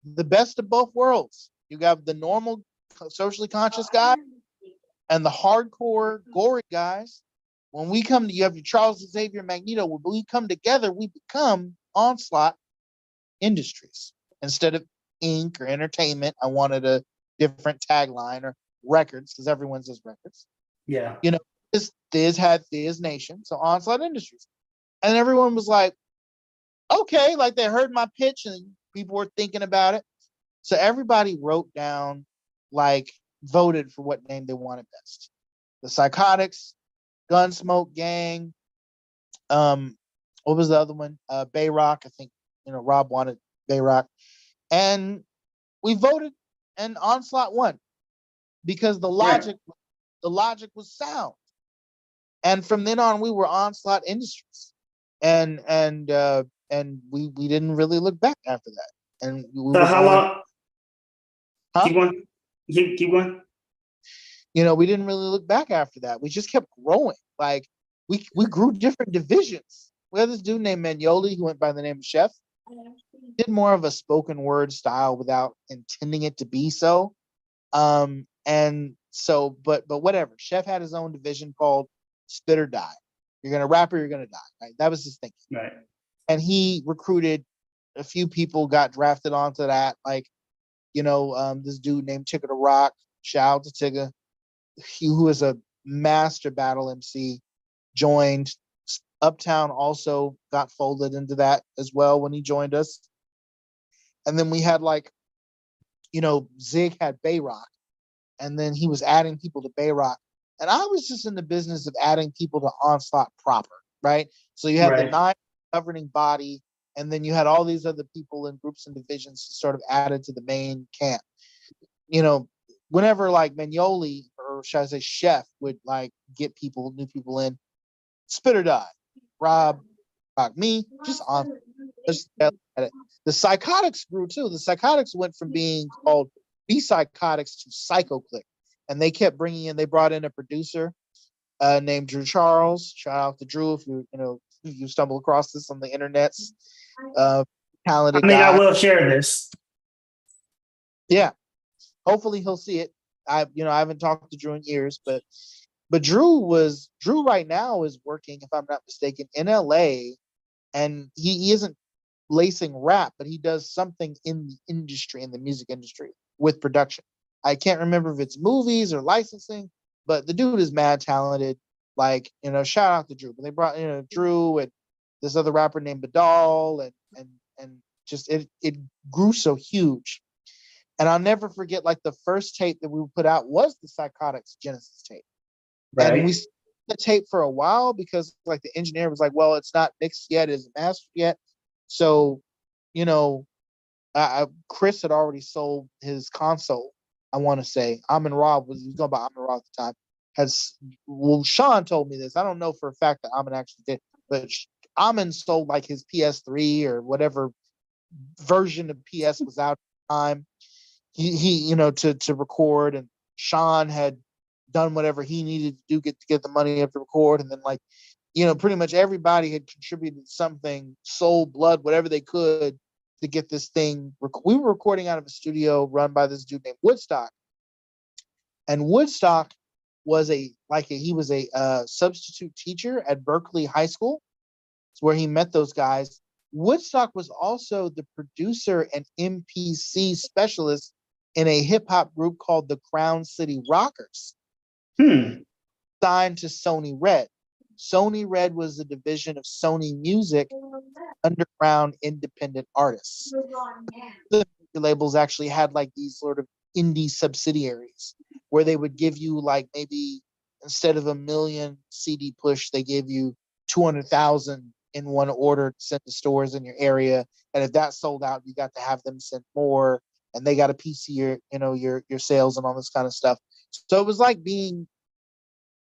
[SPEAKER 2] The best of both worlds. You have the normal, socially conscious guy and the hardcore, gory guys. When we come to, you have your Charles Xavier Magneto. When we come together, we become Onslaught Industries instead of Inc. or Entertainment. I wanted a different tagline, or Records, because everyone says Records.
[SPEAKER 1] Yeah.
[SPEAKER 2] You know, Thiz had Thiz Nation, so Onslaught Industries. And everyone was like, okay, like they heard my pitch and people were thinking about it. So everybody wrote down, like, voted for what name they wanted best. The Psychotics, Gunsmoke Gang, what was the other one? Bayrock. I think, Rob wanted Bayrock. And we voted, and Onslaught won because the logic was sound. And from then on, we were Onslaught Industries, and we didn't really look back after that. And we
[SPEAKER 1] So
[SPEAKER 2] were
[SPEAKER 1] how
[SPEAKER 2] going,
[SPEAKER 1] long?
[SPEAKER 2] huh?
[SPEAKER 1] Keep going. Keep going.
[SPEAKER 2] We didn't really look back after that. We just kept growing. Like we grew different divisions. We had this dude named Magnoli who went by the name of Chef. Did more of a spoken word style without intending it to be so. And so, but whatever. Chef had his own division called Spit or Die. You're gonna rap or you're gonna die. Right? That was his thinking.
[SPEAKER 1] Right.
[SPEAKER 2] And he recruited a few people, got drafted onto that. Like, this dude named Tigger the Rock. Shout out to Tigger, who is a master battle MC, joined. Uptown also got folded into that as well when he joined us. And then we had Zig had Bayrock, and then he was adding people to Bayrock. And I was just in the business of adding people to Onslaught proper, right? So you had the 9 governing body, and then you had all these other people in groups and divisions sort of added to the main camp. Whenever like Magnoli, or should I say Chef, would like get new people in, Spit or Die, Rob, me, just on. The Psychotics grew too. The Psychotics went from being called B Psychotics to Psycho Click, and they kept they brought in a producer named Drew Charles. Shout out to Drew if you stumble across this on the internets. Talented guy.
[SPEAKER 1] I will share this.
[SPEAKER 2] Yeah, hopefully he'll see it. I haven't talked to Drew in years, but Drew right now is working, if I'm not mistaken, in LA, and he isn't lacing rap, but he does something in the industry, in the music industry, with production. I can't remember if it's movies or licensing, but the dude is mad talented. Like, shout out to Drew. But they brought Drew and this other rapper named Badal, and just it grew so huge. And I'll never forget, like, the first tape that we put out was the Psychotics Genesis tape. Right. And we the tape for a while because like the engineer was like, well, it's not mixed yet, it's mastered yet. So, Chris had already sold his console. I want to say Amin Ra was going by Amin Ra at the time. Sean told me this. I don't know for a fact that Amin actually did, but Amin sold like his PS3 or whatever version of PS was out at the time. He to record, and Sean had done whatever he needed to do to get the money up to record, and then pretty much everybody had contributed something, soul, blood, whatever they could to get this thing. We were recording out of a studio run by this dude named Woodstock, and Woodstock was he was a substitute teacher at Berkeley High School. It's where he met those guys. Woodstock was also the producer and MPC specialist in a hip hop group called the Crown City Rockers. Signed to Sony Red. Sony Red was a division of Sony Music, underground independent artists. The labels actually had like these sort of indie subsidiaries where they would give you like maybe instead of 1 million CD push, they gave you 200,000 in one order to send to stores in your area. And if that sold out, you got to have them send more, and they got a piece of your sales and all this kind of stuff. So it was like being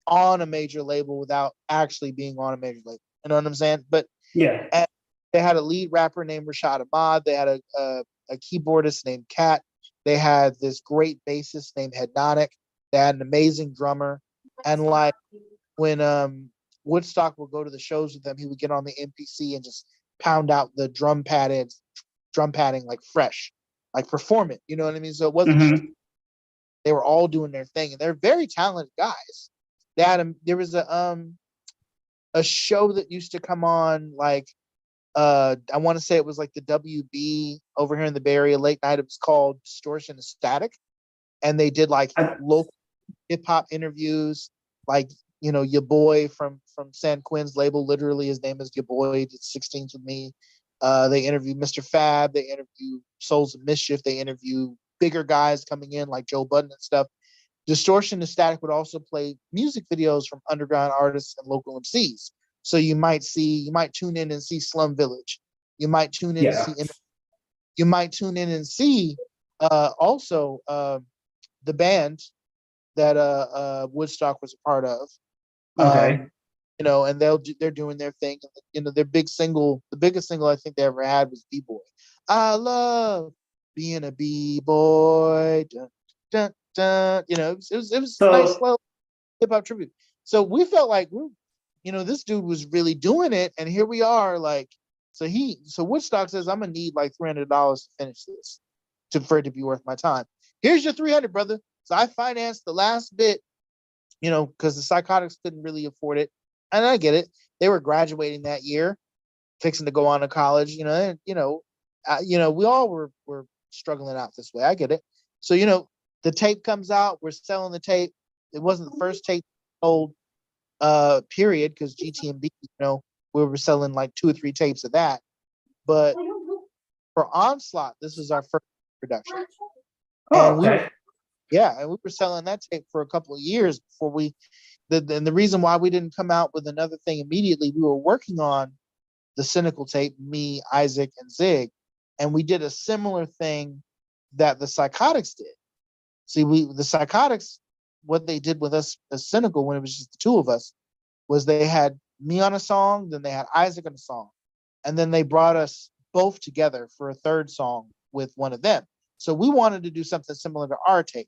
[SPEAKER 2] on a major label without actually being on a major label. You know what I'm saying? But
[SPEAKER 1] yeah,
[SPEAKER 2] and they had a lead rapper named Rashad Ahmad. They had a keyboardist named Kat. They had this great bassist named Hedonic. They had an amazing drummer. And like when Woodstock would go to the shows with them, he would get on the MPC and just pound out the drum padding like fresh, like perform it. You know what I mean? So it wasn't just, they were all doing their thing, and they're very talented guys. There was a show that used to come on like I want to say it was like the WB over here in the Bay Area late night. It was called Distortion and Static, and they did like
[SPEAKER 1] I,
[SPEAKER 2] local hip hop interviews, like your boy from San Quinn's label. Literally, his name is your boy. It's 16s with me. They interview Mr. Fab. They interview Souls of Mischief. They interview bigger guys coming in like Joe Budden and stuff. Distortion and Static would also play music videos from underground artists and local MCs. So you might tune in and see Slum Village. You might tune in and
[SPEAKER 1] yeah.
[SPEAKER 2] see, you might tune in and see also the band that Woodstock was a part of.
[SPEAKER 1] Okay.
[SPEAKER 2] And they're doing their thing. Their big single, the biggest single I think they ever had was B-Boy. I love being a B-boy. Dun, dun, dun. It was a nice
[SPEAKER 1] So
[SPEAKER 2] slow hip hop tribute. So we felt like this dude was really doing it, and here we are. Like, so Woodstock says, I'm gonna need like $300 to finish this, for it to be worth my time. Here's your 300, brother. So I financed the last bit, because the Psychotics couldn't really afford it, and I get it. They were graduating that year, fixing to go on to college. We all were struggling out this way. I get it. So the tape comes out. We're selling the tape. It wasn't the first tape sold, period, because GTMB, we were selling like 2 or 3 tapes of that. But for Onslaught, this was our first production,
[SPEAKER 1] oh,
[SPEAKER 2] and
[SPEAKER 1] okay.
[SPEAKER 2] and we were selling that tape for a couple of years before and the reason why we didn't come out with another thing immediately, we were working on the Cynical tape, me, Isaac, and Zig, and we did a similar thing that the Psychotics did. See, the Psychotics, what they did with us as Cynical when it was just the 2 of us, was they had me on a song, then they had Isaac on a song, and then they brought us both together for a 3rd song with one of them. So we wanted to do something similar to our tape,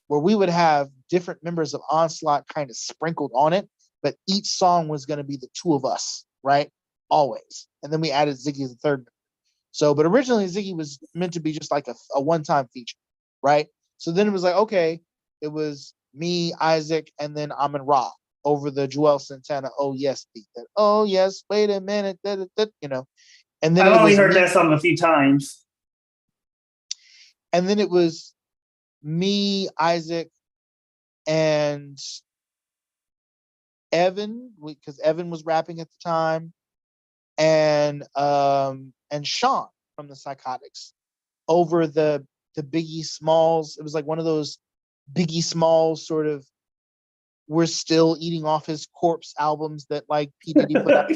[SPEAKER 2] where we would have different members of Onslaught kind of sprinkled on it, but each song was going to be the 2 of us, right? Always. And then we added Ziggy as a 3rd member. So, but originally Ziggy was meant to be just like a one-time feature, right? So then it was like, okay, it was me, Isaac, and then Amin Ra over the Joel Santana "Oh Yes" beat. That "Oh Yes, wait a minute," and then
[SPEAKER 1] I've
[SPEAKER 2] it
[SPEAKER 1] only
[SPEAKER 2] was
[SPEAKER 1] heard
[SPEAKER 2] me,
[SPEAKER 1] that song a few times.
[SPEAKER 2] and then it was me, Isaac, and Evan, because Evan was rapping at the time, and Sean from the Psychotics over the Biggie Smalls. It was like one of those Biggie Smalls sort of "We're Still Eating Off His Corpse" albums that like P Diddy put out.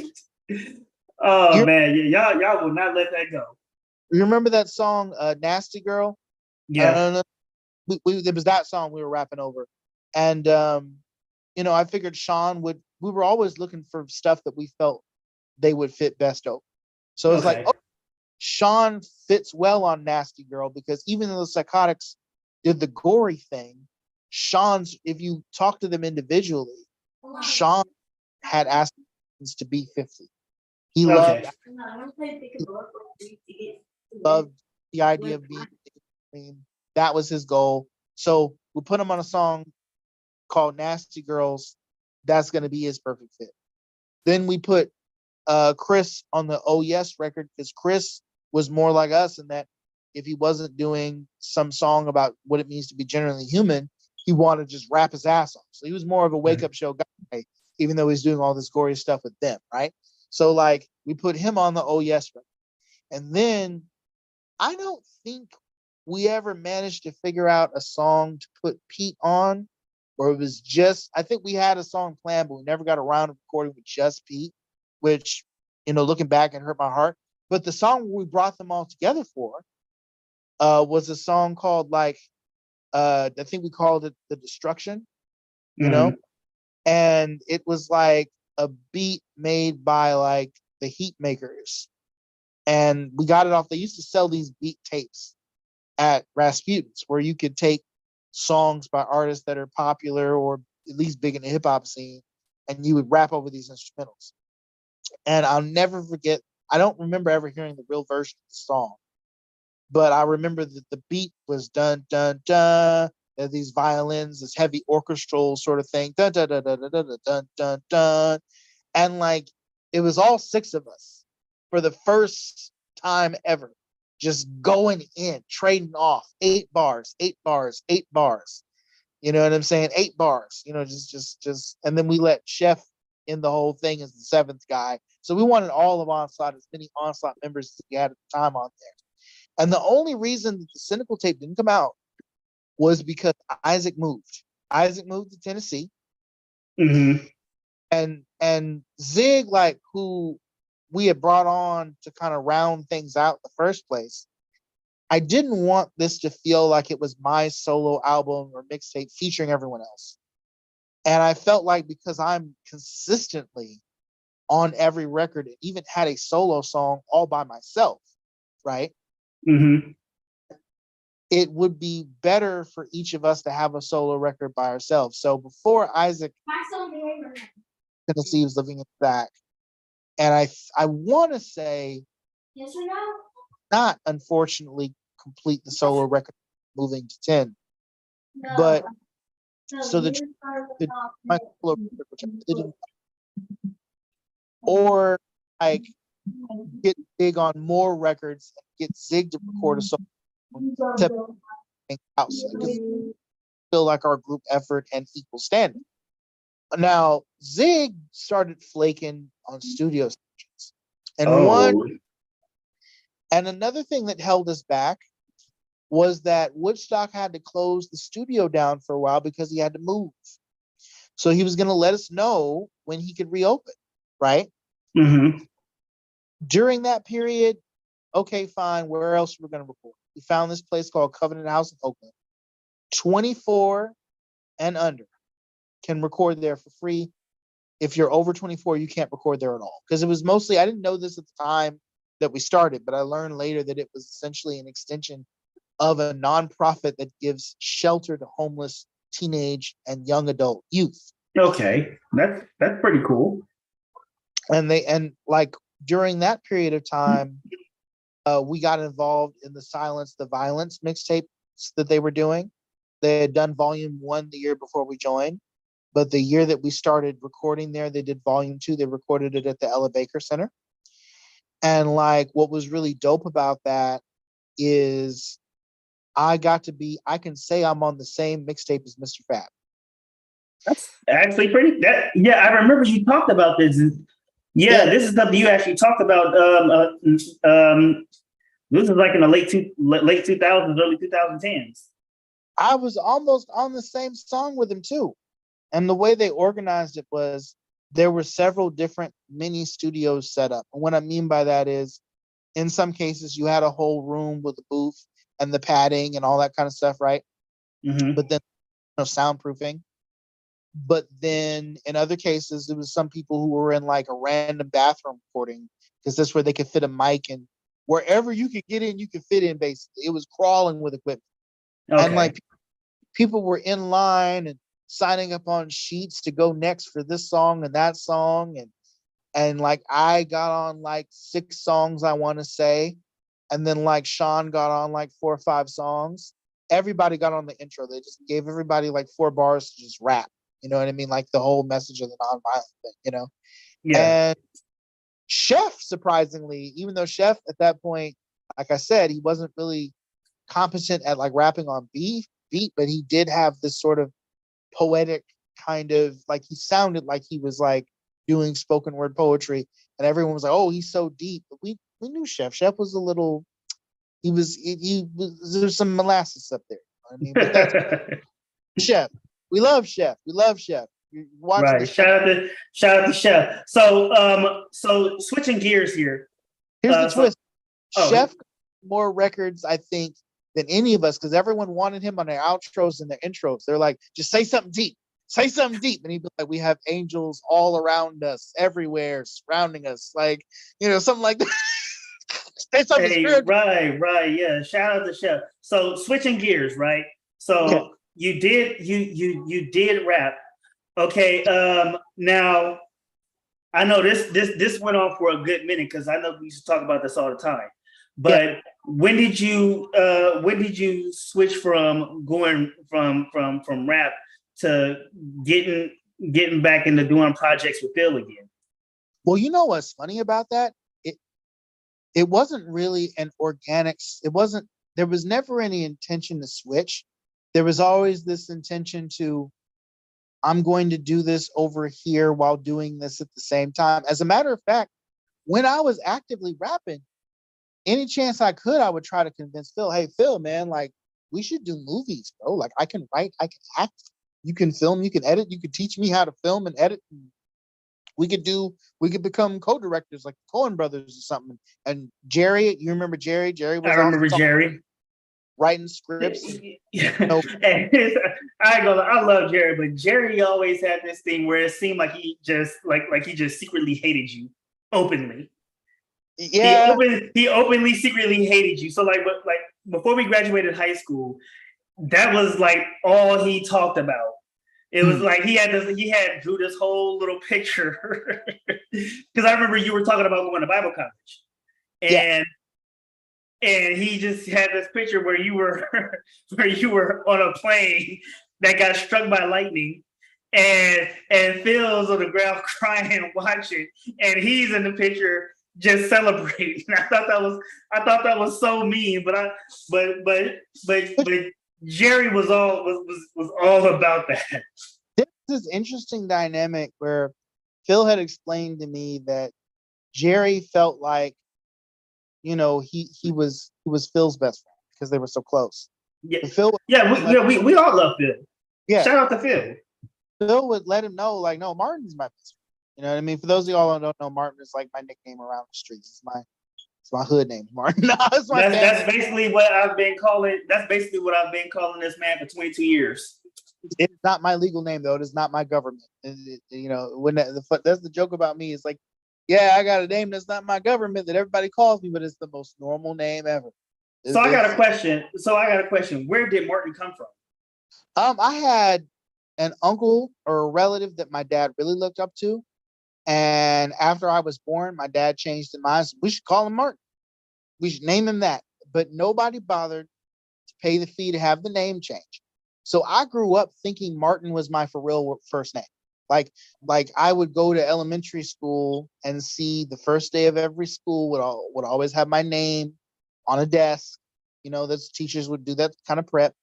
[SPEAKER 1] Oh
[SPEAKER 2] You,
[SPEAKER 1] man, y'all will not let that go.
[SPEAKER 2] you remember that song, "Nasty Girl"? I
[SPEAKER 1] Yeah.
[SPEAKER 2] don't know. It was that song we were rapping over, and I figured Sean would. We were always looking for stuff that we felt they would fit best over. So it's like,
[SPEAKER 1] Okay.
[SPEAKER 2] oh, Sean fits well on "Nasty Girl" because even though the Psychotics did the gory thing, if you talk to them individually, Sean had aspirations to be 50. He
[SPEAKER 1] Okay.
[SPEAKER 2] loved the idea of being. I mean, that was his goal. So we put him on a song called "Nasty Girls." That's going to be his perfect fit. Then we put Chris on the "Oh Yes" record because Chris was more like us in that if he wasn't doing some song about what it means to be generally human, he wanted to just rap his ass off. So he was more of a wake up show guy, even though he's doing all this gory stuff with them, right? So like we put him on the "Oh Yes" record. And then I don't think we ever managed to figure out a song to put Pete on, or it was just, I think we had a song planned, but we never got around to recording with just Pete, which, looking back, it hurt my heart. But the song we brought them all together for was a song called I think we called it "The Destruction," you know?
[SPEAKER 1] Mhm.
[SPEAKER 2] And it was like a beat made by like the Heat Makers. And we got it off. They used to sell these beat tapes at Rasputin's where you could take songs by artists that are popular or at least big in the hip hop scene, and you would rap over these instrumentals. And I'll never forget, I don't remember ever hearing the real version of the song, but I remember that the beat was dun dun dun. These violins, this heavy orchestral sort of thing, dun dun dun dun dun dun dun dun, and like it was all 6 of us, for the first time ever, just going in, trading off 8 bars, 8 bars, 8 bars. You know what I'm saying? 8 bars, just, and then we let Chef in the whole thing as the seventh guy. So we wanted all of Onslaught, as many Onslaught members as we had at the time on there. And the only reason that the Cynical tape didn't come out was because Isaac moved. Isaac moved to Tennessee.
[SPEAKER 1] Mm-hmm.
[SPEAKER 2] And Zig, like, who we had brought on to kind of round things out in the first place, I didn't want this to feel like it was my solo album or mixtape featuring everyone else. And I felt like because I'm consistently on every record, it even had a solo song all by myself, right?
[SPEAKER 1] Mm-hmm.
[SPEAKER 2] It would be better for each of us to have a solo record by ourselves. So before Isaac Tennessee was living in the back, and I want to say,
[SPEAKER 3] yes or no?
[SPEAKER 2] not unfortunately complete the solo record moving to 10,
[SPEAKER 3] No.
[SPEAKER 2] but
[SPEAKER 3] No,
[SPEAKER 2] so the
[SPEAKER 3] you are
[SPEAKER 2] the
[SPEAKER 3] not
[SPEAKER 2] my solo record, which I really didn't, or like get Zig on more records and get Zig to record a song to thing outside, because feel like our group effort and equal standing. Now Zig started flaking on studio sessions,
[SPEAKER 1] Oh.
[SPEAKER 2] and another thing that held us back was that Woodstock had to close the studio down for a while because he had to move. So he was going to let us know when he could reopen, right?
[SPEAKER 1] Mm-hmm.
[SPEAKER 2] During that period, okay, fine, where else we're going to record? We found this place called Covenant House in Oakland. 24 and under can record there for free. If you're over 24, you can't record there at all. Because it was mostly, I didn't know this at the time that we started, but I learned later that it was essentially an extension of a nonprofit that gives shelter to homeless teenage and young adult youth.
[SPEAKER 1] Okay, that's pretty cool.
[SPEAKER 2] And like during that period of time, we got involved in the Silence the Violence mixtapes that they were doing. They had done volume 1 the year before we joined, but the year that we started recording there, they did volume 2. They recorded it at the Ella Baker Center. And like what was really dope about that is I can say I'm on the same mixtape as Mr. Fab.
[SPEAKER 1] That's actually pretty. Yeah, I remember you talked about this. Yeah, this is something you actually talked about. This is like in the late 2000s, early 2010s.
[SPEAKER 2] I was almost on the same song with him too. And the way they organized it was there were several different mini studios set up. And what I mean by that is, in some cases, you had a whole room with a booth and the padding and all that kind of stuff, right?
[SPEAKER 1] Mm-hmm.
[SPEAKER 2] But then soundproofing. But then in other cases, there was some people who were in like a random bathroom recording because that's where they could fit a mic, and wherever you could get in, you could fit in. Basically, it was crawling with equipment, and like people were in line and signing up on sheets to go next for this song and that song, and like I got on like 6 songs, I want to say, and then like Sean got on like 4 or 5 songs. Everybody got on the intro. They just gave everybody like 4 bars to just rap. You know what I mean? Like the whole message of the nonviolent thing, you know? Yeah. And Chef, surprisingly, even though Chef at that point, like I said, he wasn't really competent at like rapping on beat, but he did have this sort of poetic kind of, like he sounded like he was like doing spoken word poetry, and everyone was like, oh, he's so deep. But we knew Chef. Chef was a little, he was there's some molasses up there. I mean, but that's Chef. We love Chef. We love Chef.
[SPEAKER 1] Right. Shout out to Chef. So switching gears here.
[SPEAKER 2] Here's the twist. Chef got more records, I think, than any of us, because everyone wanted him on their outros and their intros. They're like, just say something deep. Say something deep. And he'd be like, we have angels all around us, everywhere, surrounding us. Like, you know, something like that. Say something spiritual.
[SPEAKER 1] Right. Yeah. Shout out to Chef. So switching gears, right? So you did rap. Okay. Now I know this went on for a good minute because I know we used to talk about this all the time. But when did you switch from going from rap to getting back into doing projects with Phil again?
[SPEAKER 2] Well, you know what's funny about that? it wasn't really an organic, there was never any intention to switch. There was always this intention to, I'm going to do this over here while doing this at the same time. As a matter of fact, when I was actively rapping, any chance I could, I would try to convince Phil, hey, Phil, man, like, we should do movies, bro. Like, I can write, I can act, you can film, you can edit, you could teach me how to film and edit. We could become co-directors like the Coen brothers or something. And Jerry, you remember Jerry? Jerry was
[SPEAKER 1] I remember Jerry
[SPEAKER 2] writing scripts.
[SPEAKER 1] Yeah. And I ain't gonna, I love Jerry, but Jerry always had this thing where it seemed like he just he just secretly hated you openly.
[SPEAKER 2] Yeah.
[SPEAKER 1] He openly secretly hated you. So like before we graduated high school, that was like all he talked about. It was like he had drew this whole little picture because I remember you were talking about going to Bible college, and he just had this picture where you were on a plane that got struck by lightning, and Phil's on the ground crying watching, and he's in the picture just celebrating. I thought that was so mean, but Jerry was all about that.
[SPEAKER 2] There's this interesting dynamic where Phil had explained to me that Jerry felt like, he was Phil's best friend because they were so close.
[SPEAKER 1] Yeah,
[SPEAKER 2] Phil,
[SPEAKER 1] we all love Phil. Yeah, shout out to Phil.
[SPEAKER 2] Phil would let him know, like, no, Martin's my best friend. You know what I mean? For those of y'all who don't know, Martin is like my nickname around the streets. It's my hood name, Martin. That's
[SPEAKER 1] basically what I've been calling. That's basically what I've been calling this man for 22 years.
[SPEAKER 2] It's not my legal name though. It is not my government. When that's the joke about me. It's like, yeah, I got a name that's not my government that everybody calls me, but it's the most normal name ever.
[SPEAKER 1] So I got a question. Where did Martin come from?
[SPEAKER 2] I had an uncle or a relative that my dad really looked up to. And after I was born, my dad changed his mind. We should call him Martin. We should name him that. But nobody bothered to pay the fee to have the name change. So I grew up thinking Martin was my for real first name. Like I would go to elementary school and see the first day of every school would always have my name on a desk. Those teachers would do that kind of prep.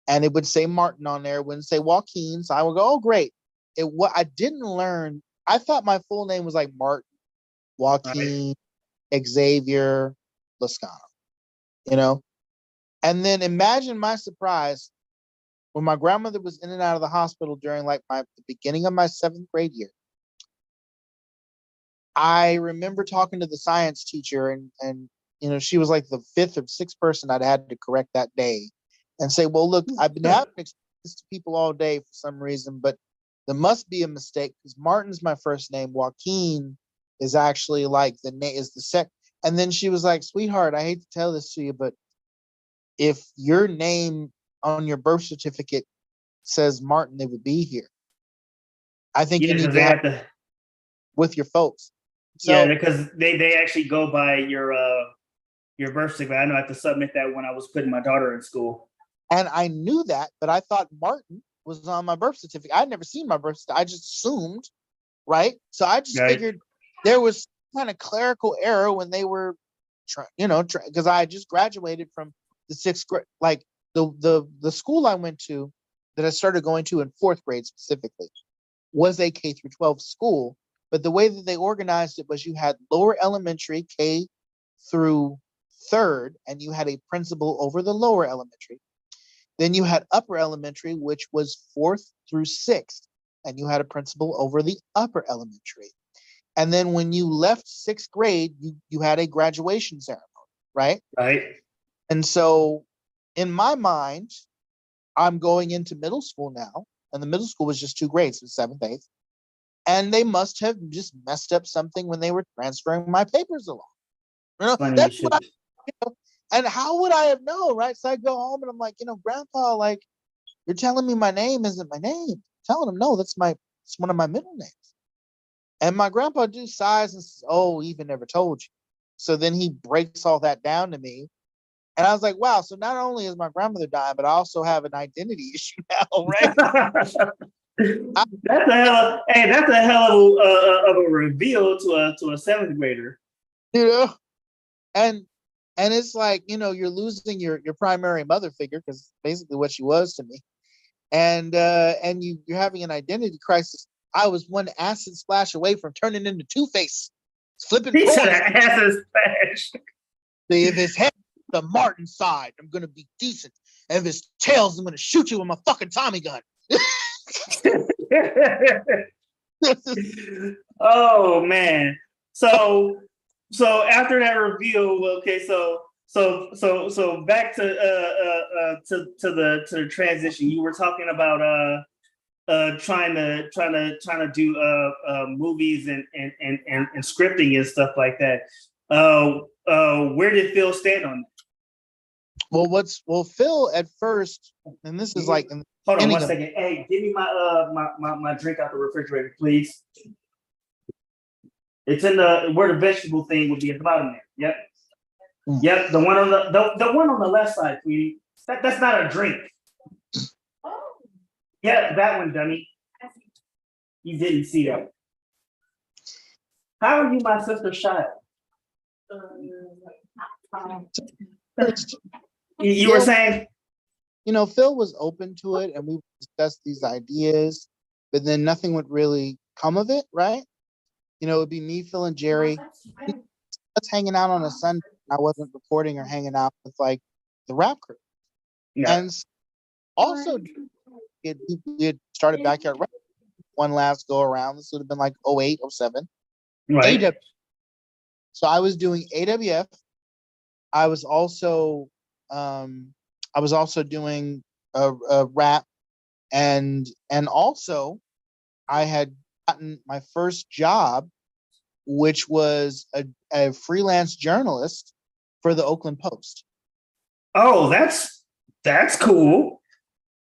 [SPEAKER 2] And it would say Martin on there. It wouldn't say Joaquin. So I would go, oh, great. What I didn't learn, I thought my full name was like Martin, Joaquin, Xavier, Lascano, And then imagine my surprise when my grandmother was in and out of the hospital during the beginning of my 7th grade year. I remember talking to the science teacher and she was like the 5th or 6th person I'd had to correct that day and say, well, look, I've been having this to people all day for some reason, but there must be a mistake because Martin's my first name. Joaquin is actually like the name is the sec. And then she was like, sweetheart, I hate to tell this to you, but if your name on your birth certificate says Martin, it would be here. I think you need to have to with your folks.
[SPEAKER 1] So, because they actually go by your birth certificate. I know I have to submit that when I was putting my daughter in school.
[SPEAKER 2] And I knew that, but I thought Martin was on my birth certificate. I'd never seen my birth certificate. I just assumed, right? So I just figured there was kind of clerical error when they were, because I just graduated from the 6th grade. Like the school I went to, that I started going to in 4th grade specifically, was a K through 12 school. But the way that they organized it was you had lower elementary, K through 3rd, and you had a principal over the lower elementary. Then you had upper elementary, which was 4th through 6th, and you had a principal over the upper elementary. And then when you left 6th grade, you had a graduation ceremony, right?
[SPEAKER 1] Right.
[SPEAKER 2] And so in my mind, I'm going into middle school now, and the middle school was just 2 grades, so 7th, 8th. And they must have just messed up something when they were transferring my papers along. That's what and how would I have known, right? So I go home and I'm like, Grandpa, like, you're telling me my name isn't my name. I'm telling him, no, it's one of my middle names. And my grandpa just sighs and says, oh, even never told you. So then he breaks all that down to me. And I was like, wow, so not only is my grandmother dying, but I also have an identity issue now, right?
[SPEAKER 1] That's a hell of a reveal to a 7th grader.
[SPEAKER 2] and it's like, you know, you're losing your primary mother figure, because basically what she was to me, and you're having an identity crisis. I was one acid splash away from turning into Two-Face, flipping
[SPEAKER 1] He said
[SPEAKER 2] coins.
[SPEAKER 1] an acid splash.
[SPEAKER 2] If his head the Martin side, I'm gonna be decent, and if his tails, I'm gonna shoot you with my fucking Tommy gun.
[SPEAKER 1] Oh man. So after that review, okay, so back to the transition. You were talking about trying to do movies and scripting and stuff like that. Where did Phil stand on that?
[SPEAKER 2] Well, Phil at first, and this is like in the
[SPEAKER 1] Hold on
[SPEAKER 2] beginning
[SPEAKER 1] one
[SPEAKER 2] of-
[SPEAKER 1] second. Hey, give me my drink out the refrigerator, please. It's in where the vegetable thing would be at the bottom there. Yep. Yep. The one on the one on the left side, sweetie. That's not a drink.
[SPEAKER 3] Oh.
[SPEAKER 1] Yeah, that one, dummy. You didn't see that. How are you my sister's child?
[SPEAKER 2] first,
[SPEAKER 1] You were saying?
[SPEAKER 2] you know, Phil was open to it, and we discussed these ideas, but then nothing would really come of it, right? You know, it would be me, Phil, and Jerry. Us hanging out on a Sunday. I wasn't recording or hanging out with like the rap crew.
[SPEAKER 1] No.
[SPEAKER 2] And also, we had started Backyard Rap one last go around. This would have been like 08, 07.
[SPEAKER 1] Right.
[SPEAKER 2] AW. So I was doing AWF. I was also doing a rap, and also I had gotten my first job, which was a freelance journalist for the Oakland Post.
[SPEAKER 1] Oh, that's cool.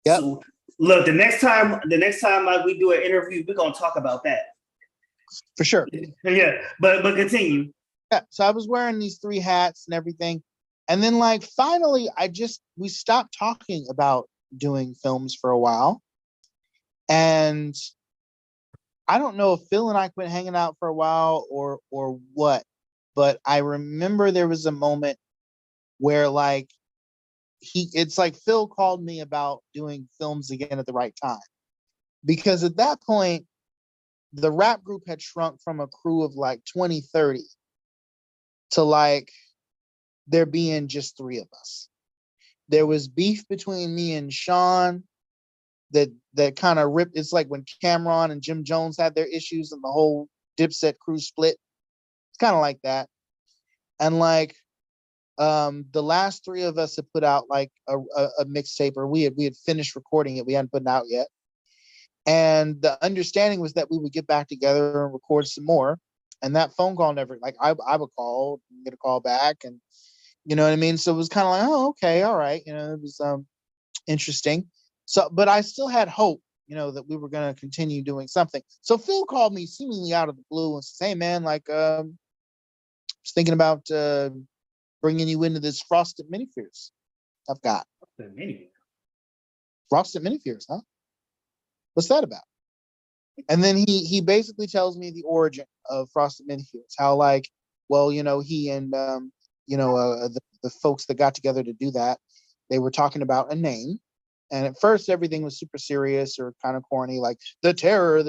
[SPEAKER 2] Yep.
[SPEAKER 1] So, look, the next time like we do an interview, we're gonna talk about that.
[SPEAKER 2] For sure.
[SPEAKER 1] Yeah, but continue.
[SPEAKER 2] Yeah. So I was wearing these 3 hats and everything. And then like finally we stopped talking about doing films for a while. And I don't know if Phil and I quit hanging out for a while or what, but I remember there was a moment where like it's like Phil called me about doing films again at the right time. Because at that point, the rap group had shrunk from a crew of like 20, 30 to like there being just 3 of us. There was beef between me and Sean that kind of ripped. It's like when Cameron and Jim Jones had their issues and the whole Dipset crew split. It's kind of like that. And like the last 3 of us had put out like a mixtape, or we had finished recording it. We hadn't put it out yet. And the understanding was that we would get back together and record some more. And that phone call never, like I would call, get a call back, and you know what I mean? So it was kind of like, oh, okay, all right. You know, it was interesting. So, but I still had hope, you know, that we were going to continue doing something. So Phil called me seemingly out of the blue and said, hey man, like, just thinking about bringing you into this Frosted Minifears I've got. Frosted Minifears, huh? What's that about? And then he basically tells me the origin of Frosted Minifears, how like, well, you know, he and the folks that got together to do that, they were talking about a name, and at first everything was super serious or kind of corny, like the terror,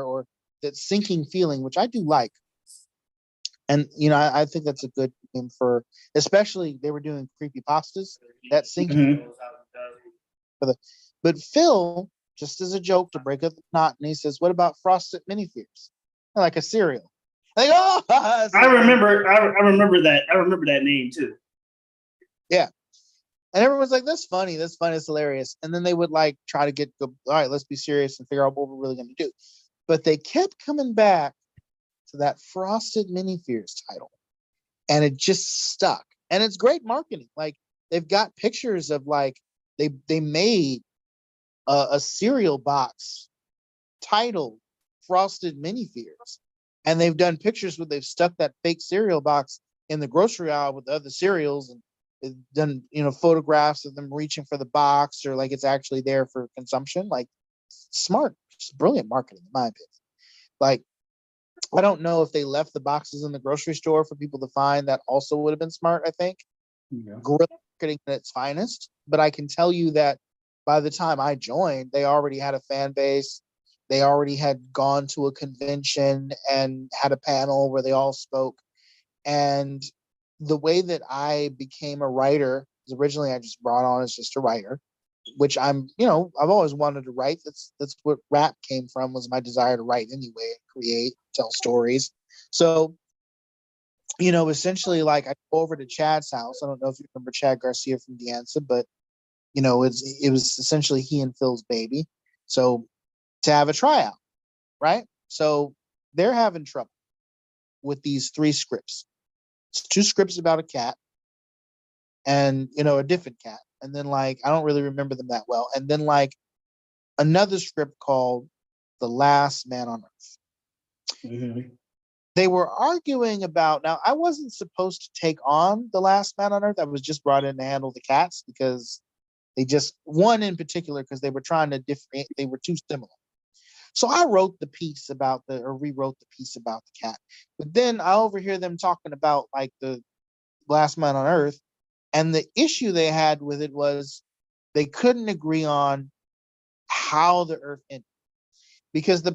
[SPEAKER 2] or that sinking feeling, which I do like. And you know, I think that's a good name for, especially they were doing creepy pastas. That sinking. But Phil, just as a joke to break up the knot, and he says, "What about Frosted Minifears?" Like a cereal. Like, oh,
[SPEAKER 1] I remember that. I remember that name too.
[SPEAKER 2] Yeah. And everyone's like, that's funny, it's hilarious. And then they would like try to all right, let's be serious and figure out what we're really going to do. But they kept coming back to that Frosted Minifears title. And it just stuck. And it's great marketing. Like they've got pictures of like, they made a cereal box titled Frosted Minifears. And they've done pictures where they've stuck that fake cereal box in the grocery aisle with other cereals, and they've done, you know, photographs of them reaching for the box, or like it's actually there for consumption. Like smart, just brilliant marketing, in my opinion. Like, I don't know if they left the boxes in the grocery store for people to find. That also would have been smart, I think.
[SPEAKER 1] Yeah.
[SPEAKER 2] Guerrilla marketing at its finest. But I can tell you that by the time I joined, they already had a fan base. They already had gone to a convention and had a panel where they all spoke. And the way that I became a writer, because originally I just brought on as just a writer, which I've always wanted to write. That's what rap came from, was my desire to write anyway, create, tell stories. So, essentially, like, I go over to Chad's house. I don't know if you remember Chad Garcia from Deanza, but it was essentially he and Phil's baby. So to have a tryout, right? So they're having trouble with these 3 scripts. It's 2 scripts about a cat and, a different cat. And then, like, I don't really remember them that well. And then, like, another script called The Last Man on Earth.
[SPEAKER 1] Mm-hmm.
[SPEAKER 2] They were arguing about, now I wasn't supposed to take on The Last Man on Earth. I was just brought in to handle the cats because one in particular, because they were trying to different, they were too similar. So I rewrote the piece about the cat. But then I overhear them talking about, like, the Last Man on Earth. And the issue they had with it was they couldn't agree on how the Earth ended. Because the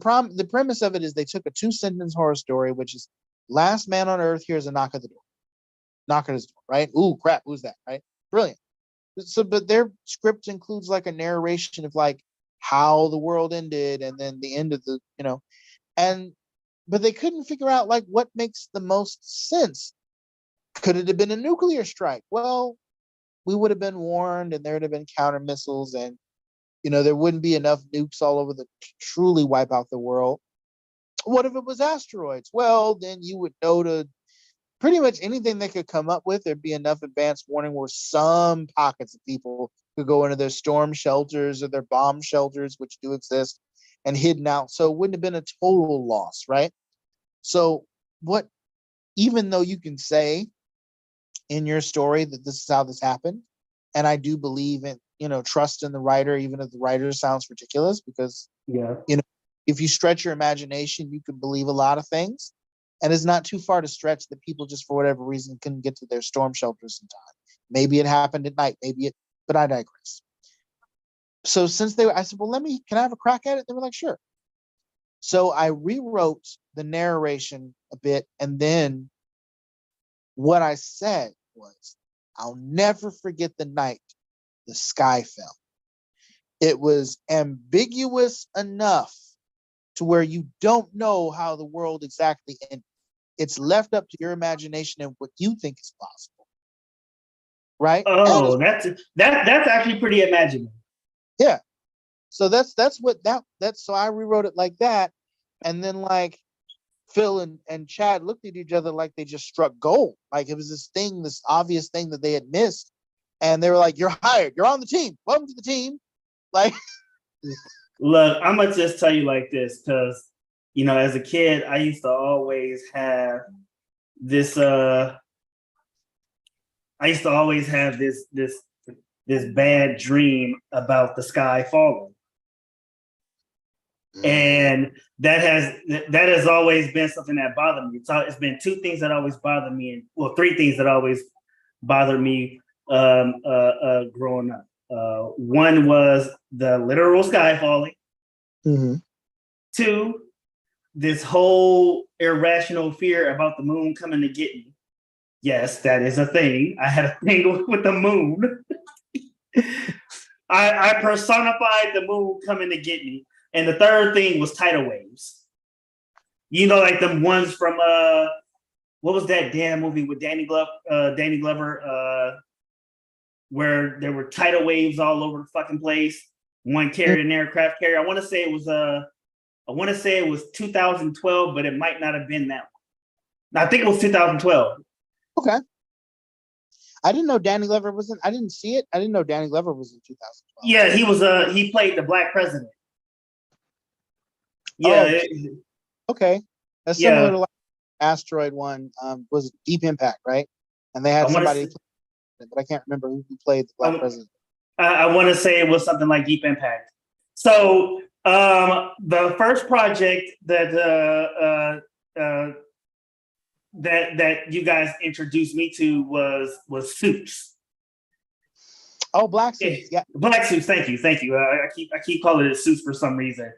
[SPEAKER 2] premise of it is they took a 2-sentence horror story, which is Last Man on Earth, here's a knock at the door. Knock at his door, right? Ooh, crap, who's that, right? Brilliant. So, but their script includes, like, a narration of, like, how the world ended and then the end of the, but they couldn't figure out, like, what makes the most sense. Could it have been a nuclear strike? Well, we would have been warned and there would have been counter missiles and, there wouldn't be enough nukes all over to truly wipe out the world. What if it was asteroids? Well, then you would know to pretty much anything they could come up with. There'd be enough advanced warning where some pockets of people could go into their storm shelters or their bomb shelters, which do exist, and hidden out. So it wouldn't have been a total loss, right? So even though you can say in your story that this is how this happened, and I do believe in, trust in the writer, even if the writer sounds ridiculous, because,
[SPEAKER 1] Yeah.
[SPEAKER 2] if you stretch your imagination, you can believe a lot of things. And it's not too far to stretch that people just for whatever reason couldn't get to their storm shelters in time. Maybe it happened at night, but I digress. So I said, well, can I have a crack at it? They were like, sure. So I rewrote the narration a bit. And then what I said was, I'll never forget the night the sky fell. It was ambiguous enough to where you don't know how the world exactly ended. It's left up to your imagination and what you think is possible, right?
[SPEAKER 1] Oh, that's actually pretty imaginative.
[SPEAKER 2] Yeah. So that's so I rewrote it like that, and then, like, Phil and Chad looked at each other like they just struck gold. Like it was this obvious thing that they had missed, and they were like, "You're hired. You're on the team. Welcome to the team." Like,
[SPEAKER 1] Look, I'm gonna just tell you like this, because as a kid, I used to always have this. I used to always have this bad dream about the sky falling, and that has always been something that bothered me. It's been 2 things that always bothered me, and 3 things that always bothered me growing up. One was the literal sky falling.
[SPEAKER 2] mm-hmm.
[SPEAKER 1] 2, this whole irrational fear about the moon coming to get me. Yes, that is a thing. I had a thing with the moon. I personified the moon coming to get me. And the 3rd thing was tidal waves. Like the ones from what was that damn movie with Danny Glover, where there were tidal waves all over the fucking place. One carried an aircraft carrier. I want to say it was 2012, but it might not have been that one. I think it was 2012.
[SPEAKER 2] Okay. I didn't know Danny Glover was in. I didn't see it. I didn't know Danny Glover was in 2012.
[SPEAKER 1] Yeah, he was. He played the black president. Yeah.
[SPEAKER 2] Okay. That's similar to, like, asteroid one. Was Deep Impact, right? And they had somebody, but I can't remember who played the black president.
[SPEAKER 1] I want to say it was something like Deep Impact. So the first project that uh, that you guys introduced me to was Suits.
[SPEAKER 2] Oh, Black Suits. Yeah.
[SPEAKER 1] Black Suits. Thank you. I keep calling it Suits for some reason.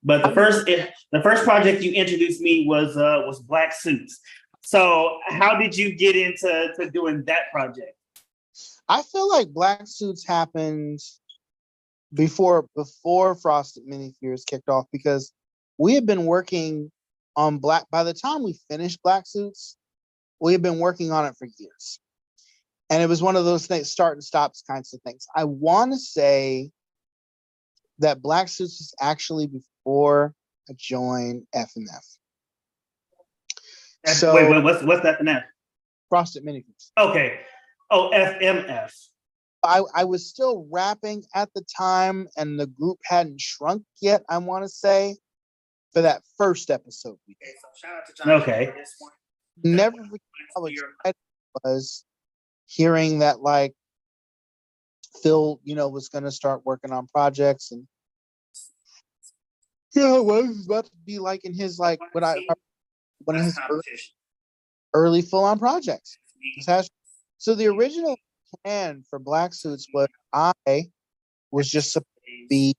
[SPEAKER 1] But
[SPEAKER 2] I mean,
[SPEAKER 1] the first project you introduced me was Black Suits. So how did you get into doing that project?
[SPEAKER 2] I feel like Black Suits happened before Frosted Mini Fears kicked off, because we had been working on Black. By the time we finished Black Suits, we had been working on it for years, and it was one of those things, start and stops kinds of things. I want to say that Black Suits was actually before I joined FMF. So
[SPEAKER 1] Wait, what's that for now?
[SPEAKER 2] Frosted Mini Fears.
[SPEAKER 1] Okay. Oh, FMF.
[SPEAKER 2] I was still rapping at the time, and the group hadn't shrunk yet, I want to say, for that first episode we did.
[SPEAKER 1] So shout out to Johnny
[SPEAKER 2] Okay.
[SPEAKER 1] for this one.
[SPEAKER 2] Never forget how excited I was hearing that, like, Phil, was going to start working on projects, and what he's about to be like in his, like, one of his early full-on projects. So the original plan for Black Suits was I was just supposed to be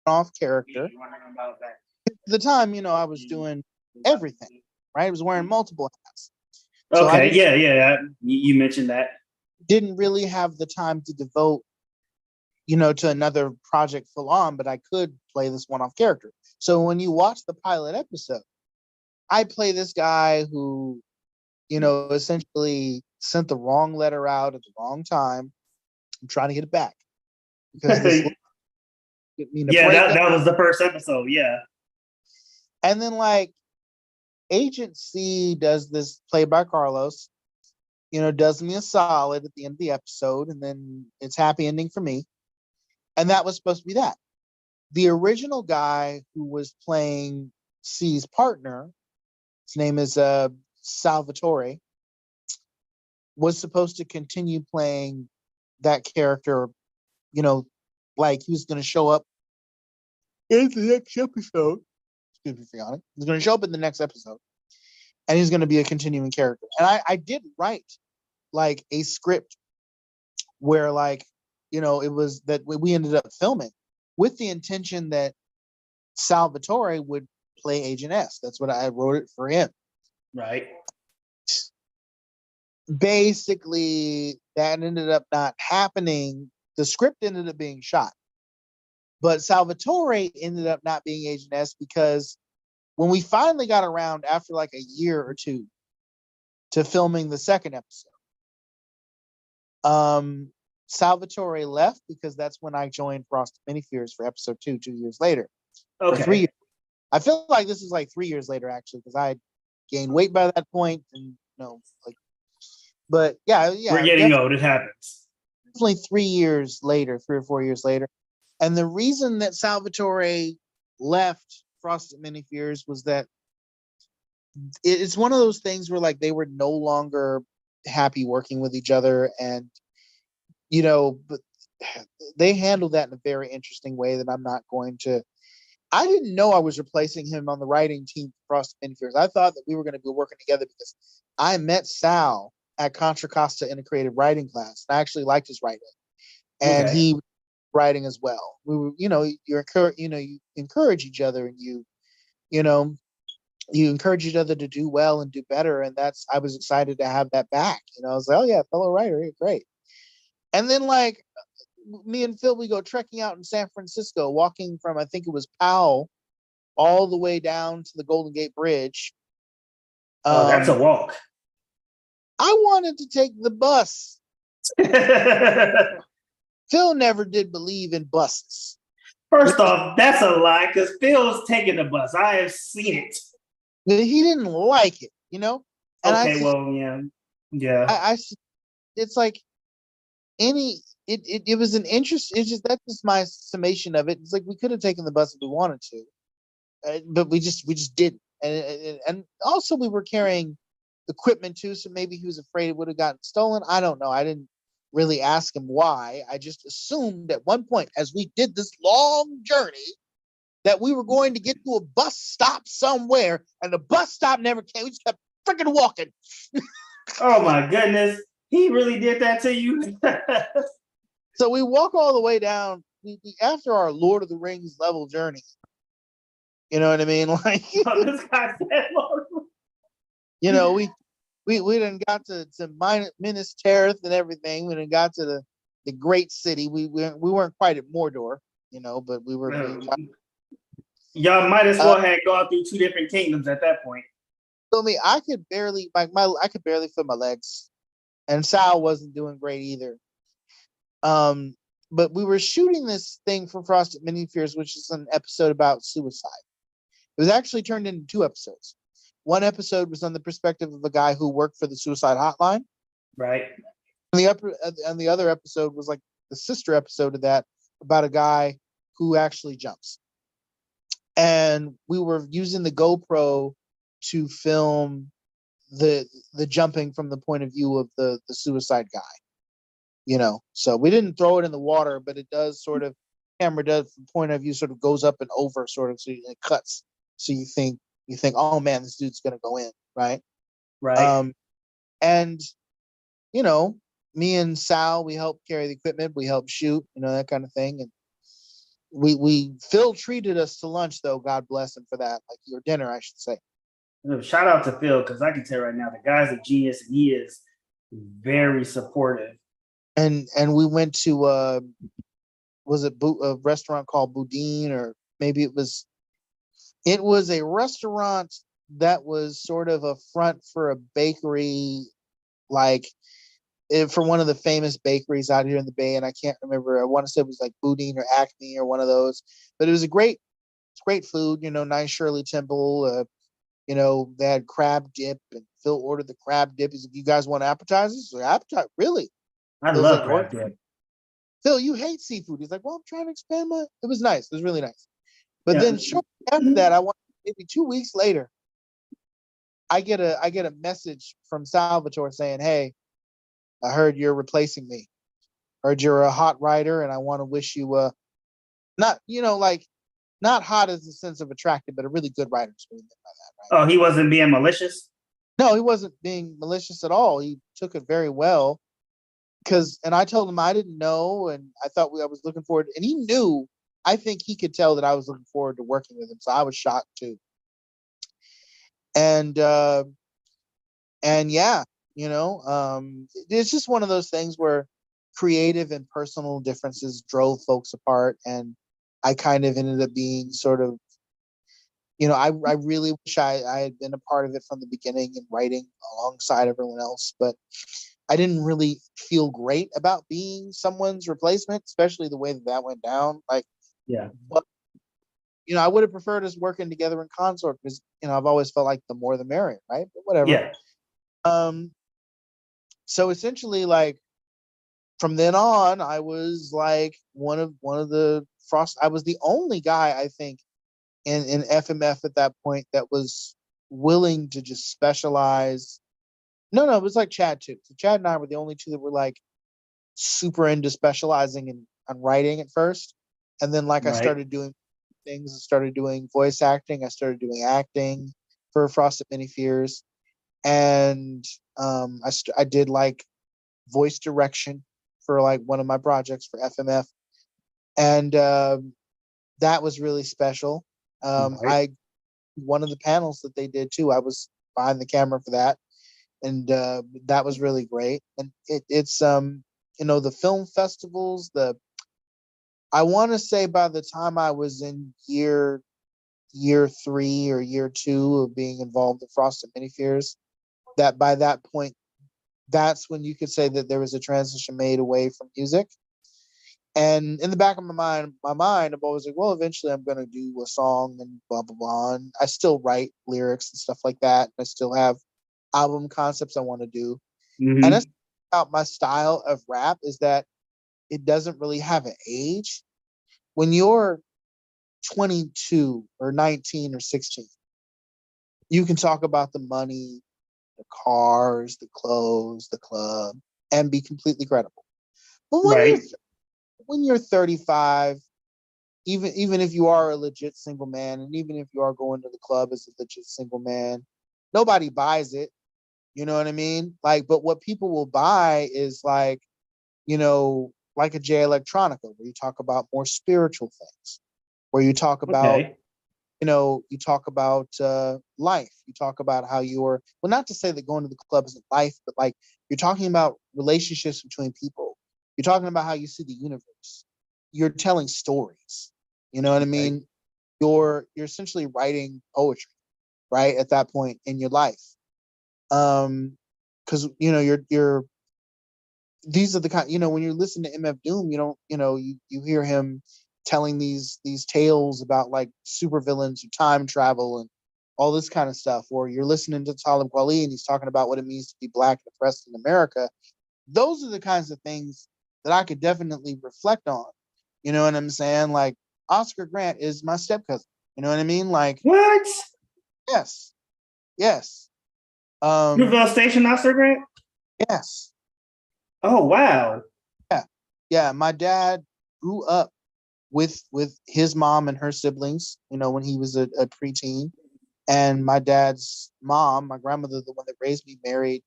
[SPEAKER 2] an off character. At the time, I was doing everything, right? I was wearing multiple hats. So
[SPEAKER 1] Okay, yeah. You mentioned that.
[SPEAKER 2] Didn't really have the time to devote, to another project full on, but I could play this one-off character. So when you watch the pilot episode, I play this guy who, essentially sent the wrong letter out at the wrong time. I'm trying to get it back because this
[SPEAKER 1] that was the first episode. Yeah.
[SPEAKER 2] And then, like, Agent C does this, played by Carlos, does me a solid at the end of the episode, and then it's happy ending for me. And that was supposed to be that. The original guy who was playing C's partner, his name is Salvatore, was supposed to continue playing that character, like he was going to show up in the next episode. Excuse me for yawning. He's going to show up in the next episode, and he's going to be a continuing character. And I did write, like, a script where, like, it was that we ended up filming with the intention that Salvatore would play Agent S. That's what I wrote it for him.
[SPEAKER 1] Right.
[SPEAKER 2] Basically, that ended up not happening. The script ended up being shot, but Salvatore ended up not being Agent S, because when we finally got around after like a year or two to filming the second episode, Salvatore left, because that's when I joined Frosted Mini Fears for episode 2 years later.
[SPEAKER 1] Okay.
[SPEAKER 2] Or 3 years. I feel like this is like 3 years later, actually, because I had gained weight by that point, and but yeah,
[SPEAKER 1] we're getting old. It happens.
[SPEAKER 2] Definitely 3 years later, 3 or 4 years later. And the reason that Salvatore left Frosted Mini Fears was that it's one of those things where, like, they were no longer happy working with each other, and but they handled that in a very interesting way that I'm not going to. I didn't know I was replacing him on the writing team for Frosted Mini Fears. I thought that we were going to be working together because I met Sal at Contra Costa in a creative writing class. I actually liked his writing, and he was writing as well. We were, you encourage each other, and you encourage each other to do well and do better. And I was excited to have that back. I was like, oh yeah, fellow writer, great. And then, like, me and Phil, we go trekking out in San Francisco, walking from, I think it was Powell, all the way down to the Golden Gate Bridge.
[SPEAKER 1] That's a walk.
[SPEAKER 2] I wanted to take the bus. Phil never did believe in buses.
[SPEAKER 1] First off, that's a lie, because Phil's taking the bus. I have seen it.
[SPEAKER 2] He didn't like it, And
[SPEAKER 1] yeah.
[SPEAKER 2] It's like it was an interest. It's just, that's just my summation of it. It's like we could have taken the bus if we wanted to, but we just didn't. And also we were carrying equipment too, so maybe he was afraid it would have gotten stolen. I don't know. I didn't really ask him why. I just assumed at one point, as we did this long journey, that we were going to get to a bus stop somewhere, and the bus stop never came. We just kept freaking walking.
[SPEAKER 1] Oh my goodness. He really did that to you?
[SPEAKER 2] So we walk all the way down after our Lord of the Rings level journey. You know what I mean? Like,
[SPEAKER 1] Oh, this guy said,
[SPEAKER 2] you know, we done got to Minas Tirith and everything. We done got to the great city. We weren't quite at Mordor, you know, but we were.
[SPEAKER 1] Y'all might as well have gone through two different kingdoms at that point.
[SPEAKER 2] So me, I could barely I could barely feel my legs, and Sal wasn't doing great either. But we were shooting this thing for Frosted Mini Fears, which is an episode about suicide. It was actually turned into 2 episodes. One episode was on the perspective of a guy who worked for the suicide hotline.
[SPEAKER 1] Right.
[SPEAKER 2] And the other episode was like the sister episode of that, about a guy who actually jumps. And we were using the GoPro to film the jumping from the point of view of the suicide guy. You know, so we didn't throw it in the water, but it does sort of, camera does from point of view sort of goes up and over sort of, so it cuts. So you think, oh man, this dude's gonna go in, right?
[SPEAKER 1] Right.
[SPEAKER 2] And you know, me and Sal, we helped carry the equipment, we helped shoot, you know, that kind of thing. And we Phil treated us to lunch though, God bless him for that, like your dinner, I should say.
[SPEAKER 1] Shout out to Phil, because I can tell right now the guy's a genius and he is very supportive.
[SPEAKER 2] And we went to was it a restaurant called Boudin, or maybe it was a restaurant that was sort of a front for a bakery, like for one of the famous bakeries out here in the Bay, and I can't remember. I want to say it was like Boudin or Acme or one of those, but it was great food. You know, nice Shirley Temple. You know, they had crab dip, and Phil ordered the crab dip. He's like, "You guys want appetizers?" Like, appetite, really?
[SPEAKER 1] I
[SPEAKER 2] Phil's
[SPEAKER 1] love
[SPEAKER 2] like,
[SPEAKER 1] crab dip.
[SPEAKER 2] Phil, you hate seafood. He's like, "Well, I'm trying to expand my." It was nice. It was really nice. But
[SPEAKER 1] Yeah.
[SPEAKER 2] then shortly after that, maybe 2 weeks later, I get a message from Salvatore saying, "Hey, I heard you're replacing me. Heard you're a hot writer, and I want to wish you not, you know, like not hot as the sense of attractive, but a really good writer." Is what he meant by that, right?
[SPEAKER 1] Oh, he wasn't being malicious?
[SPEAKER 2] No, he wasn't being malicious at all. He took it very well. And I told him I didn't know, and I thought I was looking forward, and he knew. I think he could tell that I was looking forward to working with him, so I was shocked too. And yeah, you know, it's just one of those things where creative and personal differences drove folks apart, and I kind of ended up being sort of, you know, I really wish I had been a part of it from the beginning and writing alongside everyone else, but I didn't really feel great about being someone's replacement, especially the way that went down. Like,
[SPEAKER 1] Yeah.
[SPEAKER 2] but you know, I would have preferred us working together in consort, because, you know, I've always felt like the more the merrier, right? But whatever.
[SPEAKER 1] Yeah.
[SPEAKER 2] So essentially, like, from then on, I was like one of the Frost. I was the only guy, I think, in FMF at that point that was willing to just specialize. No, it was like Chad too. So Chad and I were the only two that were like super into specializing on writing at first, and then like I
[SPEAKER 1] Right.
[SPEAKER 2] started doing things. I started doing voice acting. I started doing acting for Frosted Mini Fears, and I did like voice direction for like one of my projects for FMF, and that was really special.
[SPEAKER 1] Right.
[SPEAKER 2] I one of the panels that they did too. I was behind the camera for that, and that was really great. And it's you know, the film festivals. I want to say by the time I was in year 3 or year 2 of being involved in Frosted Mini Fears, that by that point, that's when you could say that there was a transition made away from music. And in the back of my mind, I'm always like, well, eventually I'm going to do a song and blah, blah, blah. And I still write lyrics and stuff like that. And I still have album concepts I want to do.
[SPEAKER 1] Mm-hmm.
[SPEAKER 2] And that's about my style of rap, is that it doesn't really have an age. When you're 22 or 19 or 16, you can talk about the money, the cars, the clothes, the club, and be completely credible. But
[SPEAKER 1] Right.
[SPEAKER 2] when you're 35, even if you are a legit single man, and even if you are going to the club as a legit single man, nobody buys it. You know what I mean? Like, but what people will buy is like, like a J Electronica, where you talk about more spiritual things, where you talk about,
[SPEAKER 1] Okay.
[SPEAKER 2] you talk about life. You talk about how you're, well, not to say that going to the club isn't life, but like you're talking about relationships between people. You're talking about how you see the universe. You're telling stories. You know what I
[SPEAKER 1] Okay.
[SPEAKER 2] mean? You're essentially writing poetry, right? At that point in your life. Because you're these are the kind, when you listen to MF Doom, you don't, you hear him telling these tales about like supervillains who time travel and all this kind of stuff, or you're listening to Talib Kweli and he's talking about what it means to be black and oppressed in America. Those are the kinds of things that I could definitely reflect on. You know what I'm saying? Like Oscar Grant is my step cousin. You know what I mean? Like,
[SPEAKER 1] What?
[SPEAKER 2] yes, yes,
[SPEAKER 1] Fruitvale Station, Oscar Grant?
[SPEAKER 2] yes,
[SPEAKER 1] Oh, wow.
[SPEAKER 2] yeah, yeah. My dad grew up with his mom and her siblings, when he was a preteen. And my dad's mom, my grandmother, the one that raised me, married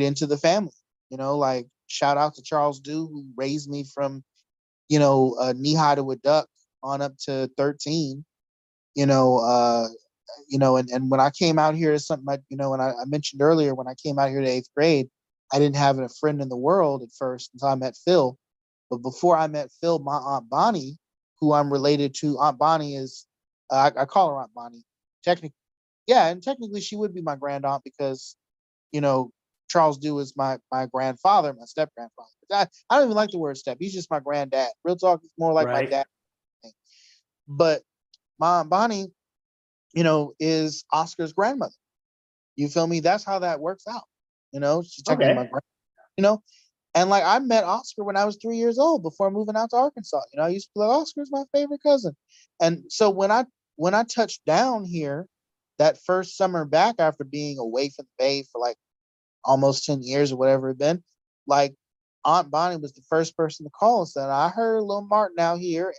[SPEAKER 2] into the family. Like shout out to Charles Dew, who raised me from, knee high to a duck on up to 13. You know, and when I came out here, is something when I mentioned earlier, when I came out here to 8th grade, I didn't have a friend in the world at first until I met Phil. But before I met Phil, my Aunt Bonnie, who I'm related to, Aunt Bonnie is, I call her Aunt Bonnie. Technically, yeah, and technically she would be my grand aunt because, you know, Charles Dew is my grandfather, my step grandfather. I don't even like the word step. He's just my granddad. Real talk, he's more like my
[SPEAKER 1] Right.
[SPEAKER 2] dad. But my Aunt Bonnie, is Oscar's grandmother. You feel me? That's how that works out. She's technically my
[SPEAKER 1] Okay.
[SPEAKER 2] grand, you know, and like I met Oscar when I was 3 years old before moving out to Arkansas. I used to be like, Oscar's my favorite cousin. And so when I touched down here that first summer back after being away from the Bay for like almost 10 years or whatever it been, like Aunt Bonnie was the first person to call and said, I heard Lil Martin out here,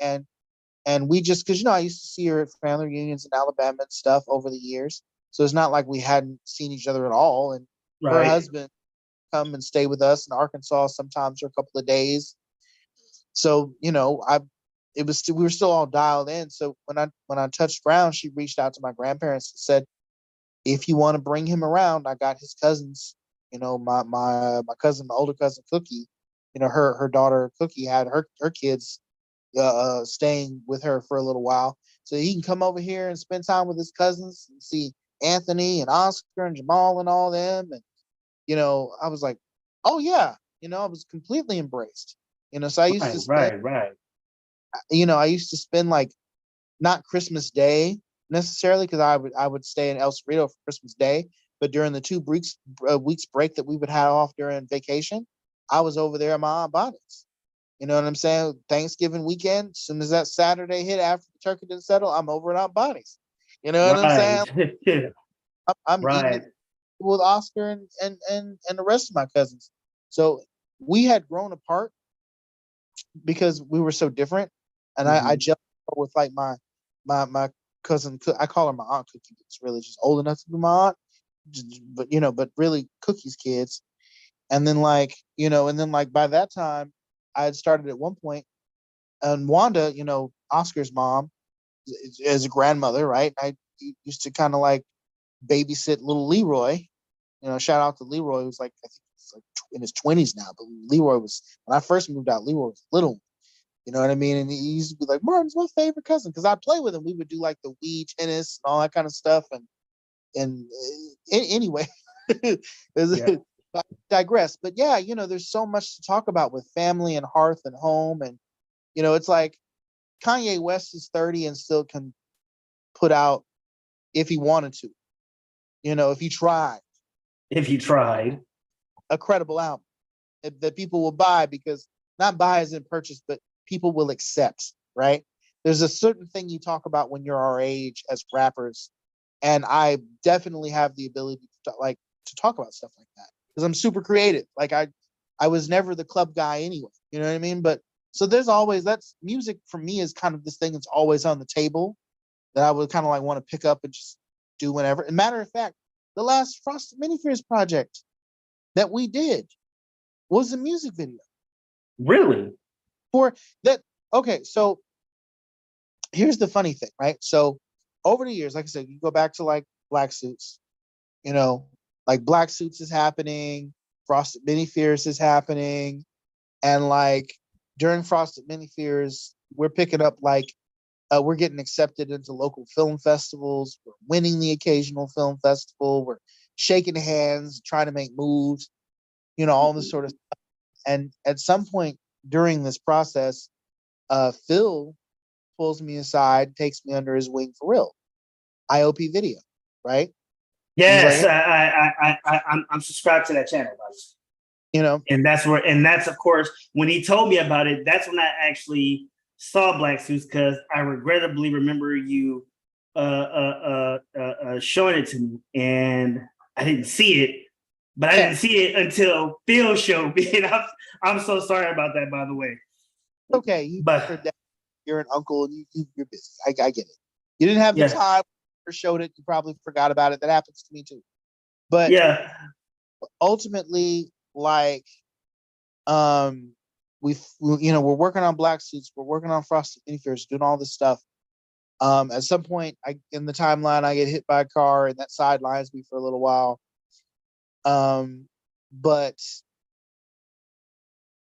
[SPEAKER 2] and we just, because I used to see her at family reunions in Alabama and stuff over the years. So it's not like we hadn't seen each other at all. And her
[SPEAKER 1] Right.
[SPEAKER 2] husband come and stay with us in Arkansas sometimes for a couple of days. So, we were still all dialed in. So when I touched ground, she reached out to my grandparents and said, if you want to bring him around, I got his cousins, my cousin, my older cousin Cookie, her daughter Cookie had her kids staying with her for a little while. So he can come over here and spend time with his cousins and see Anthony and Oscar and Jamal and all them. And I was like, oh yeah, I was completely embraced. So I used
[SPEAKER 1] Right.
[SPEAKER 2] to spend,
[SPEAKER 1] Right. Right.
[SPEAKER 2] like not Christmas Day necessarily, because I would stay in El Cerrito for Christmas Day, but during the 2 weeks break that we would have off during vacation, I was over there at my Aunt Bonnie's. You know what I'm saying? Thanksgiving weekend, as soon as that Saturday hit after the turkey didn't settle, I'm over at Aunt Bonnie's. You know what I'm
[SPEAKER 1] Right.
[SPEAKER 2] saying? I'm eating
[SPEAKER 1] Right.
[SPEAKER 2] it with Oscar and the rest of my cousins. So we had grown apart because we were so different. And I
[SPEAKER 1] Mhm.
[SPEAKER 2] just with like my cousin, I call her my aunt Cookie. It's really just old enough to be my aunt, but really Cookie's kids. And then like by that time, I had started at one point, and Wanda, Oscar's mom, as a grandmother, right? I used to kind of like babysit little Leroy. Shout out to Leroy, who's like I think he's like in his 20s now, but Leroy was when I first moved out. Leroy was little. You know what I mean? And he used to be like, Martin's my favorite cousin, because I'd play with him. We would do like the Wii tennis and all that kind of stuff. And anyway,
[SPEAKER 1] Yeah.
[SPEAKER 2] I digress. But yeah, there's so much to talk about with family and hearth and home. And, it's like Kanye West is 30 and still can put out, if he wanted to, if he tried,
[SPEAKER 1] If you tried.
[SPEAKER 2] a credible album that people will buy, because not buy as in purchase, but people will accept, right? There's a certain thing you talk about when you're our age as rappers, and I definitely have the ability to talk about stuff like that because I'm super creative. Like I was never the club guy anyway, you know what I mean? But So there's always, that's music for me is kind of this thing that's always on the table that I would kind of like want to pick up and just do whenever. And matter of fact, the last Frosted Mini Fears project that we did was a music video
[SPEAKER 1] Really?
[SPEAKER 2] for that. Okay, so here's the funny thing, right? So over the years, like I said, you go back to like Black Suits, you know, like Black Suits is happening, Frosted Mini Fears is happening, and like during Frosted Mini Fears, we're picking up like we're getting accepted into local film festivals. We're winning the occasional film festival. We're shaking hands, trying to make moves, you know, all this sort of stuff. And at some point during this process, Phil pulls me aside, takes me under his wing for real. IOP Video, right?
[SPEAKER 1] Yes,
[SPEAKER 2] Like,
[SPEAKER 1] I'm subscribed to that channel, by the way.
[SPEAKER 2] you know,
[SPEAKER 1] And that's of course when he told me about it. That's when I actually saw Black Suits, because I regrettably remember you showing it to me, and I didn't see it, but I didn't see it until Phil showed me. And I'm so sorry about that, by the way.
[SPEAKER 2] okay, you
[SPEAKER 1] But
[SPEAKER 2] heard that. You're an uncle and you're busy. I get it. You didn't have the
[SPEAKER 1] yeah,
[SPEAKER 2] time or showed it. You probably forgot about it. That happens to me too. But
[SPEAKER 1] yeah,
[SPEAKER 2] ultimately, like, you know, we're working on Black Suits. We're working on Frosted Mini Fears, doing all this stuff. At some point, in the timeline, I get hit by a car, and that sidelines me for a little while. But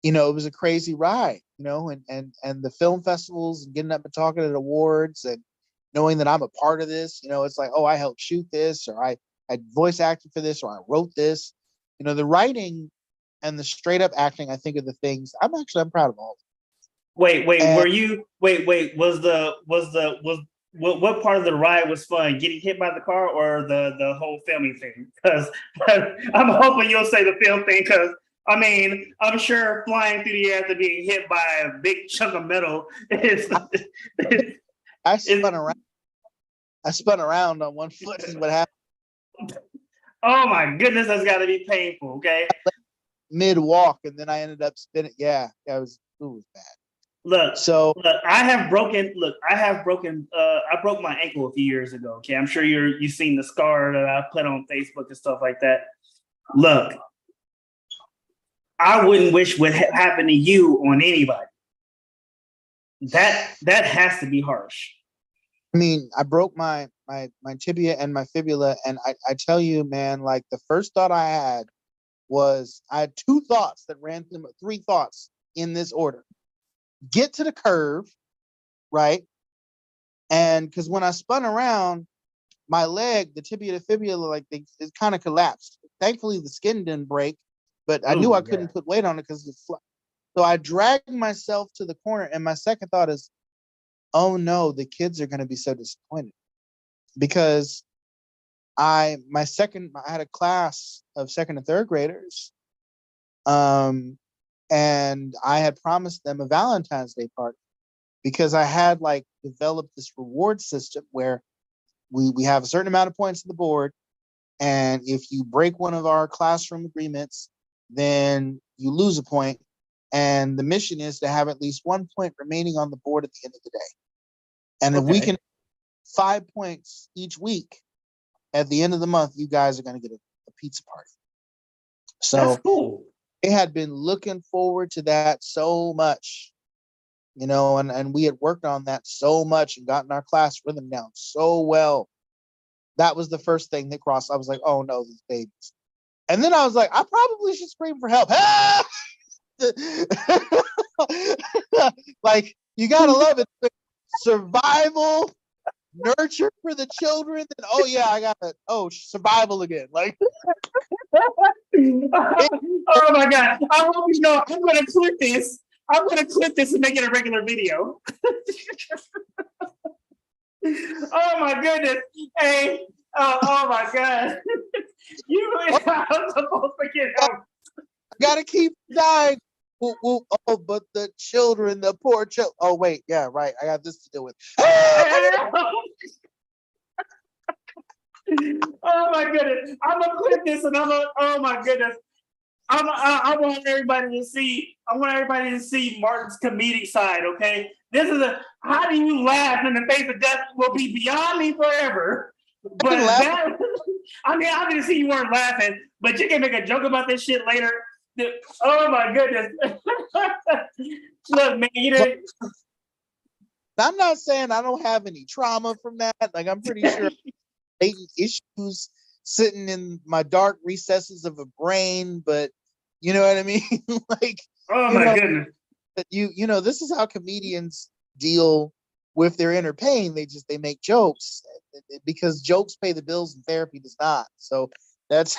[SPEAKER 2] you know, it was a crazy ride, you know, and the film festivals and getting up and talking at awards and knowing that I'm a part of this, you know, it's like, oh, I helped shoot this, or I voice acted for this, or I wrote this. You know, the writing and the straight up acting, I think, are the things I'm proud of all.
[SPEAKER 1] wait,
[SPEAKER 2] And
[SPEAKER 1] were you was what part of the ride was fun? Getting hit by the car or the whole filming thing? Because I'm hoping you'll say the film thing, because I mean, I'm sure flying through the air after being hit by a big chunk of metal is.
[SPEAKER 2] I spun around. I spun around on one foot is what happened.
[SPEAKER 1] Oh my goodness, that's got to be painful. Okay.
[SPEAKER 2] Mid walk, and then I ended up spinning. Yeah, it was bad.
[SPEAKER 1] Look,
[SPEAKER 2] So
[SPEAKER 1] I broke my ankle a few years ago. Okay, I'm sure you've seen the scar that I put on Facebook and stuff like that. Look, I wouldn't wish what happened to you on anybody. That has to be harsh.
[SPEAKER 2] I mean, I broke my tibia and my fibula, and I tell you, man, like the first thought I had was I had two thoughts that ran through, three thoughts in this order: get to the curve, right? And because when I spun around, my leg, the tibia to fibula, like it kind of collapsed. Thankfully, the skin didn't break, but I knew I couldn't put weight on it because so I dragged myself to the corner, and my second thought is, oh no, the kids are going to be so disappointed, because I had a class of second and third graders, and I had promised them a Valentine's Day party, because I had like developed this reward system where we have a certain amount of points on the board, and if you break one of our classroom agreements, then you lose a point, and the mission is to have at least 1 point remaining on the board at the end of the day. And if we can 5 points each week, at the end of the month, you guys are going to get a pizza party. So
[SPEAKER 1] that's cool.
[SPEAKER 2] they had been looking forward to that so much, you know, and we had worked on that so much and gotten our class rhythm down so well. That was the first thing that crossed. I was like, oh no, these babies. And then I was like, I probably should scream for help. Like, you gotta love it. Survival, nurture for the children. Then, oh yeah, I got it. Oh, survival again. Like,
[SPEAKER 1] oh my God. I hope you know I'm gonna clip this. I'm gonna clip this and make it a regular video. Oh my goodness. Hey, oh my God. I'm supposed to get help.
[SPEAKER 2] Gotta keep dying. Oh, but the children, the poor children. Oh, wait, yeah, right. I got this to deal with.
[SPEAKER 1] Oh my goodness. I'm gonna clip this and oh my goodness. I want everybody to see. I want everybody to see Martin's comedic side. Okay, this is a. How do you laugh in the face of death will be beyond me forever.
[SPEAKER 2] can
[SPEAKER 1] But
[SPEAKER 2] laugh.
[SPEAKER 1] that, I mean, obviously you weren't laughing, but you can make a joke about this shit later. Oh my goodness! Look, man, you know.
[SPEAKER 2] I'm not saying I don't have any trauma from that. Like I'm pretty sure latent issues sitting in my dark recesses of a brain, but you know what I mean? Like,
[SPEAKER 1] Oh
[SPEAKER 2] you
[SPEAKER 1] my
[SPEAKER 2] know,
[SPEAKER 1] goodness!
[SPEAKER 2] but you know, this is how comedians deal with their inner pain. They make jokes because jokes pay the bills and therapy does not. So that's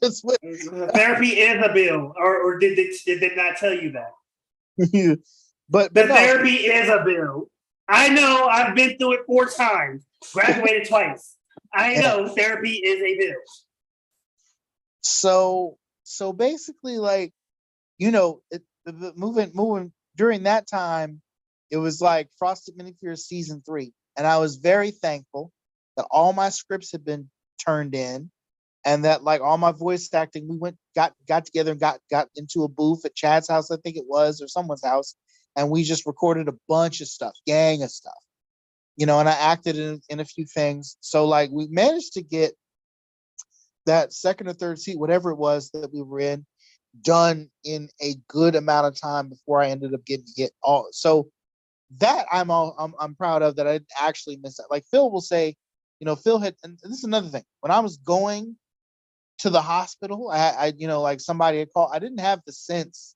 [SPEAKER 2] that's what
[SPEAKER 1] Therapy is a bill, or did it not tell you that?
[SPEAKER 2] but
[SPEAKER 1] The
[SPEAKER 2] no,
[SPEAKER 1] therapy is a bill. I know. I've been through it 4 times. Graduated twice. I
[SPEAKER 2] yeah.
[SPEAKER 1] know therapy is a bill.
[SPEAKER 2] So basically like, you know, moving during that time, it was like Frosted Mini Fears season 3. And I was very thankful that all my scripts had been turned in and that like all my voice acting, we got together and got into a booth at Chad's house, I think it was, or someone's house, and we just recorded a bunch of stuff, gang of stuff, you know, and I acted in a few things. So like we managed to get that second or third seat, whatever it was that we were in, done in a good amount of time before I ended up getting to get all. So that I'm proud of that I didn't actually miss that. Like Phil will say, you know, Phil had, and this is another thing. When I was going to the hospital, I you know, like somebody had called. I didn't have the sense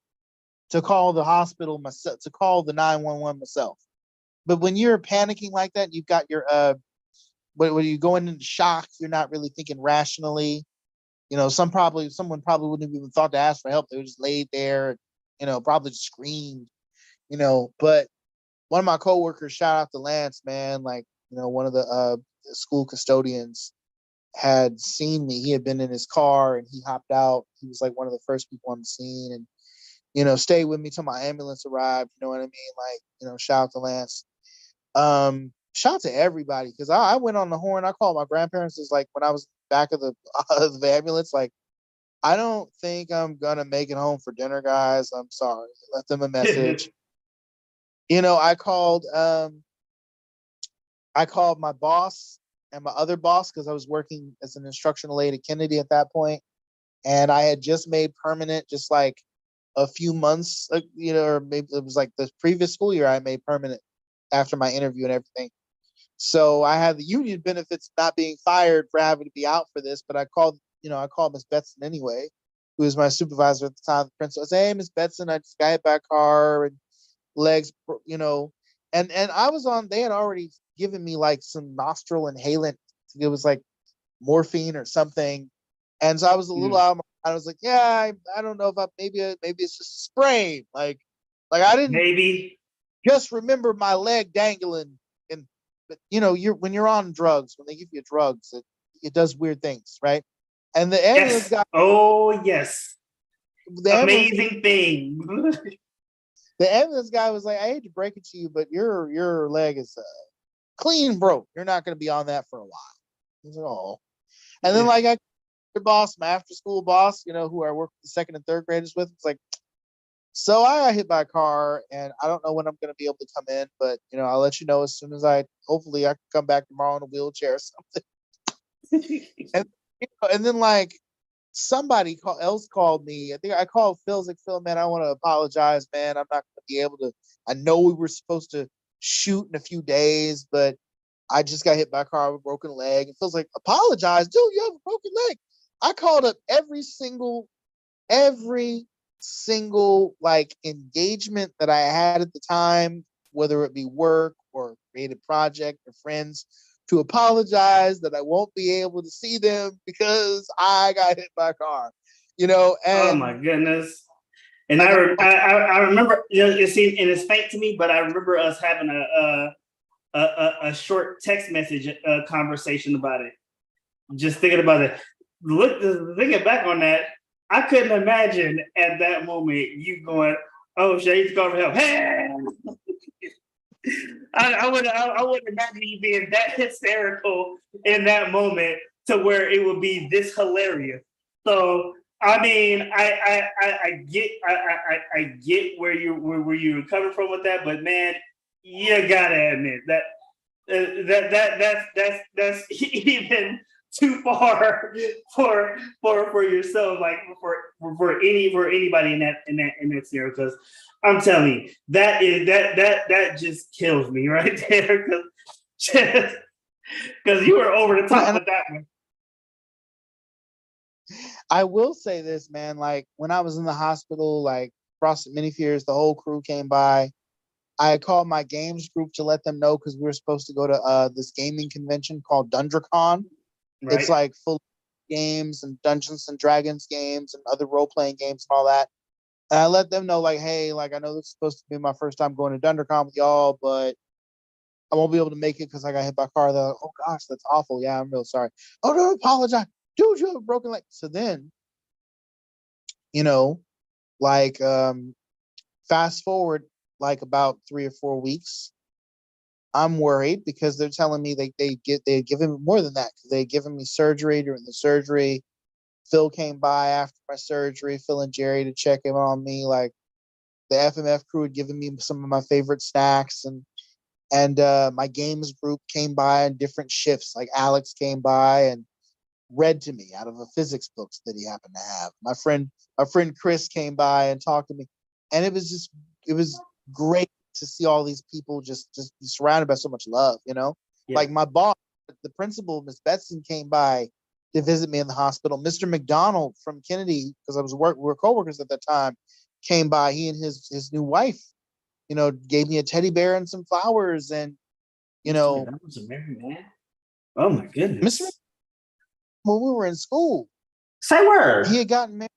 [SPEAKER 2] to call the hospital myself, to call the 911 myself. But when you're panicking like that, you've got your when you going into shock, you're not really thinking rationally. You know, someone probably wouldn't have even thought to ask for help. They were just laid there, you know, probably screamed, you know. But one of my coworkers, shout out to Lance, man, like, you know, one of the school custodians had seen me. He had been in his car and he hopped out. He was like one of the first people on the scene and, you know, stayed with me till my ambulance arrived. You know what I mean? Like, you know, shout out to Lance. Shout out to everybody because I went on the horn. I called my grandparents. Is like when I was back of of the ambulance, like, I don't think I'm gonna make it home for dinner, guys. I'm sorry. Left them a message. You know, I called my boss and my other boss because I was working as an instructional aide at Kennedy at that point, and I had just made permanent, just like a few months, you know, or maybe it was like the previous school year I made permanent after my interview and everything. So I had the union benefits not being fired for having to be out for this, but I called Miss Betson anyway, who was my supervisor at the time, the principal. I said, "Hey, Miss Betson, I just got hit by a car and legs, you know," and I was on. They had already given me like some nostril inhalant. It was like morphine or something, and so I was a little out. I was like, "Yeah, I don't know if maybe it's just a sprain." Like I didn't
[SPEAKER 1] Maybe.
[SPEAKER 2] just remember my leg dangling. And but you know, when you're on drugs, when they give you drugs, it does weird things, right? And the ambulance
[SPEAKER 1] Yes.
[SPEAKER 2] guy,
[SPEAKER 1] Oh yes.
[SPEAKER 2] the ambulance,
[SPEAKER 1] Amazing thing.
[SPEAKER 2] the ambulance guy was like, "I hate to break it to you, but your leg is clean broke. You're not going to be on that for a while." I was like, "Oh," and then like your boss, my after school boss, you know, who I work with the second and third graders with, it's like, "So I got hit by a car, and I don't know when I'm going to be able to come in, but you know, I'll let you know as soon as hopefully I can come back tomorrow in a wheelchair or something." And and then like else called me. I think I called Phil's like, "Phil, man, I want to apologize, man. I'm not going to be able to. I know we were supposed to shoot in a few days, but I just got hit by a car with a broken leg." And Phil's like, "Apologize, dude. You have a broken leg." I called up every single like engagement that I had at the time, whether it be work or creative project or friends, to apologize that I won't be able to see them because I got hit by a car, you know,
[SPEAKER 1] Oh my
[SPEAKER 2] and
[SPEAKER 1] goodness. And
[SPEAKER 2] like
[SPEAKER 1] I remember, you know, and it's faint to me, but I remember us having a short text message conversation about it. Just thinking about it. Thinking back on that, I couldn't imagine at that moment you going, "Oh, Shade's going for help." Hey! I wouldn't imagine you being that hysterical in that moment to where it would be this hilarious. So I mean, I get where you're coming from with that, but man, you gotta admit that that's even too far for yourself, like for anybody in that scenario. Because I'm telling you, that just kills me right there. Because you were over the top
[SPEAKER 2] And
[SPEAKER 1] with that one.
[SPEAKER 2] I will say this, man. Like when I was in the hospital, like Frosted Mini Fears, the whole crew came by. I had called my games group to let them know because we were supposed to go to this gaming convention called DundraCon. It's
[SPEAKER 1] Right.
[SPEAKER 2] like full of games and Dungeons and Dragons games and other role playing games and all that. And I let them know, like, hey, like I know this is supposed to be my first time going to DundraCon with y'all, but I won't be able to make it because I got hit by a car. They're like, oh gosh, that's awful. Yeah, I'm real sorry. Oh, don't apologize, dude. You have a broken leg. So then, you know, like fast forward like about 3 or 4 weeks, I'm worried because they're telling me they had given me more than that because they had given me surgery during the surgery. Phil came by after my surgery, Phil and Jerry to check in on me. Like the FMF crew had given me some of my favorite snacks, and my games group came by in different shifts. Like Alex came by and read to me out of a physics books that he happened to have. My friend Chris came by and talked to me, and it was great to see all these people just be surrounded by so much love.
[SPEAKER 1] Yeah.
[SPEAKER 2] Like my boss, the principal, Miss Betson, came by to visit me in the hospital. Mr. McDonald from Kennedy, because we were coworkers at that time, came by. He and his new wife, gave me a teddy bear and some flowers, and
[SPEAKER 1] That was a married man. Oh my
[SPEAKER 2] Mr.
[SPEAKER 1] goodness.
[SPEAKER 2] When we were in school,
[SPEAKER 1] Say word.
[SPEAKER 2] he had gotten married.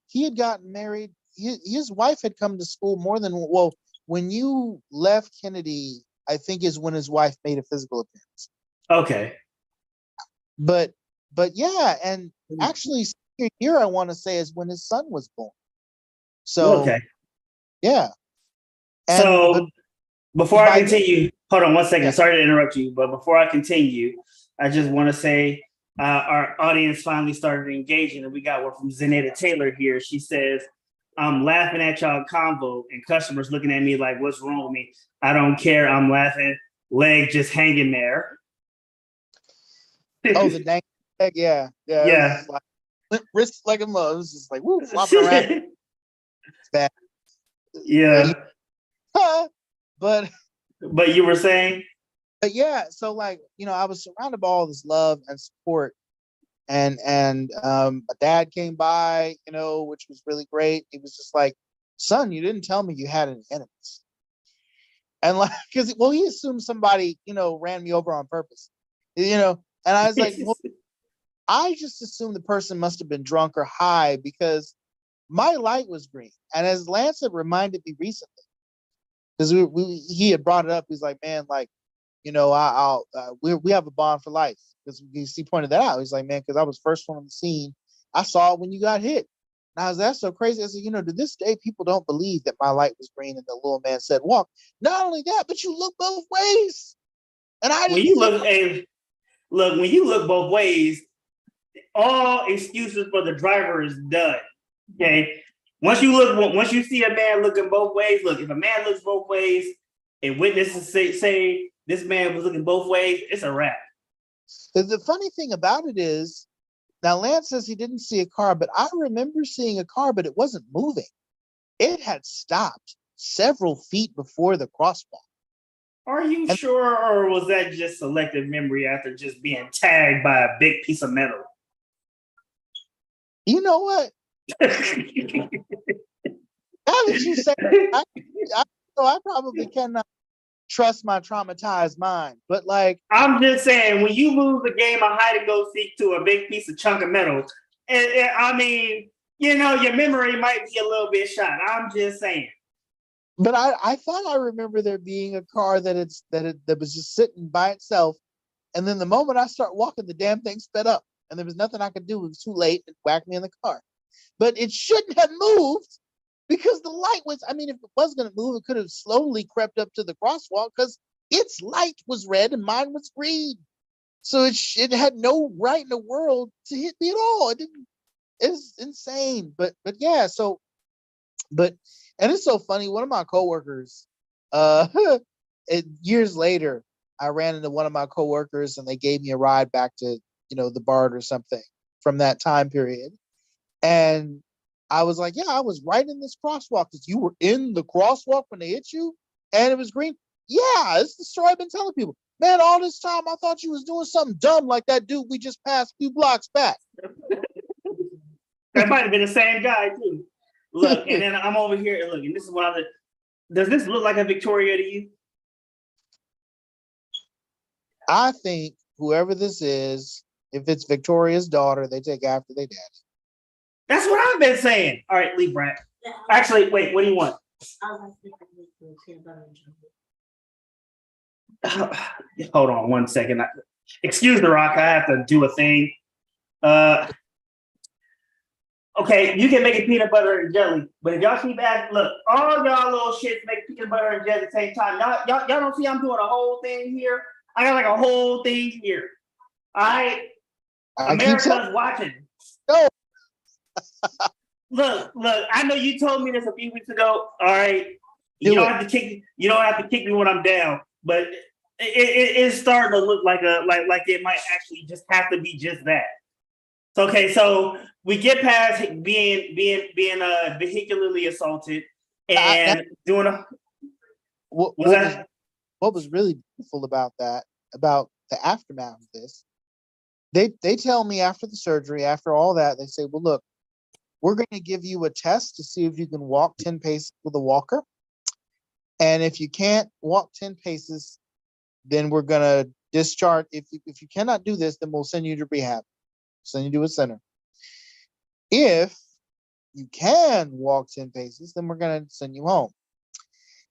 [SPEAKER 2] He had gotten married. His wife had come to school more than well. When you left Kennedy, I think is when his wife made a physical appearance.
[SPEAKER 1] Okay.
[SPEAKER 2] But yeah, and actually, senior year I want to say is when his son was born. So
[SPEAKER 1] Okay.
[SPEAKER 2] yeah,
[SPEAKER 1] So before I
[SPEAKER 2] by then,
[SPEAKER 1] continue, hold on one second.
[SPEAKER 2] yeah.
[SPEAKER 1] Sorry to interrupt you, but before I continue, I just want to say our audience finally started engaging, and we got one from Zenetta Taylor here. She says, "I'm laughing at y'all convo, and customers looking at me like, what's wrong with me? I don't care. I'm laughing. Leg just hanging there."
[SPEAKER 2] Oh, the dang leg, yeah. It was
[SPEAKER 1] Yeah.
[SPEAKER 2] just like wrist like a mug. It was just like woo, flopping around. It's bad.
[SPEAKER 1] Yeah.
[SPEAKER 2] But
[SPEAKER 1] But you were saying?
[SPEAKER 2] but yeah, so like I was surrounded by all this love and support, and my dad came by, which was really great. He was just like, "Son, you didn't tell me you had any enemies," and like, because he assumed somebody ran me over on purpose, and I was like, well, I just assumed the person must have been drunk or high because my light was green, and as Lance had reminded me recently, because he had brought it up, he's like, man, like. We have a bond for life because he pointed that out. He's like, man, because I was first one on the scene. I saw it when you got hit. And I was, that's so crazy. I said, to this day, people don't believe that my light was green and the little man said, walk. Not only that, but you look both ways. And I
[SPEAKER 1] When
[SPEAKER 2] didn't
[SPEAKER 1] you
[SPEAKER 2] see
[SPEAKER 1] look, hey, look, when you look both ways, all excuses for the driver is done. Okay. Once you see a man looking both ways, look, if a man looks both ways and witnesses say this man was looking both ways, it's a wrap.
[SPEAKER 2] the funny thing about it is, now Lance says he didn't see a car, but I remember seeing a car, but it wasn't moving. It had stopped several feet before the crosswalk.
[SPEAKER 1] Are you
[SPEAKER 2] And
[SPEAKER 1] sure, or was that just selective memory after just being tagged by a big piece of metal?
[SPEAKER 2] you know what? Now that you say, I probably cannot trust my traumatized mind. But like,
[SPEAKER 1] I'm just saying, when you lose a game of hide and go seek to a big piece of chunk of metal, I mean, your memory might be a little bit shot. I'm just saying.
[SPEAKER 2] but I thought I remember there being a car that was just sitting by itself, and then the moment I start walking, the damn thing sped up, and there was nothing I could do. It was too late. It whacked me in the car. But it shouldn't have moved because the light was. I mean, if it was going to move, it could have slowly crept up to the crosswalk because its light was red and mine was green. So it had no right in the world to hit me at all. It didn't. It's insane. But yeah. So, and it's so funny. One of my coworkers, uh, years later, I ran into one of my coworkers, and they gave me a ride back to the BART or something from that time period. And I was like, yeah, I was right in this crosswalk because you were in the crosswalk when they hit you and it was green. Yeah, it's the story I've been telling people. Man, all this time I thought you was doing something dumb like that dude we just passed a few blocks back.
[SPEAKER 1] That might have been the same guy too. Look, and then I'm over here. Look, and this is what I. Does this look like a Victoria to you?
[SPEAKER 2] I think whoever this is, if it's Victoria's daughter, they take after their daddy.
[SPEAKER 1] That's what I've been saying. All right, leave Brad. Actually, wait. What do you want? Hold on 1 second. Excuse the rock. I have to do a thing. Okay, you can make it peanut butter and jelly, but if y'all keep asking, look, all y'all little shits make peanut butter and jelly at the same time. Y'all don't see I'm doing a whole thing here. I got like a whole thing here. All right, America's watching.
[SPEAKER 2] No.
[SPEAKER 1] Look. I know you told me this a few weeks ago. All right, you don't have to kick me when I'm down, but it's starting to look like it might actually just have to be just that. Okay, so we get past being vehicularly assaulted and doing a.
[SPEAKER 2] What was really beautiful about that, about the aftermath of this, they tell me after the surgery, after all that, they say, well, look, we're going to give you a test to see if you can walk 10 paces with a walker. And if you can't walk 10 paces, then we're going to discharge. If you cannot do this, then we'll send you to rehab. Send you to a center. If you can walk 10 paces, then we're going to send you home.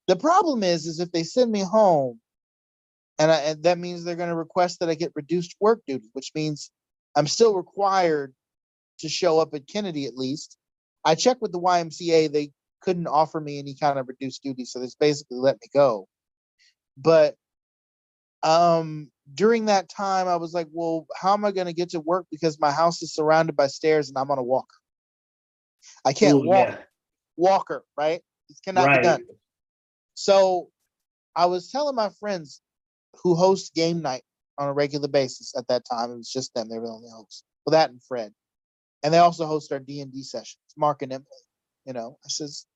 [SPEAKER 2] The problem is if they send me home, and that means they're going to request that I get reduced work duty, which means I'm still required to show up at Kennedy at least. I checked with the YMCA. They couldn't offer me any kind of reduced duty, so they basically let me go. But during that time, I was like, well, how am I going to get to work because my house is surrounded by stairs and I'm on a walker? I can't walker, right? This cannot be done. So I was telling my friends who host game night on a regular basis at that time. It was just them. They were the only hosts. Well, that and Fred. And they also host our D&D sessions, Mark and Emily. I says,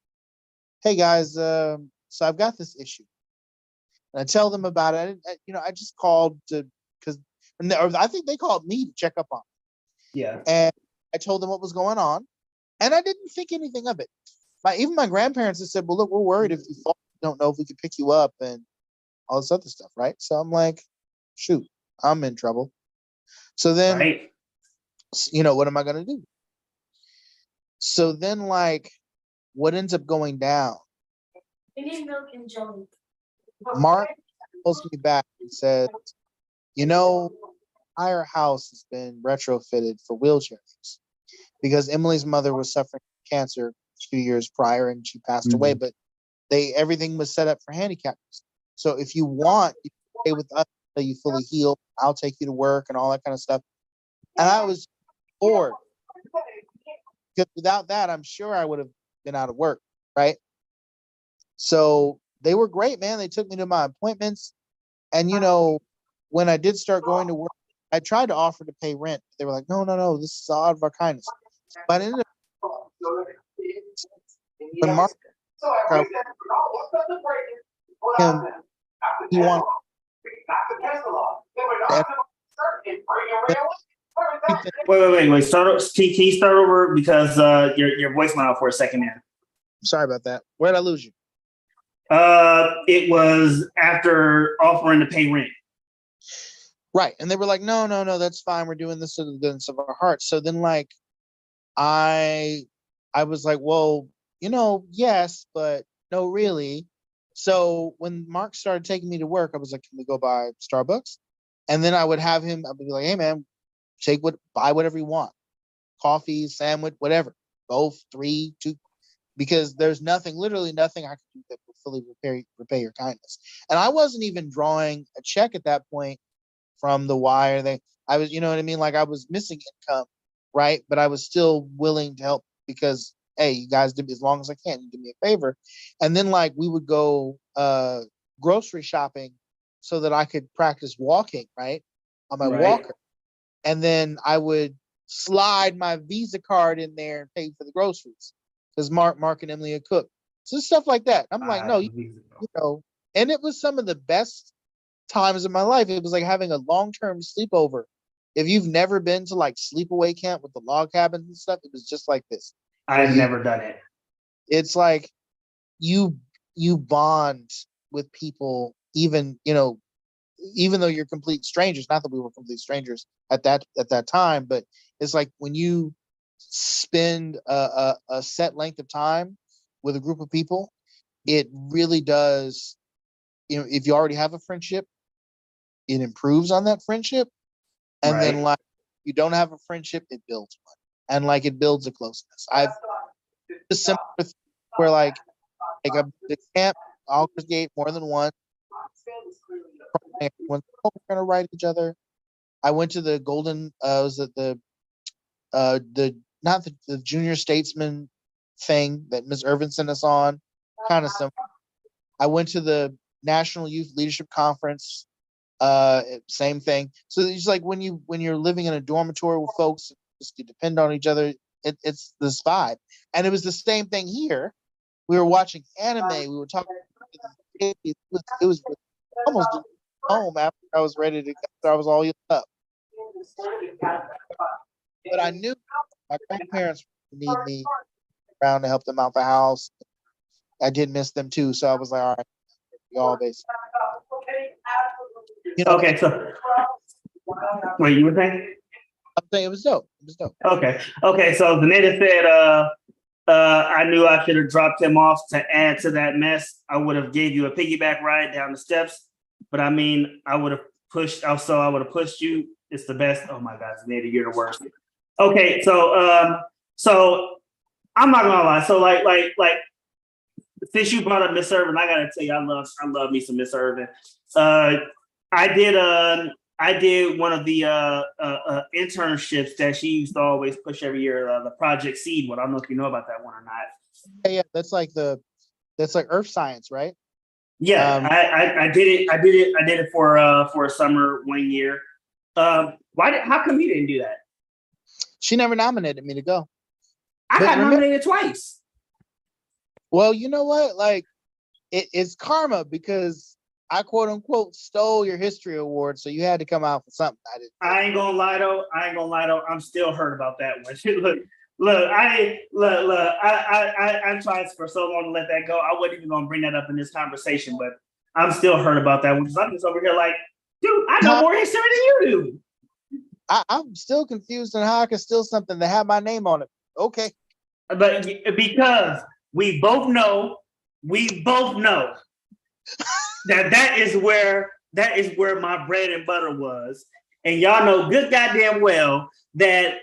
[SPEAKER 2] hey guys, so I've got this issue. And I tell them about it. I just called because I think they called me to check up on it.
[SPEAKER 1] Yeah.
[SPEAKER 2] And I told them what was going on, and I didn't think anything of it. Even my grandparents had said, well, look, we're worried if you fall, we don't know if we can pick you up and all this other stuff, right? So I'm like, shoot, I'm in trouble. So then, what am I going to do? So then, what ends up going down?
[SPEAKER 3] We need milk and jelly.
[SPEAKER 2] Mark calls me back and says, our house has been retrofitted for wheelchairs because Emily's mother was suffering cancer a few years prior and she passed away, but everything was set up for handicappers. So if you want, you can stay with us until you fully heal. I'll take you to work and all that kind of stuff. And I was bored because without that, I'm sure I would have been out of work, right? So they were great, man. They took me to my appointments. And, when I did start going to work, I tried to offer to pay rent. They were like, no, this is out of our kindness. But I ended up, when Mark, he wanted.
[SPEAKER 1] Wait. Can you start over because your voice went out for a second there.
[SPEAKER 2] Sorry about that. Where did I lose you?
[SPEAKER 1] It was after offering to pay rent.
[SPEAKER 2] Right. And they were like, no, that's fine. We're doing this to the goodness of our hearts. So then I was like, well, yes, but no, really. So when Mark started taking me to work, I was like, can we go buy Starbucks? And then I would be like, hey man, buy whatever you want. Coffee, sandwich, whatever. Both 3, 2, because there's literally nothing I can do that will fully repay your kindness. And I wasn't even drawing a check at that point from the wire. I was, you know what I mean? Like I was missing income, right? But I was still willing to help because, hey, you guys did as long as I can. You do me a favor. And then like we would go grocery shopping so that I could practice walking, right? On my
[SPEAKER 1] Right.
[SPEAKER 2] walker. And then I would slide my Visa card in there and pay for the groceries because Mark and Emily had cooked. So stuff like that. I'm like, no, you know, and it was some of the best times of my life. It was like having a long-term sleepover. If you've never been to like sleepaway camp with the log cabins and stuff, it was just like this.
[SPEAKER 1] I've never done it.
[SPEAKER 2] It's like you bond with people, even, you know, even though you're complete strangers. Not that we were complete strangers at that time, but it's like when you spend a set length of time with a group of people, it really does. You know, if you already have a friendship, it improves on that friendship, and then
[SPEAKER 1] Right.
[SPEAKER 2] like you don't have a friendship, it builds one, and like it builds a closeness. I've just similar thing where like a the camp, August Gate more than once. When we're gonna write each other. I went to the Golden was it the not the junior statesman thing that Ms. Irvin sent us on, kind of some. I went to the National Youth Leadership Conference, same thing. So it's like when you're living in a dormitory with folks, just you depend on each other. It's this vibe, and it was the same thing here. We were watching anime. We were talking. It was almost home after I was ready to. After I was all up. But I knew my grandparents need me around to help them out the house. I did miss them too, so I was like, all right, we all basically. You know,
[SPEAKER 1] Okay, so wait, you were saying?
[SPEAKER 2] I'm saying it was dope. It was dope.
[SPEAKER 1] Okay. So the native said, I knew I should have dropped him off to add to that mess. I would have gave you a piggyback ride down the steps, but I mean, I would have pushed. Also, I would have pushed you. It's the best. Oh my God, Native, you're the worst. Okay, so I'm not gonna lie. So like, since you brought up Miss Irvin, I gotta tell you, I love me some Miss Irvin. I did one of the internships that she used to always push every year, the Project Seed one. I don't know if you know about that one or not.
[SPEAKER 2] Yeah, that's like earth science, right?
[SPEAKER 1] Yeah, I did it. I did it for a summer 1 year. How come you didn't do that?
[SPEAKER 2] She never nominated me to go.
[SPEAKER 1] I got nominated twice.
[SPEAKER 2] Well, you know what? Like, it's karma because I quote unquote stole your history award, so you had to come out for something.
[SPEAKER 1] I ain't gonna lie though. I'm still hurt about that one. I tried for so long to let that go. I wasn't even gonna bring that up in this conversation, but I'm still hurt about that one because I'm just over here like, dude, I know more history than you do.
[SPEAKER 2] I'm still confused on how I can steal something that had my name on it. Okay,
[SPEAKER 1] but because we both know that is where my bread and butter was, and y'all know good goddamn well that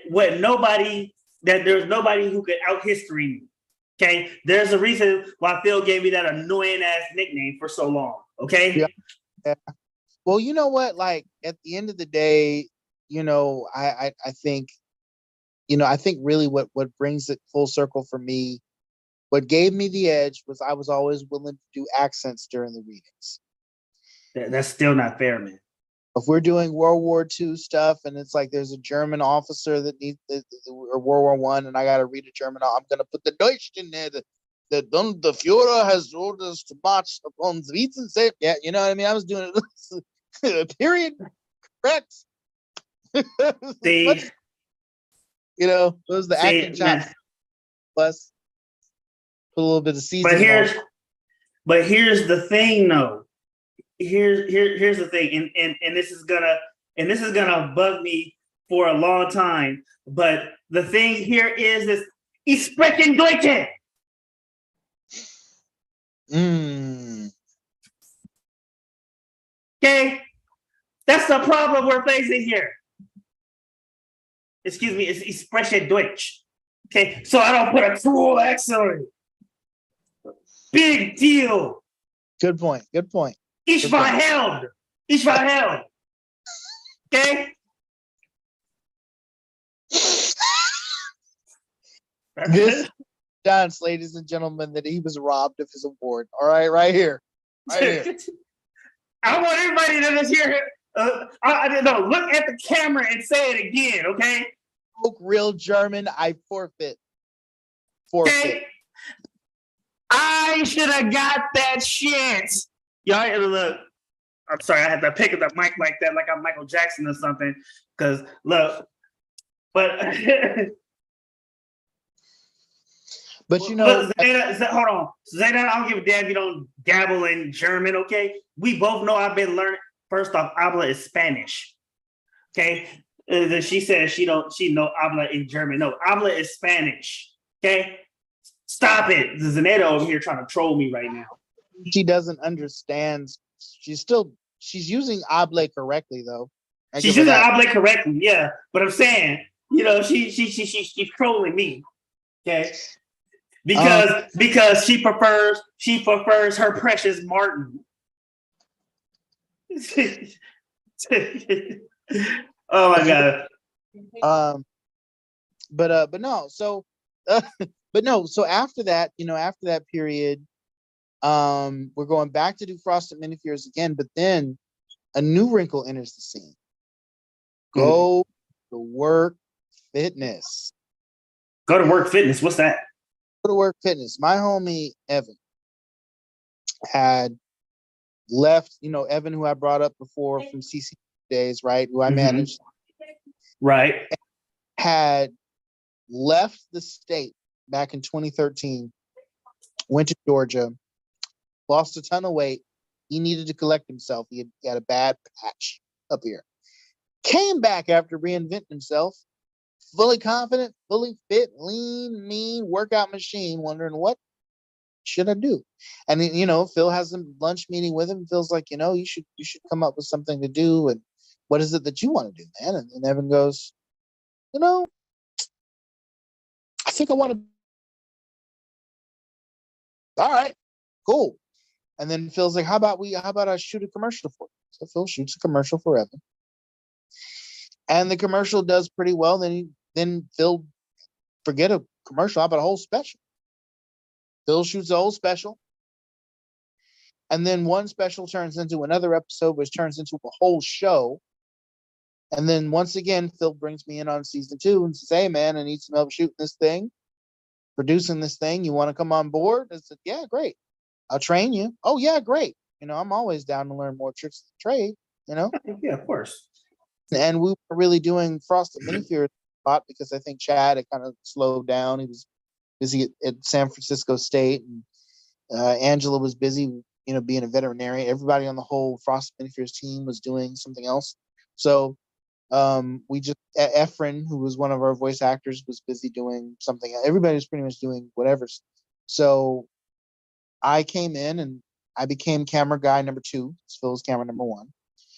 [SPEAKER 1] there's nobody who could out history me. Okay, there's a reason why Phil gave me that annoying ass nickname for so long. Okay.
[SPEAKER 2] Yeah. Well, you know what? Like at the end of the day, you know, I think, you know, I think really what brings it full circle for me, what gave me the edge was I was always willing to do accents during the readings.
[SPEAKER 1] That's still not fair, man.
[SPEAKER 2] If we're doing World War II stuff and it's like there's a German officer that needs or World War I and I got to read a German, I'm gonna put the Deutsch in there. The Führer has orders to march upon Switzerland. Yeah, you know what I mean. I was doing it. Period. Correct.
[SPEAKER 1] See,
[SPEAKER 2] you know, those the acting chops. Plus, put a little bit of seasoning.
[SPEAKER 1] But here's the thing, though. Here's the thing, and this is gonna bug me for a long time. But the thing here is this: Ich spreche Deutsch. Okay, that's the problem we're facing here. Excuse me, it's Ich spreche Deutsch. Okay, so I don't put a cool accent on it. Big deal.
[SPEAKER 2] Good point.
[SPEAKER 1] Ich war held. Okay.
[SPEAKER 2] This John's, ladies and gentlemen, that he was robbed of his award. All right, right here. Right here.
[SPEAKER 1] I want everybody to just hear it. I didn't know. Look at the camera and say it again, okay?
[SPEAKER 2] Spoke real German. I forfeit.
[SPEAKER 1] Okay. I should have got that shit. Y'all look. I'm sorry, I had to pick up the mic like that, like I'm Michael Jackson or something. Because look, but
[SPEAKER 2] but you know,
[SPEAKER 1] hold on, Zayda, I don't give a damn if you don't dabble in German. Okay, we both know I've been learning. First off, habla is Spanish. Okay, she says she know habla in German. No, habla is Spanish. Okay, stop it. Zanetta over here trying to troll me right now.
[SPEAKER 2] She doesn't understand. She's using habla correctly though.
[SPEAKER 1] She's using habla correctly, yeah. But I'm saying, she's trolling me. Okay. Because she prefers her precious Martin. Oh my god.
[SPEAKER 2] But no. So, So after that, after that period, we're going back to do Frosted Mini Fears again. But then a new wrinkle enters the scene. Go to Work Fitness.
[SPEAKER 1] Go to Work Fitness. What's that?
[SPEAKER 2] Go to Work Fitness. My homie Evan had left, Evan, who I brought up before from CC days, right? Who I managed.
[SPEAKER 1] Right.
[SPEAKER 2] Had left the state back in 2013, went to Georgia, lost a ton of weight. He needed to collect himself. He had a bad patch up here. Came back after reinventing himself, fully confident, fully fit, lean, mean, workout machine, wondering what should I do? And Phil has a lunch meeting with him. Phil's like, you should come up with something to do. And what is it that you want to do, man? And Evan goes, I think I want to. All right, cool. And then Phil's like, how about I shoot a commercial for you? So Phil shoots a commercial for Evan. And the commercial does pretty well. Then Phil, forget a commercial, how about a whole special? Phil shoots a whole special. And then one special turns into another episode, which turns into a whole show. And then once again, Phil brings me in on season 2 and says, hey, man, I need some help shooting this thing, producing this thing. You want to come on board? I said, yeah, great. I'll train you. Oh, yeah, great. I'm always down to learn more tricks of the trade,
[SPEAKER 1] Yeah, of course.
[SPEAKER 2] And we were really doing Frosted Mini Fears a lot because I think Chad had kind of slowed down. He was busy at San Francisco State, and Angela was busy, being a veterinarian. Everybody on the whole Frosted Mini Fears team was doing something else. So we just, Efren, who was one of our voice actors, was busy doing something. Everybody was pretty much doing whatever. So I came in and I became camera guy number 2. Phil was camera number 1.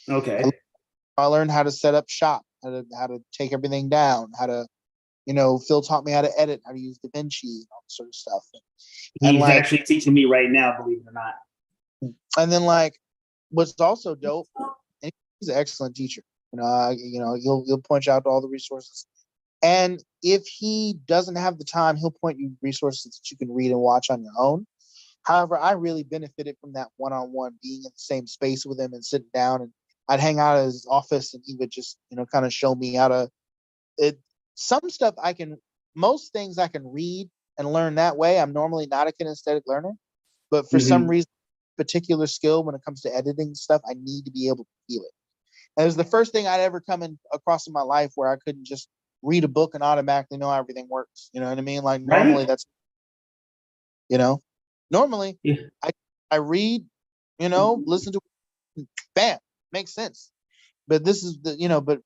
[SPEAKER 1] Okay.
[SPEAKER 2] I learned how to set up shop, how to take everything down, how to, Phil taught me how to edit, how to use DaVinci, and all this sort of stuff.
[SPEAKER 1] He's actually teaching me right now, believe it or not.
[SPEAKER 2] And then what's also dope, and he's an excellent teacher. He'll point you out to all the resources. And if he doesn't have the time, he'll point you resources that you can read and watch on your own. However, I really benefited from that one-on-one, being in the same space with him and sitting down, and I'd hang out at his office and he would just, kind of show me how to, some stuff most things I can read and learn that way. I'm normally not a kinesthetic learner, but for some reason, particular skill when it comes to editing stuff, I need to be able to feel it. And it was the first thing I'd ever come across in my life where I couldn't just read a book and automatically know how everything works. You know what I mean? Like normally that's, normally I read, listen to, bam, makes sense. But this is but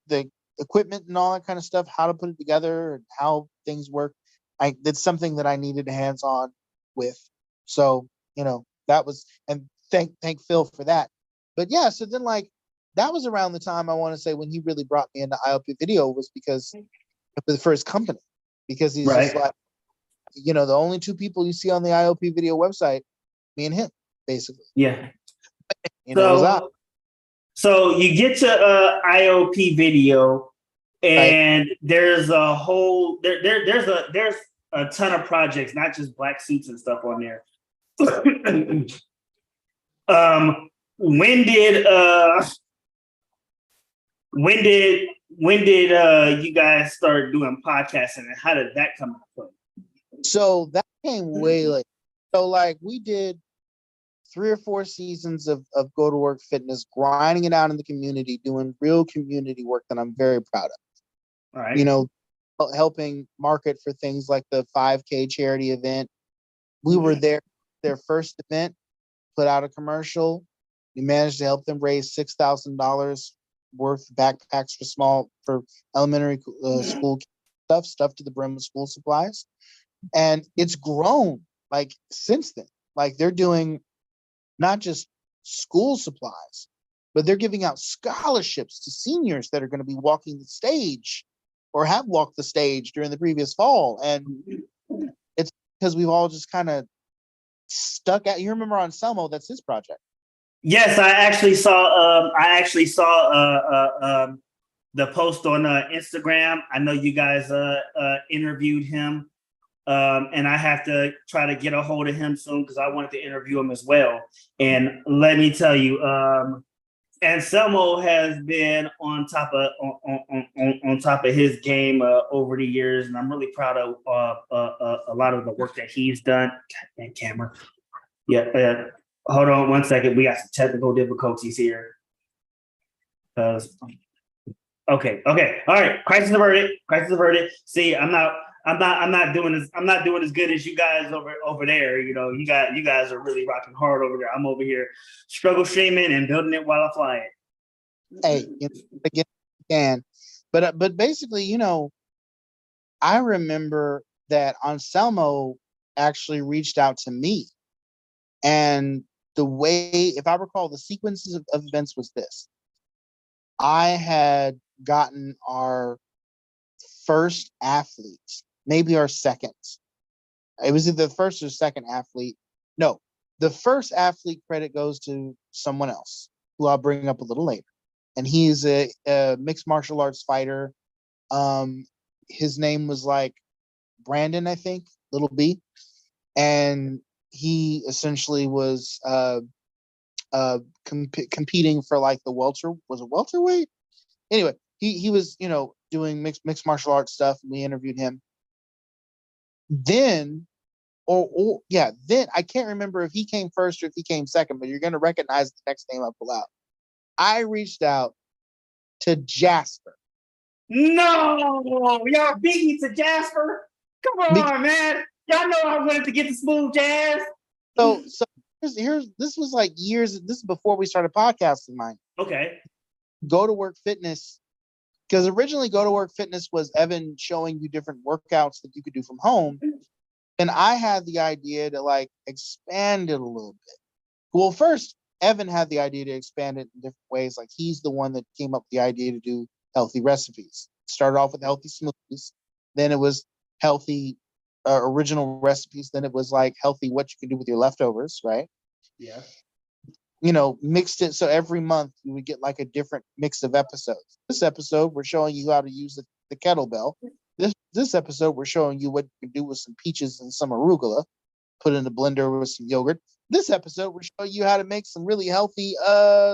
[SPEAKER 2] the equipment and all that kind of stuff, how to put it together and how things work, it's something that I needed hands-on with. So, that was, and thank Phil for that. But yeah, so then that was around the time I want to say when he really brought me into IOP video, was because for his company, because he's just like, the only 2 people you see on the IOP video website, me and him, basically.
[SPEAKER 1] Yeah.
[SPEAKER 2] It was out.
[SPEAKER 1] So you get to IOP video, and there's a whole there's a ton of projects, not just black suits and stuff on there. When did you guys start doing podcasting, and how did that come into play?
[SPEAKER 2] So that came way late. So like we did 3 or 4 seasons of Go to Work Fitness, grinding it out in the community, doing real community work that I'm very proud of.
[SPEAKER 1] All right.
[SPEAKER 2] You know, helping market for things like the 5K charity event. We were there, their first event, put out a commercial. We managed to help them raise $6,000 worth of backpacks for elementary school stuff to the brim of school supplies. And it's grown like since then. Like they're doing not just school supplies, but they're giving out scholarships to seniors that are going to be walking the stage or have walked the stage during the previous fall. And it's because we've all just kind of stuck out. You remember Anselmo, that's his project.
[SPEAKER 1] Yes, I actually saw the post on Instagram. I know you guys interviewed him. And I have to try to get a hold of him soon because I wanted to interview him as well. And let me tell you, Anselmo has been on top of his game over the years, and I'm really proud of a lot of the work that he's done. God, camera. Yeah. Hold on 1 second. We got some technical difficulties here. Okay. All right. Crisis averted. See, I'm not doing as good as you guys over there. You know, you guys are really rocking hard over there. I'm over here struggle streaming and building it while I fly it.
[SPEAKER 2] Hey, again, but basically, you know, I remember that Anselmo actually reached out to me, and the way, if I recall, the sequences of events was this: I had gotten our first athlete, maybe our second. It was either the first or second athlete. No, the first athlete credit goes to someone else, who I'll bring up a little later. And he's a mixed martial arts fighter. His name was like Brandon, I think, little B. And he essentially was competing for like the welterweight? Anyway, he was, you know, doing mixed martial arts stuff, and we interviewed him. Then I can't remember if he came first or if he came second, but you're gonna recognize the next name I pull out. I reached out to Jasper.
[SPEAKER 1] No, y'all beat me to Jasper. Come on, man. Y'all know I wanted to get the smooth jazz.
[SPEAKER 2] So here's this was like years. This is before we started podcasting, mine.
[SPEAKER 1] Okay.
[SPEAKER 2] Go to Work Fitness, because originally Go to Work Fitness was Evan showing you different workouts that you could do from home. And I had the idea to like expand it a little bit. Well, first, Evan had the idea to expand it in different ways. Like he's the one that came up with the idea to do healthy recipes. Started off with healthy smoothies. Then it was healthy original recipes. Then it was like healthy what you can do with your leftovers, right?
[SPEAKER 1] Yeah.
[SPEAKER 2] You know, mixed it so every month you would get like a different mix of episodes. This episode, we're showing you how to use the kettlebell. This episode, we're showing you what you can do with some peaches and some arugula, put in a blender with some yogurt. This episode, we're showing you how to make some really healthy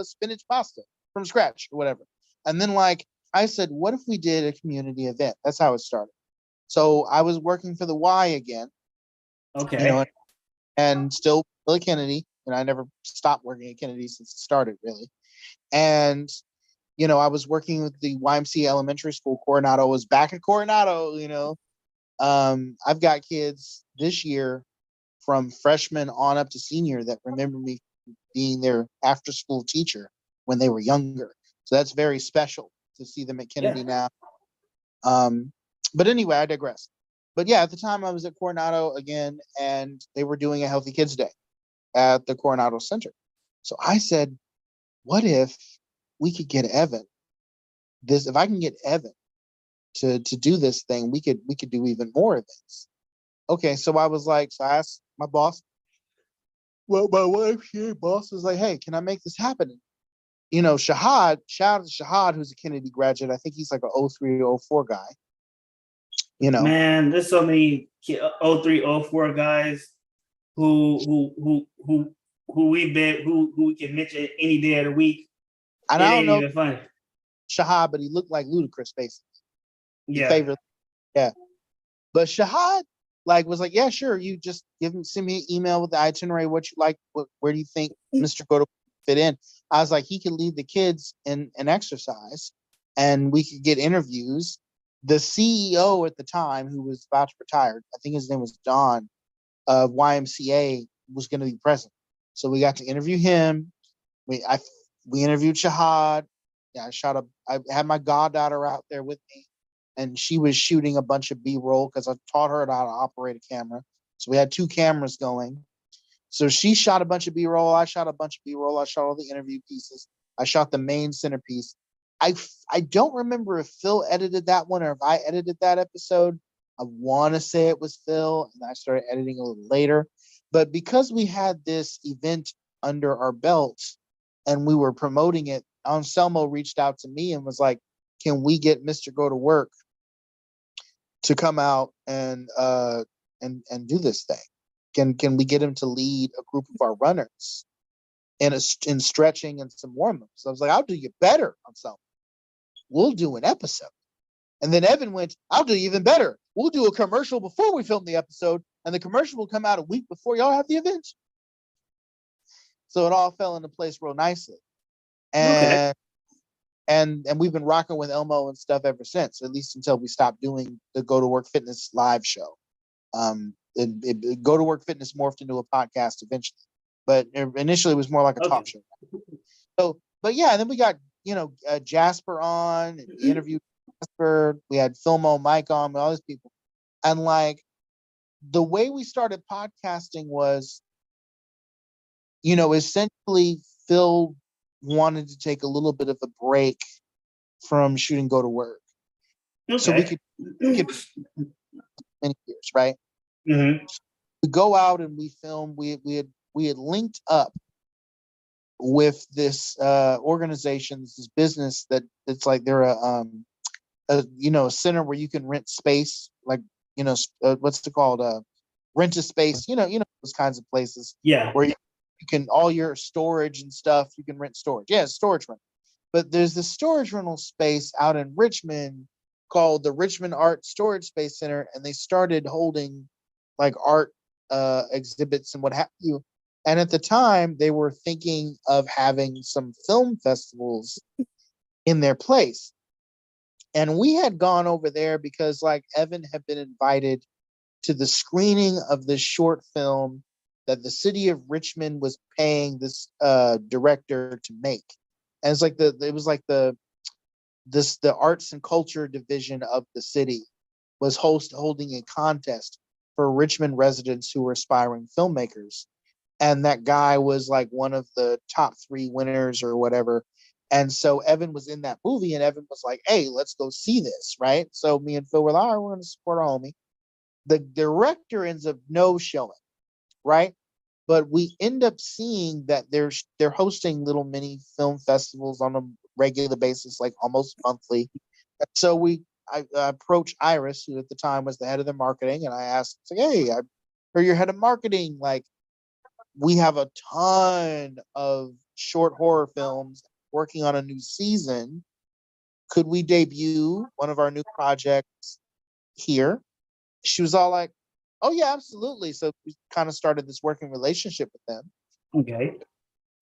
[SPEAKER 2] spinach pasta from scratch or whatever. And then like I said, what if we did a community event? That's how it started. So I was working for the Y again.
[SPEAKER 1] Okay.
[SPEAKER 2] You know, and still at Kennedy, and I never stopped working at Kennedy since it started, really. And you know, I was working with the YMCA Elementary School. Coronado was back at Coronado. You know, I've got kids this year from freshman on up to senior that remember me being their after-school teacher when they were younger. So that's very special to see them at Kennedy now. But anyway, I digress. But yeah, at the time I was at Coronado again, and they were doing a Healthy Kids Day at the Coronado Center. So I said, what if we could get Evan if I can get Evan to do this thing, we could do even more of this. Okay, so I asked my boss. Well, my YMCA boss was like, hey, can I make this happen? Shahad, shout out to Shahad, who's a Kennedy graduate. I think he's like a 03 or 04 guy.
[SPEAKER 1] Man, there's so many 03, 04 guys who we can mention any day of the week.
[SPEAKER 2] And
[SPEAKER 1] It
[SPEAKER 2] I don't
[SPEAKER 1] ain't
[SPEAKER 2] know
[SPEAKER 1] even funny.
[SPEAKER 2] Shahad, but he looked like Ludacris, basically. He
[SPEAKER 1] Yeah.
[SPEAKER 2] favored, yeah. But Shahad was like, yeah, sure. You just send me an email with the itinerary, what you like, where do you think Mr. Go to fit in? I was like, he could lead the kids in exercise and we could get interviews. The CEO at the time, who was about to retire, I think his name was Don, of YMCA, was going to be present. So we got to interview him. We interviewed Shahad. Yeah, I had my goddaughter out there with me, and she was shooting a bunch of B-roll because I taught her how to operate a camera. So we had 2 cameras going. So she shot a bunch of B-roll. I shot a bunch of B-roll. I shot all the interview pieces. I shot the main centerpiece. I don't remember if Phil edited that one or if I edited that episode. I want to say it was Phil, and I started editing a little later. But because we had this event under our belts and we were promoting it, Anselmo reached out to me and was like, can we get Mr. Go to Work to come out and do this thing? Can we get him to lead a group of our runners in stretching and some warm-ups? So I was like, I'll do you better, Anselmo. We'll do an episode. And then Evan went, I'll do even better. We'll do a commercial before we film the episode, and the commercial will come out a week before y'all have the event. So it all fell into place real nicely. And we've been rocking with Elmo and stuff ever since, at least until we stopped doing the Go to Work Fitness live show. Go to Work Fitness morphed into a podcast eventually, but initially it was more like a talk show. So, but yeah, and then we got Jasper on, and we interviewed Jasper. We had Filmo, Mike on, all these people, and like the way we started podcasting was, essentially Phil wanted to take a little bit of a break from shooting Go to Work, so we could many years, right?
[SPEAKER 1] Mm-hmm.
[SPEAKER 2] We go out and we film. We had linked up with this organization, this business that's like they're a center where you can rent space, like what's it called, rent a space, those kinds of places, where you can, all your storage and stuff, you can rent storage. Yeah, storage rental. But there's this storage rental space out in Richmond called the Richmond Art Storage Space Center, and they started holding like art exhibits and what have you. And at the time, they were thinking of having some film festivals in their place. And we had gone over there because like Evan had been invited to the screening of this short film that the city of Richmond was paying this director to make. And it's like the arts and culture division of the city was holding a contest for Richmond residents who were aspiring filmmakers. And that guy was like one of the top 3 winners or whatever. And so Evan was in that movie, and Evan was like, hey, let's go see this, right? So me and Phil were like, all right, we're going to support our homie. The director ends up no showing, right? But we end up seeing that they're hosting little mini film festivals on a regular basis, like almost monthly. And so I approached Iris, who at the time was the head of their marketing, and I asked, like, hey, I heard you're head of marketing. Like, we have a ton of short horror films working on a new season. Could we debut one of our new projects here? She was all like, oh yeah, absolutely. So we kind of started this working relationship with them.
[SPEAKER 1] Okay.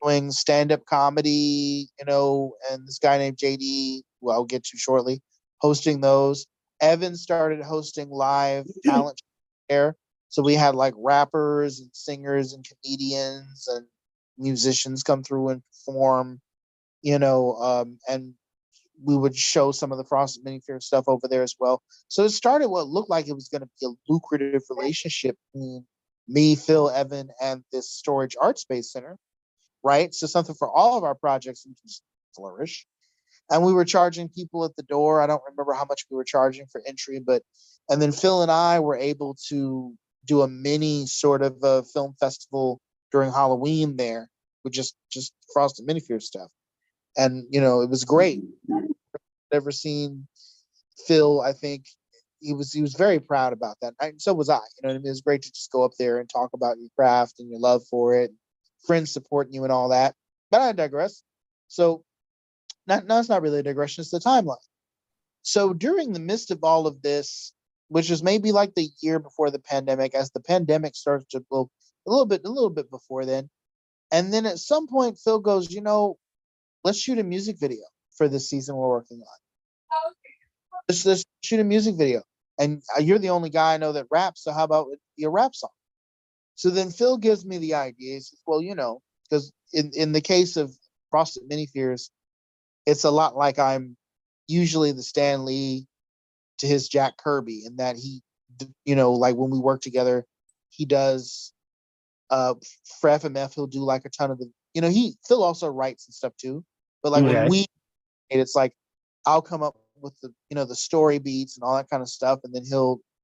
[SPEAKER 2] Doing stand-up comedy, and this guy named JD, who I'll get to shortly, hosting those. Evan started hosting live talent there. So we had like rappers and singers and comedians and musicians come through and perform, and we would show some of the Frosted Mini Fear stuff over there as well. So it started what looked like it was going to be a lucrative relationship between me, Phil, Evan, and this storage art space center, right? So something for all of our projects to flourish. And we were charging people at the door. I don't remember how much we were charging for entry, and then Phil and I were able to do a mini sort of a film festival during Halloween there with just Frosted Mini Fear stuff. And it was great. Never seen Phil. I think he was very proud about that. And so was I. You know what I mean? It was great to just go up there and talk about your craft and your love for it, friends supporting you and all that. But I digress. So no, it's not really a digression, it's the timeline. So during the midst of all of this, which was maybe like the year before the pandemic, as the pandemic starts to blow a little bit before then. And then at some point, Phil goes, let's shoot a music video for this season we're working on. Let's shoot a music video. And you're the only guy I know that raps, so how about your rap song? So then Phil gives me the idea. He says, well, because in the case of Frosted Mini Fears, it's a lot like I'm usually the Stan Lee to his Jack Kirby, in that he, like when we work together, he does for FMF, he'll do like a ton of the, Phil also writes and stuff too. But like when
[SPEAKER 1] Okay.
[SPEAKER 2] it's like I'll come up with the story beats and all that kind of stuff, and then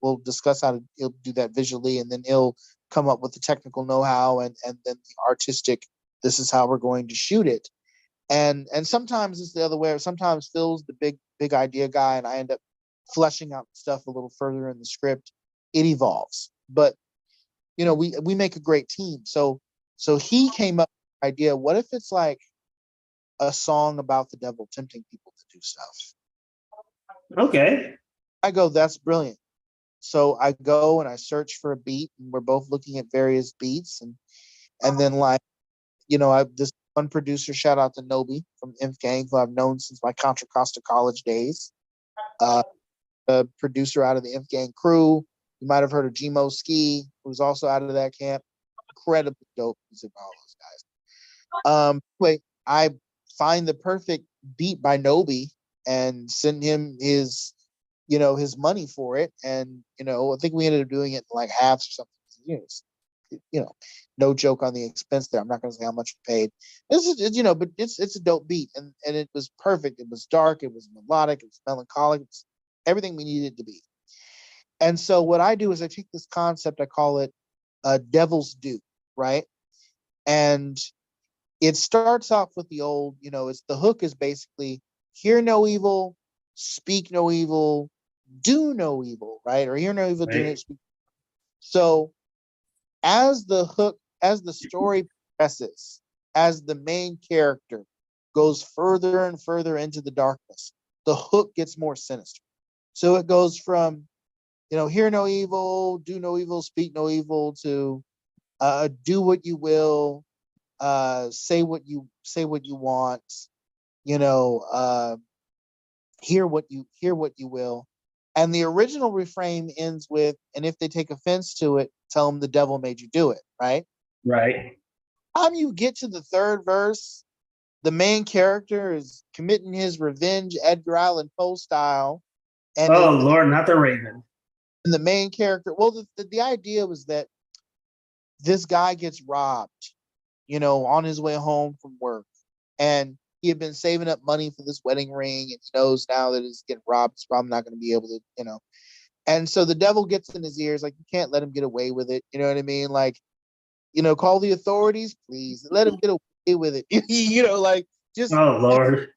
[SPEAKER 2] we'll discuss he'll do that visually, and then he'll come up with the technical know-how and then the artistic, this is how we're going to shoot it. And sometimes it's the other way. Sometimes Phil's the big idea guy, and I end up fleshing out stuff a little further in the script. It evolves, but we make a great team. So he came up with the idea, what if it's like a song about the devil tempting people to do stuff?
[SPEAKER 1] Okay.
[SPEAKER 2] I go, that's brilliant. So I go and I search for a beat, and we're both looking at various beats, and then like, this one producer, shout out to Nobi from Inf Gang, who I've known since my Contra Costa college days. A producer out of the Inf Gang crew. You might have heard of Gmo Ski, who's also out of that camp. Incredibly dope music by all those guys. Anyway, I find the perfect beat by Nobi and send him his money for it. And, I think we ended up doing it in like halves or something. No joke on the expense there. I'm not going to say how much we paid. This is, but it's a dope beat, and it was perfect. It was dark. It was melodic. It was melancholic. It was everything we needed it to be. And so what I do is I take this concept, I call it Devil's Due, right? And it starts off with the old, it's the hook is basically hear no evil, speak no evil, do no evil, right? Or hear no evil, do no speak. So as the story progresses, as the main character goes further and further into the darkness, the hook gets more sinister. So it goes from, hear no evil, do no evil, speak no evil, to do what you will, say what you want, hear what you will. And the original refrain ends with, and if they take offense to it, tell them the devil made you do it, right?
[SPEAKER 1] Right.
[SPEAKER 2] You get to the third verse, the main character is committing his revenge Edgar Allan Poe style. And
[SPEAKER 1] Oh, Lord, not the Raven.
[SPEAKER 2] And the main character, well, the idea was that this guy gets robbed, on his way home from work. And he had been saving up money for this wedding ring, and he knows now that he's getting robbed. He's probably not going to be able to, And so the devil gets in his ears, like, you can't let him get away with it. You know what I mean? Like, call the authorities, please. Let him get away with it. Like, just
[SPEAKER 1] Oh, Lord.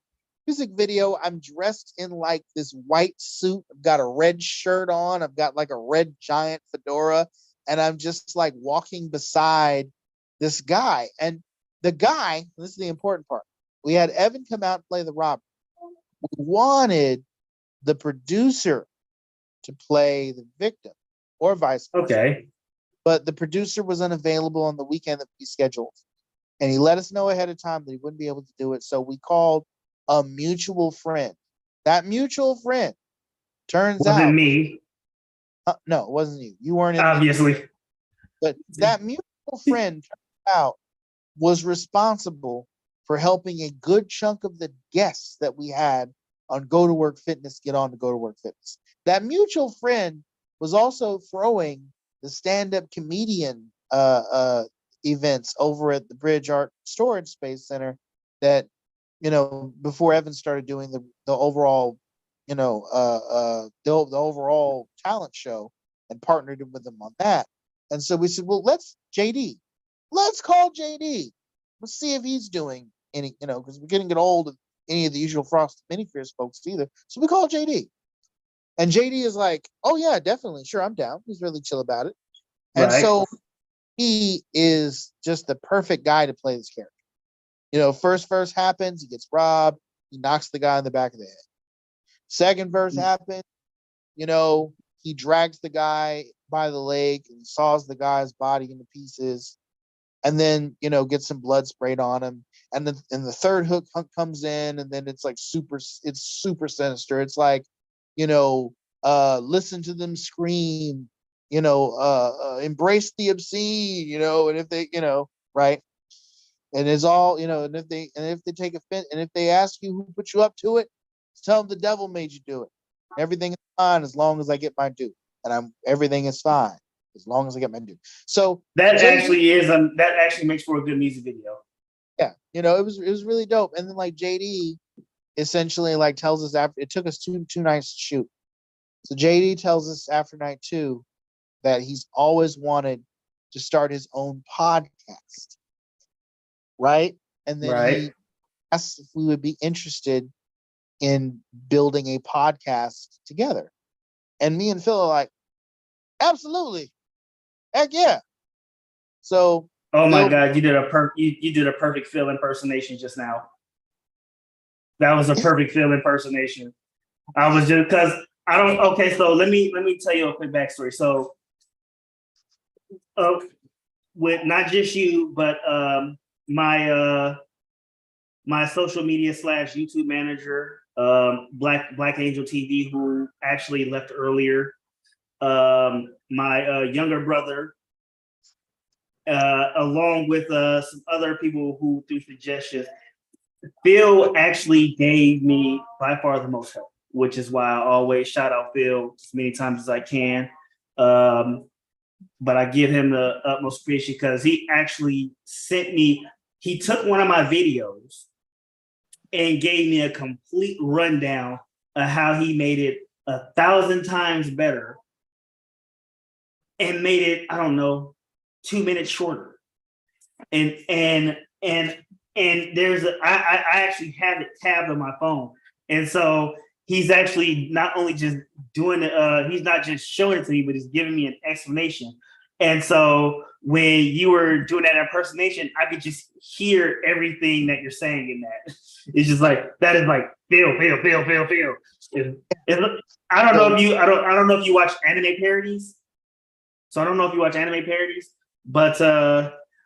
[SPEAKER 2] music video, I'm dressed in like this white suit. I've got a red shirt on. I've got like a red giant fedora. And I'm just like walking beside this guy. And the guy, this is the important part. We had Evan come out and play the robber. We wanted the producer to play the victim, or vice versa.
[SPEAKER 1] Okay.
[SPEAKER 2] But the producer was unavailable on the weekend that we scheduled. And he let us know ahead of time that he wouldn't be able to do it. So we called a mutual friend. That mutual friend turns
[SPEAKER 1] Wasn't
[SPEAKER 2] out
[SPEAKER 1] me,
[SPEAKER 2] no, it wasn't you. You weren't in
[SPEAKER 1] obviously.
[SPEAKER 2] but that mutual friend turned out was responsible for helping a good chunk of the guests that we had on Go to Work Fitness get on to Go to Work Fitness. That mutual friend was also throwing the stand-up comedian events over at the Bridge Art Storage Space Center that, before Evan started doing the overall, the overall talent show, and partnered with them on that. And so we said, well, let's call JD. Let's see if he's doing any, because we couldn't get old of any of the usual Frosted Mini Fears folks either. So we called JD. And JD is like, oh yeah, definitely, sure, I'm down. He's really chill about it. And
[SPEAKER 1] Right.
[SPEAKER 2] so he is just the perfect guy to play this character. First verse happens, he gets robbed, he knocks the guy in the back of the head. Second verse happens, he drags the guy by the leg and saws the guy's body into pieces, and then gets some blood sprayed on him. And then the third hook comes in, and then it's like it's super sinister. It's like, listen to them scream, embrace the obscene, and if they, right. And it's all, and if they take offense, and if they ask you who put you up to it, tell them the devil made you do it. Everything is fine as long as I get my due. And everything is fine as long as I get my due. So
[SPEAKER 1] that
[SPEAKER 2] JD,
[SPEAKER 1] actually makes for a good music video.
[SPEAKER 2] yeah, it was really dope. And then like JD essentially like tells us after it took us two nights to shoot. So JD tells us after night 2 that he's always wanted to start his own podcast. Right? And then
[SPEAKER 1] Right.
[SPEAKER 2] he asked if we would be interested in building a podcast together. And me and Phil are like, absolutely. Heck yeah. So
[SPEAKER 1] Oh my
[SPEAKER 2] Phil,
[SPEAKER 1] God, you did a perfect Phil impersonation just now. That was a perfect Phil impersonation. I was just because I don't. Okay, so let me tell you a quick backstory. So, with not just you, but my my social media / YouTube manager, Black Angel TV, who actually left earlier. My younger brother, along with some other people who threw suggestions. Phil actually gave me by far the most help, which is why I always shout out Phil as many times as I can. But I give him the utmost appreciation because he actually he took one of my videos and gave me a complete rundown of how he made it 1,000 times better and made it, I don't know, 2 minutes shorter. And there's I actually have it tabbed on my phone, and so he's actually not only just doing it, he's not just showing it to me, but he's giving me an explanation. And so when you were doing that impersonation, I could just hear everything that you're saying in that. It's just like that is like Phil. I don't know if you watch anime parodies. So I don't know if you watch anime parodies, but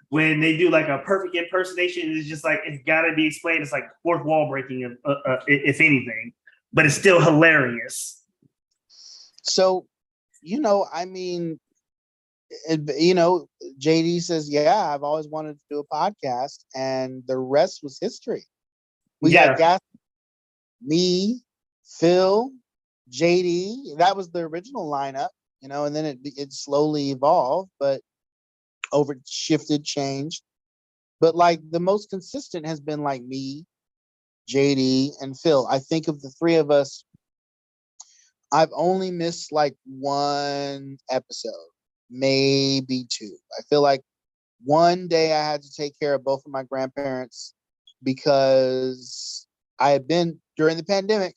[SPEAKER 1] when they do like a perfect impersonation, it's just like it's got to be explained. It's like fourth wall breaking, if anything, but it's still hilarious.
[SPEAKER 2] So, I mean, JD says, yeah, I've always wanted to do a podcast, and the rest was history. We got gas, me, Phil, JD. That was the original lineup, and then it slowly evolved, but changed. But like the most consistent has been like me, JD, and Phil. I think of the three of us, I've only missed like one episode, maybe 2. I feel like one day I had to take care of both of my grandparents because I had been during the pandemic.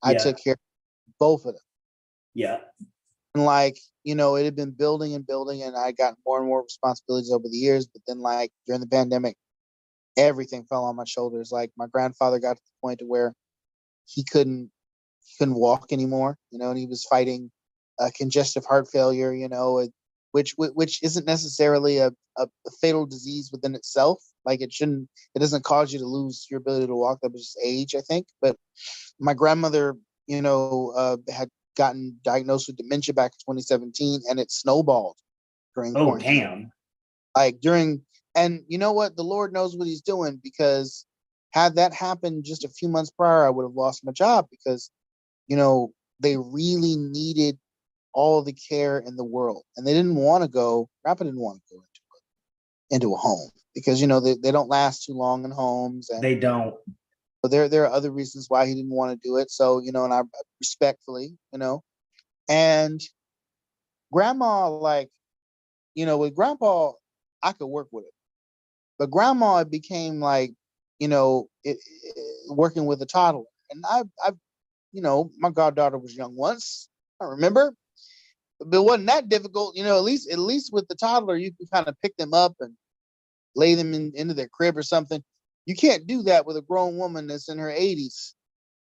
[SPEAKER 2] I took care of both of them.
[SPEAKER 1] Yeah.
[SPEAKER 2] And like, it had been building and building, and I got more and more responsibilities over the years. But then like during the pandemic, everything fell on my shoulders. Like my grandfather got to the point to where he couldn't walk anymore, and he was fighting congestive heart failure, which isn't necessarily a fatal disease within itself. Like it doesn't cause you to lose your ability to walk. That was just age, I think. But my grandmother, had gotten diagnosed with dementia back in 2017, and it snowballed during quarantine.
[SPEAKER 1] Damn.
[SPEAKER 2] Like and you know what? The Lord knows what he's doing, because had that happened just a few months prior, I would have lost my job, because, they really needed all the care in the world. And they didn't want to go, Grandpa didn't want to go into a home because, they don't last too long in homes. And
[SPEAKER 1] they don't.
[SPEAKER 2] But there are other reasons why he didn't want to do it. So, and I respectfully, and Grandma, like, with Grandpa, I could work with it. But Grandma, it became like working with a toddler. And I've, my goddaughter was young once. I remember, but it wasn't that difficult. At least with the toddler, you can kind of pick them up and lay them into their crib or something. You can't do that with a grown woman that's in her 80s.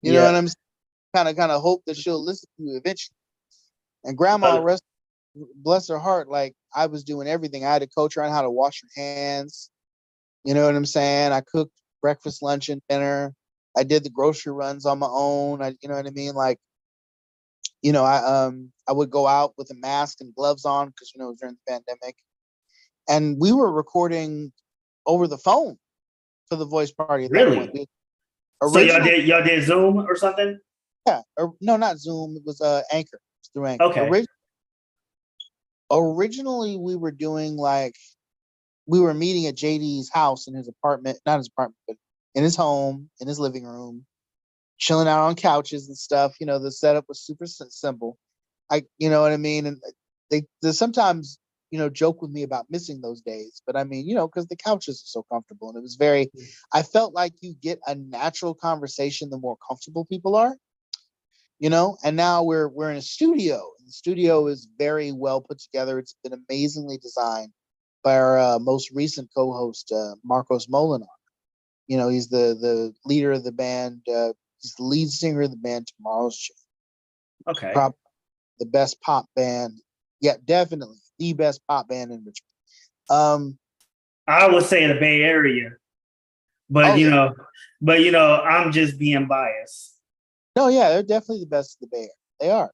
[SPEAKER 2] You know what I'm saying? Kind of hope that she'll listen to you eventually. And grandma, bless her heart, like I was doing everything. I had to coach her on how to wash her hands. You know what I'm saying? I cooked breakfast, lunch, and dinner. I did the grocery runs on my own. You know what I mean? Like, I would go out with a mask and gloves on because it was during the pandemic. And we were recording over the phone for the voice party at that point.
[SPEAKER 1] So y'all did Zoom or something?
[SPEAKER 2] Yeah. No, not Zoom. It was Anchor. It's through Anchor.
[SPEAKER 1] Okay.
[SPEAKER 2] Originally, we were doing we were meeting at JD's house in his apartment, not his apartment, but in his home, in his living room, chilling out on couches and stuff. The setup was super simple. You know what I mean? And they sometimes, joke with me about missing those days, but I mean, because the couches are so comfortable, and it was I felt like you get a natural conversation the more comfortable people are, and now we're in a studio. The studio is very well put together. It's been amazingly designed by our most recent co-host, Marcos Molinar. He's the leader of the band. He's the lead singer of the band Tomorrow's Journey.
[SPEAKER 1] Okay.
[SPEAKER 2] Probably the best pop band. Yeah, definitely the best pop band in Richmond.
[SPEAKER 1] I would say the Bay Area, but I'm just being biased.
[SPEAKER 2] No, yeah, they're definitely the best of the Bay Area. They are.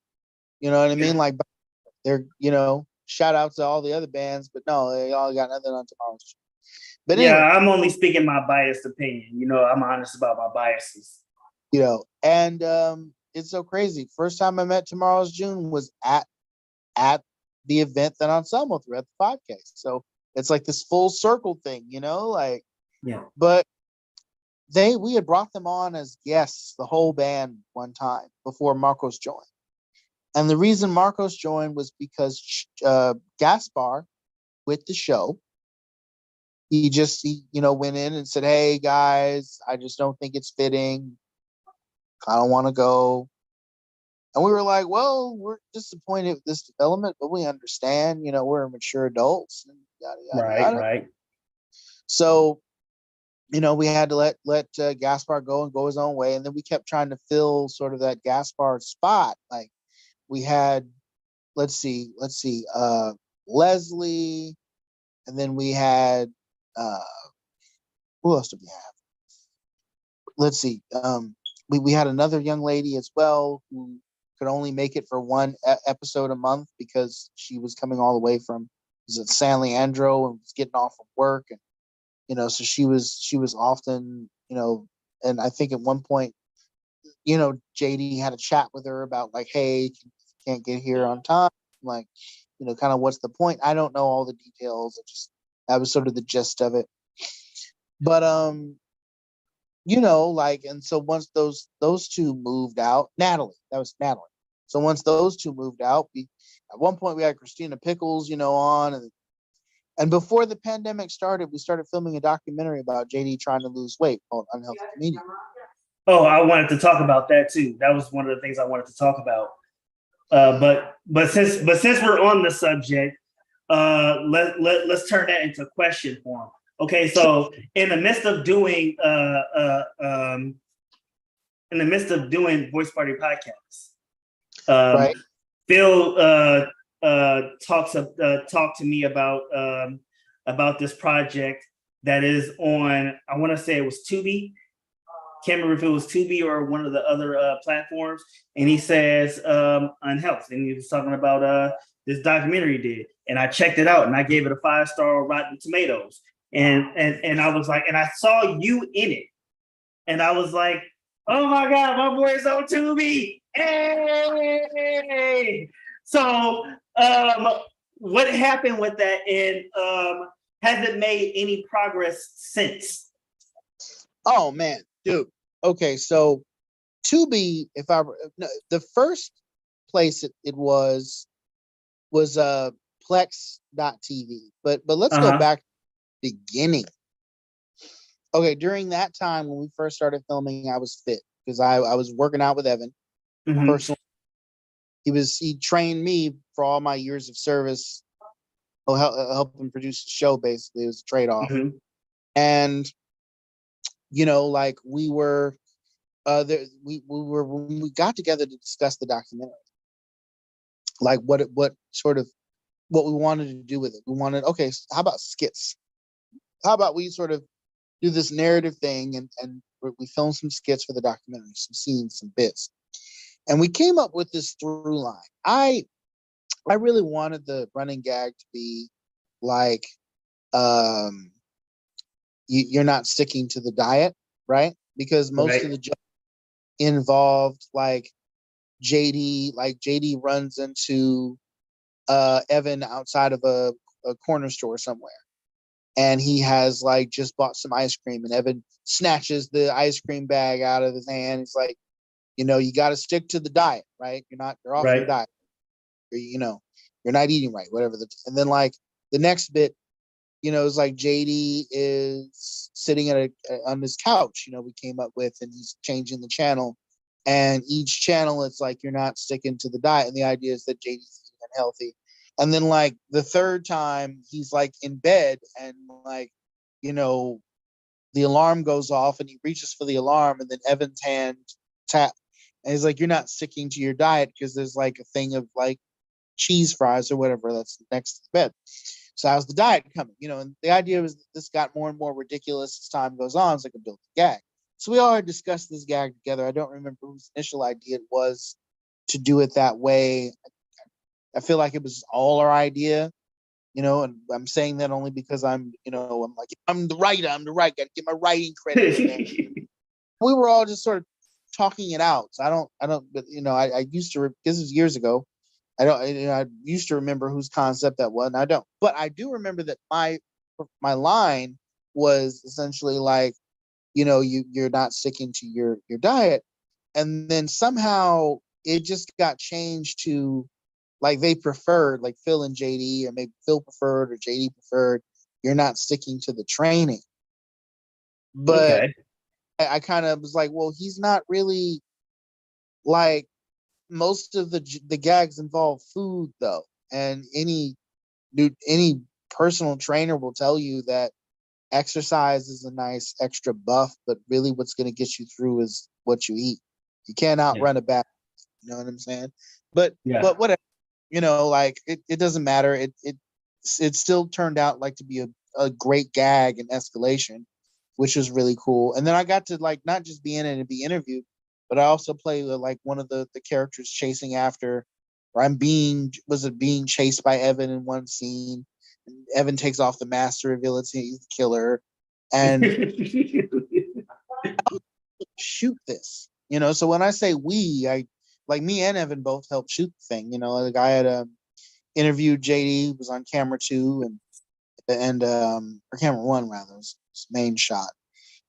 [SPEAKER 2] You know what I mean? Like they're, shout out to all the other bands, but no, they all got nothing on Tomorrow's Journey. But anyway,
[SPEAKER 1] I'm only speaking my biased opinion. I'm honest about my biases.
[SPEAKER 2] And it's so crazy. First time I met Tomorrow's June was at the event that Anselmo threw at the 5K. So it's like this full circle thing, But we had brought them on as guests, the whole band, one time before Marcos joined. And the reason Marcos joined was because Gaspar, with the show, he went in and said, "Hey guys, I just don't think it's fitting. I don't want to go." And we were like, "Well, we're disappointed with this development, but we understand. We're mature adults." And yada, yada, yada.
[SPEAKER 1] Right.
[SPEAKER 2] So, we had to let Gaspar go and go his own way, and then we kept trying to fill sort of that Gaspar spot. Like we had, let's see, Leslie, and then we had who else did we have? Let's see. We had another young lady as well who could only make it for one episode a month because she was coming all the way from San Leandro and was getting off from work, and so she was often, and I think at one point, JD had a chat with her about like, hey, can't get here on time, like, kind of what's the point? I don't know all the details. That was sort of the gist of it. But and so once those two moved out, Natalie. So once those two moved out, at one point we had Christina Pickles, on, and before the pandemic started, we started filming a documentary about JD trying to lose weight called Unhealthy Comedian.
[SPEAKER 1] Oh, I wanted to talk about that too. That was one of the things I wanted to talk about. But since we're on the subject, let's turn that into question form. Okay, so in the midst of doing Voice Party podcasts,
[SPEAKER 2] Right.
[SPEAKER 1] Phil talked to me about this project that is on, I want to say it was Tubi. Can't remember if it was Tubi or one of the other platforms. And he says Unhealth, and he was talking about this documentary he did, and I checked it out and I gave it a 5-star Rotten Tomatoes. And I was like, and I saw you in it, and I was like, oh my God, my boy's on Tubi. Hey! So what happened with that? And has it made any progress since?
[SPEAKER 2] Oh man, dude. Okay, so Tubi, the first place it was Plex.tv. But let's go back to the beginning. Okay, during that time when we first started filming, I was fit because I was working out with Evan.
[SPEAKER 1] Mhm.
[SPEAKER 2] Personal, he trained me for all my years of service. Help him produce the show. Basically, it was a trade off.
[SPEAKER 1] Mhm.
[SPEAKER 2] And like we were there, we were when we got together to discuss the documentary, like what we wanted to do with it. We wanted, okay, how about skits? How about we sort of do this narrative thing and we filmed some skits for the documentary, some scenes, some bits, and we came up with this through line. I really wanted the running gag to be like, you're not sticking to the diet, right? Because most
[SPEAKER 1] Right.
[SPEAKER 2] of the jokes involved like JD runs into Evan outside of a corner store somewhere. And he has like just bought some ice cream, and Evan snatches the ice cream bag out of his hand. He's like, you got to stick to the diet, right? You're off your
[SPEAKER 1] Right.
[SPEAKER 2] diet. You're not eating right, whatever. And then like the next bit, it's like JD is sitting on his couch, we came up with, and he's changing the channel. And each channel, it's like, you're not sticking to the diet. And the idea is that JD's eating unhealthy. And then like the third time, he's like in bed, and like, the alarm goes off, and he reaches for the alarm, and then Evan's hand tap. And he's like, you're not sticking to your diet because there's like a thing of like cheese fries or whatever that's next to the bed. So how's the diet coming? And the idea was that this got more and more ridiculous as time goes on. It's like a built gag. So we all had discussed this gag together. I don't remember whose initial idea it was to do it that way. I feel like it was all our idea, and I'm saying that only because I'm like, I'm the writer. Got to get my writing credit in there. We were all just sort of talking it out. So but I used to, this was years ago. I used to remember whose concept that was, and I don't. But I do remember that my line was essentially like, you're not sticking to your diet. And then somehow it just got changed to like they preferred, like Phil and JD, or maybe Phil preferred or JD preferred, you're not sticking to the training. But
[SPEAKER 1] Okay.
[SPEAKER 2] I kind of was like, well, he's not really like, most of the gags involve food though, and any personal trainer will tell you that exercise is a nice extra buff, but really what's going to get you through is what you eat. You can't
[SPEAKER 1] Yeah.
[SPEAKER 2] outrun a bat. You know what I'm saying? But
[SPEAKER 1] Yeah.
[SPEAKER 2] whatever. Like it doesn't matter. It still turned out like to be a great gag and escalation, which was really cool. And then I got to like not just be in it and be interviewed, but I also play like one of the characters chasing after, or being chased by Evan in one scene. And Evan takes off the mask to reveal he's the killer, and shoot this. So when I say we, I like me and Evan both helped shoot the thing. The guy had interviewed JD, was on camera 2 and or camera 1 rather, was main shot.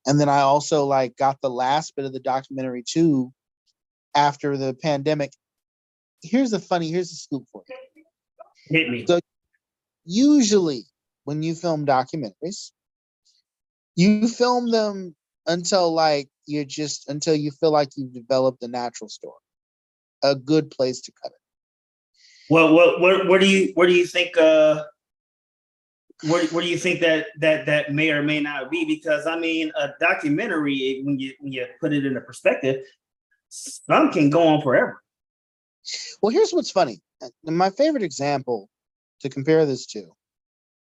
[SPEAKER 2] And then I also like got the last bit of the documentary too after the pandemic. Here's the scoop for you.
[SPEAKER 1] Hit me.
[SPEAKER 2] So usually when you film documentaries, you film them until until you feel like you've developed a natural story, a good place to cut it.
[SPEAKER 1] Well, where do you think where do you think that may or may not be? Because I mean, a documentary, when you put it into perspective, some can go on forever.
[SPEAKER 2] Well, here's what's funny. My favorite example to compare this to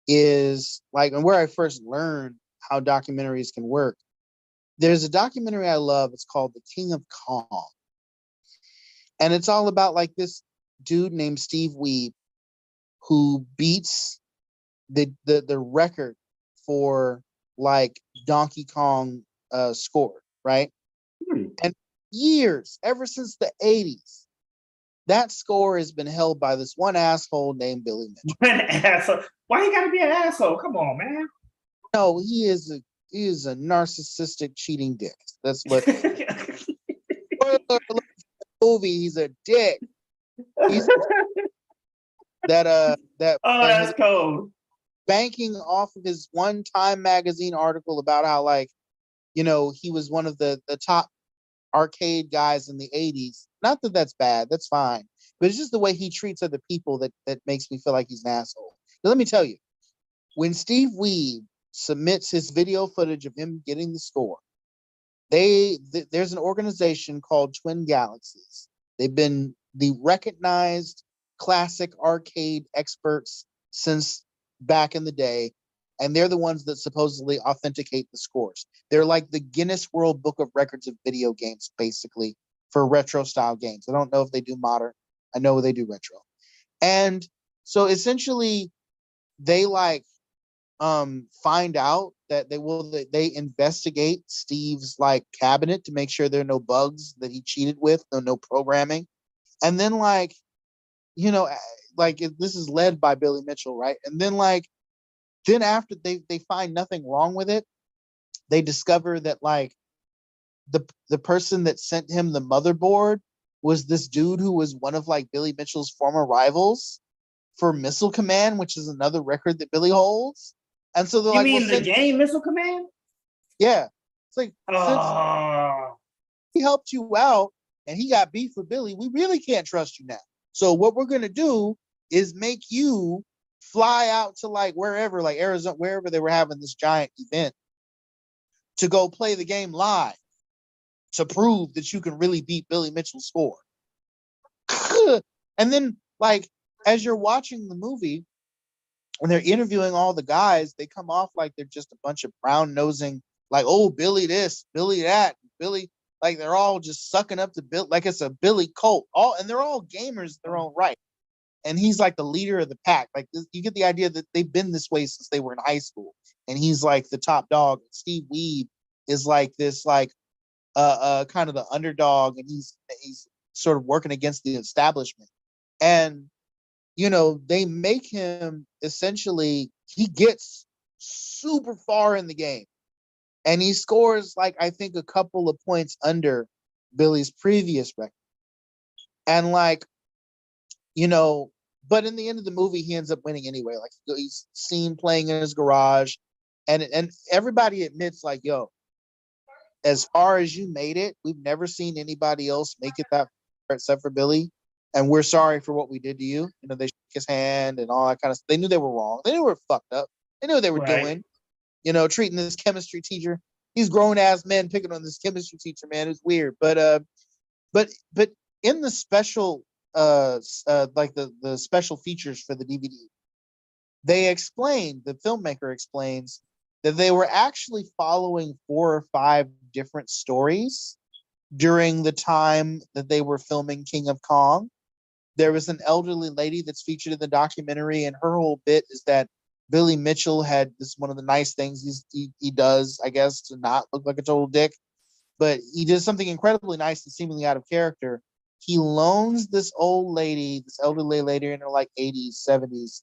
[SPEAKER 2] is like, and where I first learned how documentaries can work. There's a documentary I love. It's called The King of Kong. And it's all about like this dude named Steve Weeb who beats the record for like Donkey Kong score, right? And years, ever since the 80s, that score has been held by this one asshole named Billy Mitchell.
[SPEAKER 1] An asshole. Why you gotta be an asshole? Come on, man.
[SPEAKER 2] No, he is a narcissistic cheating dick. That's what movie, he's a dick. He's that
[SPEAKER 1] Oh, that's cold.
[SPEAKER 2] banking off of his one Time magazine article about how like he was one of the top arcade guys in the 80s. Not that that's bad, that's fine. But it's just the way he treats other people that makes me feel like he's an asshole. But let me tell you, when Steve Weed submits his video footage of him getting the score, there's an organization called Twin Galaxies. They've been the recognized classic arcade experts since back in the day, and they're the ones that supposedly authenticate the scores. They're like the Guinness World Book of Records of video games, basically, for retro style games. I don't know if they do modern. I know they do retro. And so essentially they find out that they investigate Steve's cabinet to make sure there are no bugs that he cheated with, no programming. And then this is led by Billy Mitchell, right? And then after they find nothing wrong with it, they discover that the person that sent him the motherboard was this dude who was one of Billy Mitchell's former rivals for Missile Command, which is another record that Billy holds. And so they're
[SPEAKER 1] you mean the game Missile Command?
[SPEAKER 2] Yeah. It's since
[SPEAKER 1] Oh,
[SPEAKER 2] he helped you out and he got beef with Billy, we really can't trust you now. So what we're gonna do is make you fly out to wherever, Arizona, wherever they were having this giant event, to go play the game live to prove that you can really beat Billy Mitchell's score. And then as you're watching the movie, when they're interviewing all the guys, they come off like they're just a bunch of brown nosing, oh, Billy this, Billy that, Billy, they're all just sucking up to Bill, like it's a Billy cult. And they're all gamers in their own right. And he's the leader of the pack. You get the idea that they've been this way since they were in high school. And he's the top dog. Steve Weed is this kind of the underdog, and he's sort of working against the establishment. And they make him essentially, he gets super far in the game and he scores I think a couple of points under Billy's previous record. And but in the end of the movie, he ends up winning anyway. He's seen playing in his garage, and everybody admits yo, as far as you made it, we've never seen anybody else make it that far except for Billy. And we're sorry for what we did to you. They shook his hand and all that kind of stuff. They knew they were wrong. They knew they were fucked up. They knew what they were doing. Treating this chemistry teacher. These grown ass men picking on this chemistry teacher, man. It's weird. But in the special the special features for the DVD, the filmmaker explains that they were actually following 4 or 5 different stories during the time that they were filming King of Kong. There was an elderly lady that's featured in the documentary, and her whole bit is that Billy Mitchell had this, one of the nice things he does, I guess, to not look like a total dick, but he did something incredibly nice and seemingly out of character. He loans this elderly lady in her 80s, 70s,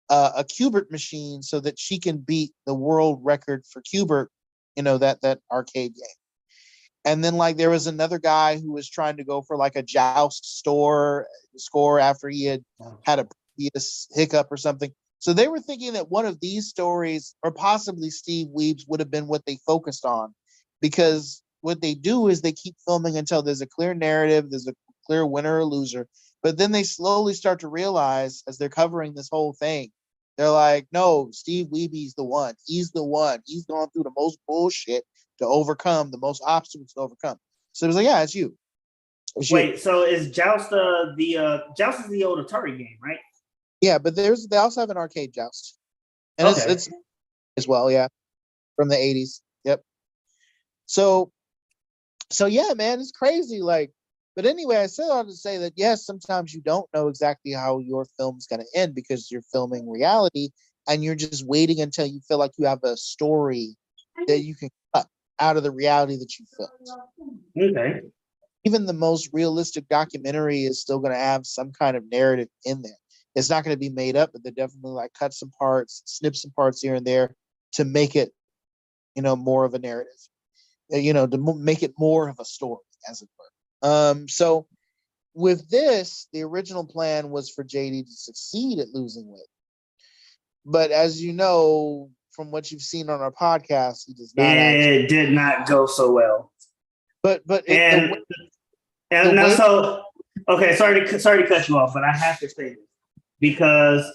[SPEAKER 2] a Qbert machine so that she can beat the world record for Qbert, that arcade game. And then there was another guy who was trying to go for a Joust score after he had a previous hiccup or something. So they were thinking that one of these stories, or possibly Steve Weeb's, would have been what they focused on, because what they do is they keep filming until there's a clear narrative, there's a clear winner or loser. But then they slowly start to realize, as they're covering this whole thing, they're no, Steve Weeby's the one. He's the one. He's going through the most bullshit to overcome, the most obstacles to overcome. So it was yeah, it's you.
[SPEAKER 1] Wait, so is Joust Joust is the old Atari game, right?
[SPEAKER 2] Yeah, but they also have an arcade Joust. And it's as well, yeah. From the 80s. Yep. So yeah, man, it's crazy. But anyway, I said all to say that yes, sometimes you don't know exactly how your film's gonna end because you're filming reality and you're just waiting until you feel like you have a story that you can cut out of the reality that you filmed.
[SPEAKER 1] Okay.
[SPEAKER 2] Even the most realistic documentary is still going to have some kind of narrative in there. It's not going to be made up, but they definitely cut some parts, snip some parts here and there to make it, more of a narrative, to make it more of a story, as it were. So with this, the original plan was for JD to succeed at losing weight. But as you know, from what you've seen on our podcast, he does not
[SPEAKER 1] It did not go so well.
[SPEAKER 2] But
[SPEAKER 1] And
[SPEAKER 2] the
[SPEAKER 1] now,
[SPEAKER 2] way-
[SPEAKER 1] so okay, sorry to cut you off, but I have to say this because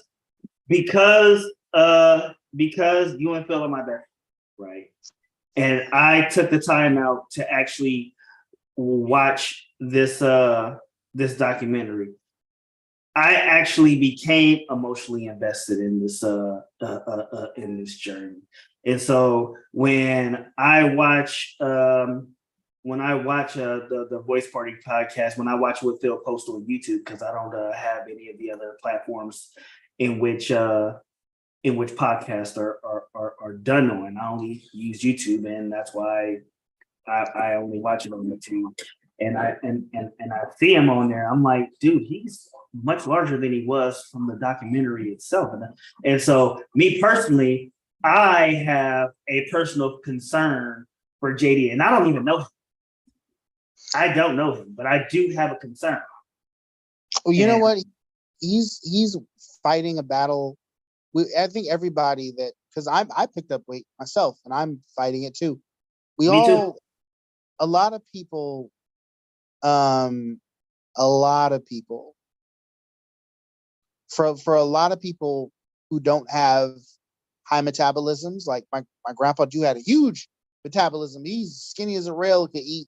[SPEAKER 1] you and Phil are my best, right? And I took the time out to actually watch this documentary. I actually became emotionally invested in this journey, and so when I watch the Voice Party podcast, when I watch what Phil posts on YouTube, because I don't have any of the other platforms in which podcasts are done on. I only use YouTube, and that's why I only watch it on YouTube. And I see him on there. I'm like, dude, he's much larger than he was from the documentary itself. And so, me personally, I have a personal concern for JD, and I don't even know him. I don't know him, but I do have a concern.
[SPEAKER 2] Well, you know what? He's fighting a battle. I think everybody that, because I picked up weight myself, and I'm fighting it too.
[SPEAKER 1] Me too.
[SPEAKER 2] A lot of people, for a lot of people who don't have high metabolisms, like my grandpa Jew had a huge metabolism. He's skinny as a rail, could eat,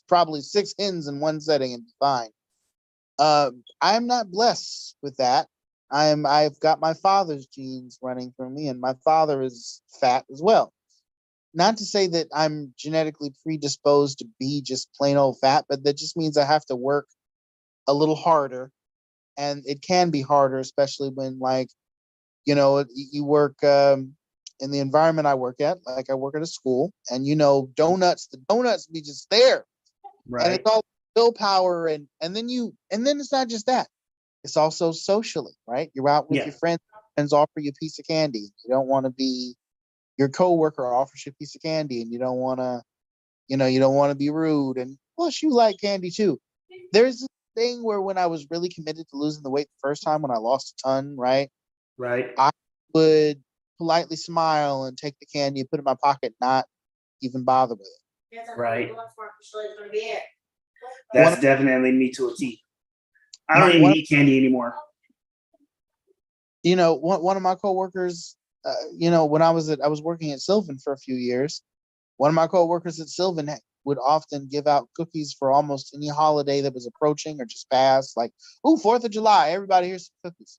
[SPEAKER 2] probably 6 hens in one setting and be fine. I'm not blessed with that. I've got my father's genes running through me, and my father is fat as well. Not to say that I'm genetically predisposed to be just plain old fat, but that just means I have to work a little harder. And it can be harder, especially when, you work in the environment I work at. Like, I work at a school, and the donuts be just there.
[SPEAKER 1] Right.
[SPEAKER 2] And it's all willpower, and then it's not just that. It's also socially, right? You're out with your friends offer you a piece of candy. You don't want to be, your coworker offers you a piece of candy, and you don't want to be rude. And plus, you like candy too. There's this thing where, when I was really committed to losing the weight the first time, when I lost a ton, right? I would politely smile and take the candy and put it in my pocket, not even bother with it.
[SPEAKER 1] Right. That's definitely me to a T. I don't even eat candy anymore.
[SPEAKER 2] One of my coworkers, when I was working at Sylvan for a few years, one of my coworkers at Sylvan would often give out cookies for almost any holiday that was approaching or just passed. Like, "Ooh, 4th of July, everybody, here's some cookies."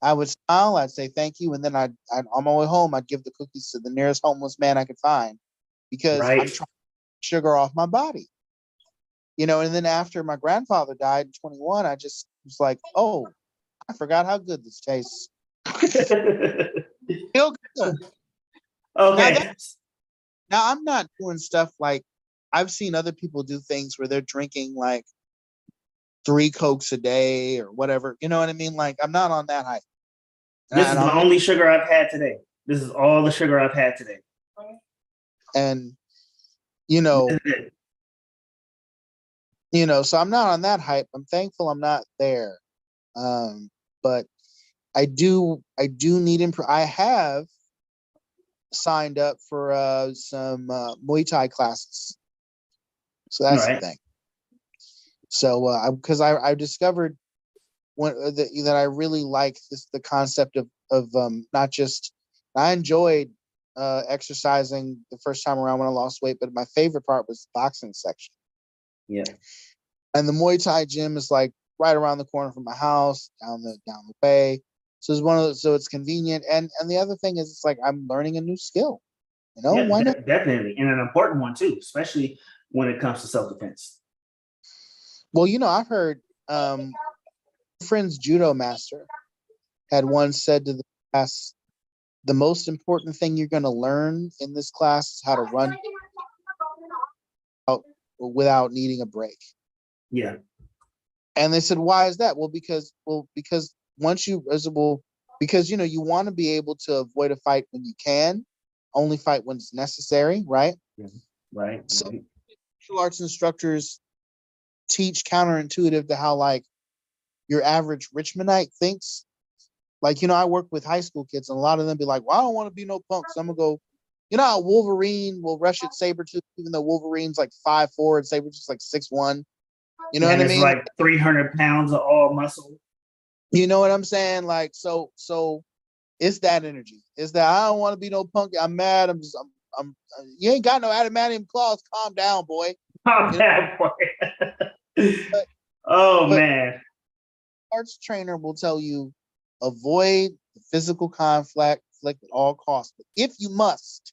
[SPEAKER 2] I would smile, I'd say thank you, and then I'd on my way home, I'd give the cookies to the nearest homeless man I could find, because I'm trying to sugar off my body. And then after my grandfather died in 21, I just was like, oh, I forgot how good this tastes. Feel good.
[SPEAKER 1] Okay.
[SPEAKER 2] Now I'm not doing stuff like, I've seen other people do things where they're drinking like 3 Cokes a day or whatever. You know what I mean? Like, I'm not on that hype.
[SPEAKER 1] This is the only sugar I've had today. This is all the sugar I've had today.
[SPEAKER 2] And, so I'm not on that hype. I'm thankful I'm not there. But I do need I have signed up for some Muay Thai classes. So that's the thing. So because I discovered that I really like the concept of not just, I enjoyed exercising the first time around when I lost weight, but my favorite part was the boxing section.
[SPEAKER 1] Yeah.
[SPEAKER 2] And the Muay Thai gym is like right around the corner from my house, down the way. So it's so it's convenient. And the other thing is, it's like I'm learning a new skill. Why not?
[SPEAKER 1] Definitely. And an important one too, especially when it comes to self-defense.
[SPEAKER 2] Well, I've heard friend's judo master had once said to the class, the most important thing you're going to learn in this class is how to run out without needing a break.
[SPEAKER 1] Yeah.
[SPEAKER 2] And they said, why is that? Because once you want to be able to avoid a fight when you can, only fight when it's necessary, right?
[SPEAKER 1] Yeah. Right.
[SPEAKER 2] So martial arts instructors teach counterintuitive to how, like, your average Richmondite thinks. Like, I work with high school kids, and a lot of them be like, well, I don't want to be no punk. So I'm going to go, how Wolverine will rush at Sabretooth, even though Wolverine's like 5'4" and Sabretooth's like 6'1". You know
[SPEAKER 1] And
[SPEAKER 2] what I
[SPEAKER 1] it's
[SPEAKER 2] mean?
[SPEAKER 1] like 300 pounds of all muscle.
[SPEAKER 2] You know what I'm saying? Like, so it's that energy. It's that I don't want to be no punk. I'm mad. I'm you ain't got no adamantium claws. Calm down, boy.
[SPEAKER 1] Oh,
[SPEAKER 2] You know,
[SPEAKER 1] bad boy.
[SPEAKER 2] but,
[SPEAKER 1] Oh,
[SPEAKER 2] but
[SPEAKER 1] man.
[SPEAKER 2] arts trainer will tell you avoid the physical conflict at all costs. But if you must,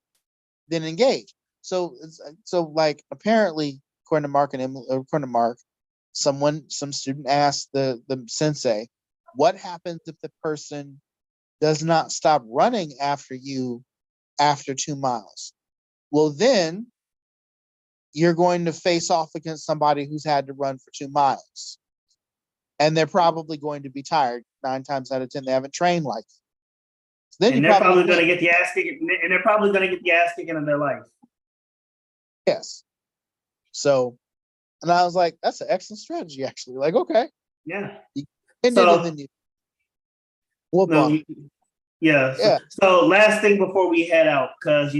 [SPEAKER 2] then engage. So like apparently, according to Mark, some student asked the sensei, what happens if the person does not stop running after you after 2 miles? Well, then you're going to face off against somebody who's had to run for 2 miles. And they're probably going to be tired. 9 times out of 10, they haven't trained like it. So then
[SPEAKER 1] And
[SPEAKER 2] you
[SPEAKER 1] they're probably
[SPEAKER 2] win.
[SPEAKER 1] going to get the ass kicking, and they're probably going to get the ass kicking in their life.
[SPEAKER 2] Yes. So, and I was like, that's an excellent strategy, actually. Like, okay.
[SPEAKER 1] Yeah.
[SPEAKER 2] You end it
[SPEAKER 1] So,
[SPEAKER 2] and then you whoop
[SPEAKER 1] no,
[SPEAKER 2] on.
[SPEAKER 1] yeah.
[SPEAKER 2] Yeah.
[SPEAKER 1] So last thing before we head out, because,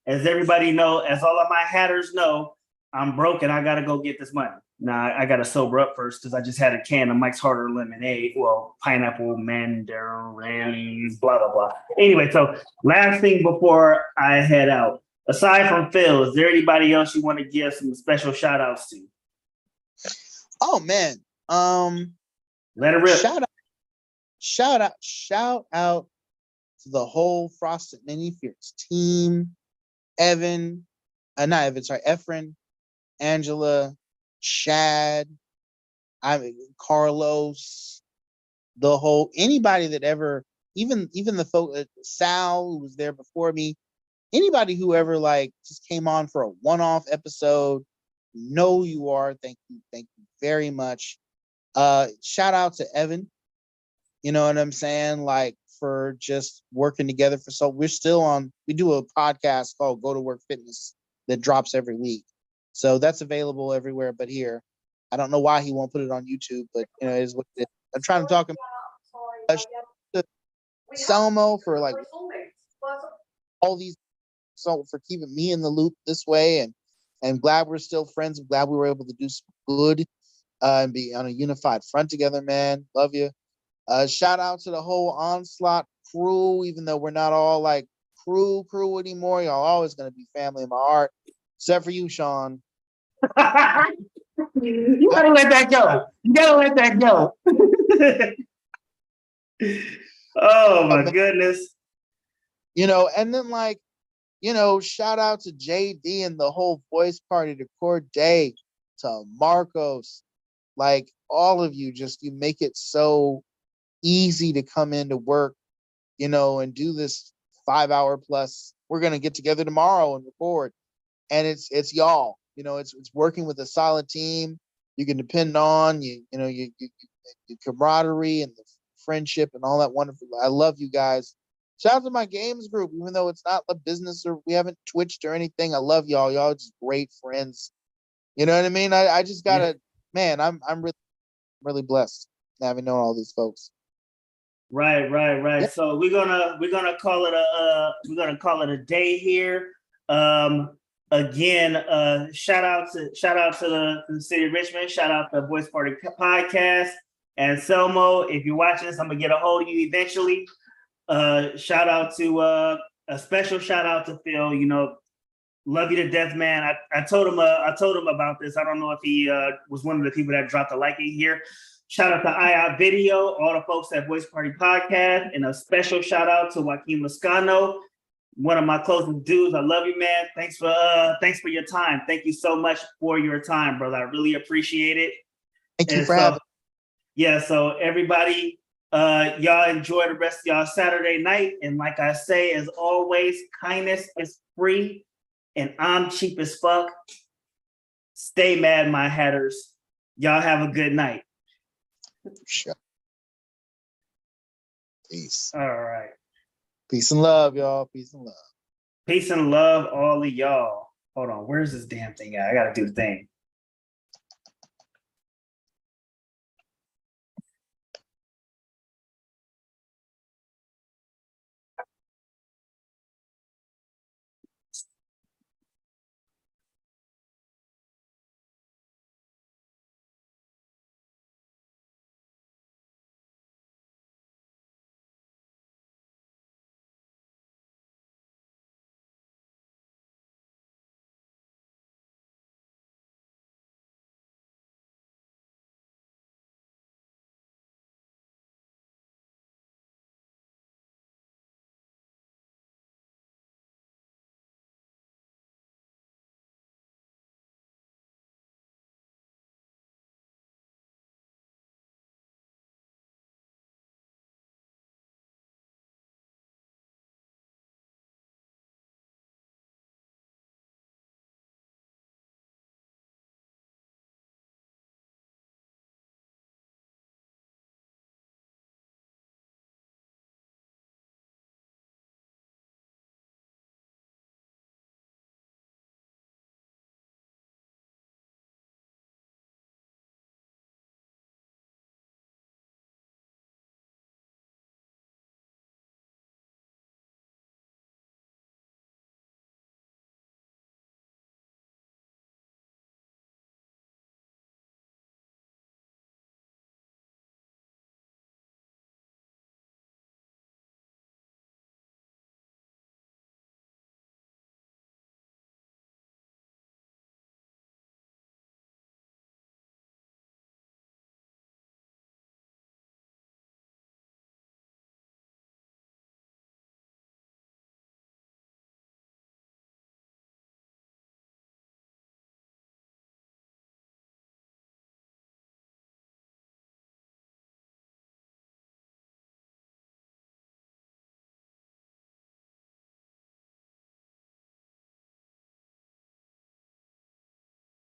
[SPEAKER 1] as everybody know, as all of my hatters know, I'm broke and I got to go get this money. Now, I got to sober up first because I just had a can of Mike's Harder lemonade. Well, pineapple, mandarins, blah, blah, blah. Anyway, so last thing before I head out, aside from Phil, is there anybody else you want to give some special shout outs to?
[SPEAKER 2] Oh, man.
[SPEAKER 1] Let it rip.
[SPEAKER 2] Shout out to the whole Frosted Mini Fierce team. Efren, Angela, Shad, Carlos, the whole anybody that ever, even the folk, Sal, who was there before me, anybody who ever like just came on for a one-off episode, know you are. Thank you very much. Shout out to Evan. You know what I'm saying? Like, for just working together we do a podcast called Go to Work Fitness that drops every week. So that's available everywhere but here. I don't know why he won't put it on YouTube, but it is what it is. I'm trying to talk him to Selmo for like all these, so for keeping me in the loop this way, and glad we're still friends. I'm glad we were able to do some good and be on a unified front together, man. Love you. Shout out to the whole Onslaught crew, even though we're not all like crew anymore. Y'all always gonna be family in my heart, except for you, Sean.
[SPEAKER 1] You gotta let that go. Oh my goodness.
[SPEAKER 2] And then like, shout out to JD and the whole voice party, to Corday, to Marcos, like all of you. Just you make it so easy to come into work, and do this 5-hour plus. We're gonna get together tomorrow and record, and it's y'all. It's working with a solid team you can depend on. You camaraderie and the friendship and all that wonderful. I love you guys. Shout out to my games group, even though it's not a business or we haven't twitched or anything. I love y'all. Y'all are just great friends. You know what I mean? I just gotta, man. I'm really blessed having known all these folks.
[SPEAKER 1] Right.
[SPEAKER 2] Yeah.
[SPEAKER 1] So we're gonna call it a day here. Again, shout out to the city of Richmond. Shout out to Voice Party Podcast. And Selmo, if you're watching this, I'm gonna get a hold of you eventually. Shout out to a special shout out to Phil. Love you to death, man. I told him about this. I don't know if he was one of the people that dropped a like in here. Shout out to IOT Video, all the folks at Voice Party Podcast, and a special shout out to Joaquin Lascano, one of my closest dudes. I love you, man. Thanks for your time. Thank you so much for your time, brother. I really appreciate it.
[SPEAKER 2] Thank you for having.
[SPEAKER 1] Yeah, so everybody, y'all enjoy the rest of y'all Saturday night. And like I say, as always, kindness is free, and I'm cheap as fuck. Stay mad, my hatters. Y'all have a good night.
[SPEAKER 2] Sure. Peace.
[SPEAKER 1] All right.
[SPEAKER 2] Peace and love, y'all. Peace and love.
[SPEAKER 1] Peace and love, all of y'all. Hold on, where's this damn thing at? I gotta do the thing.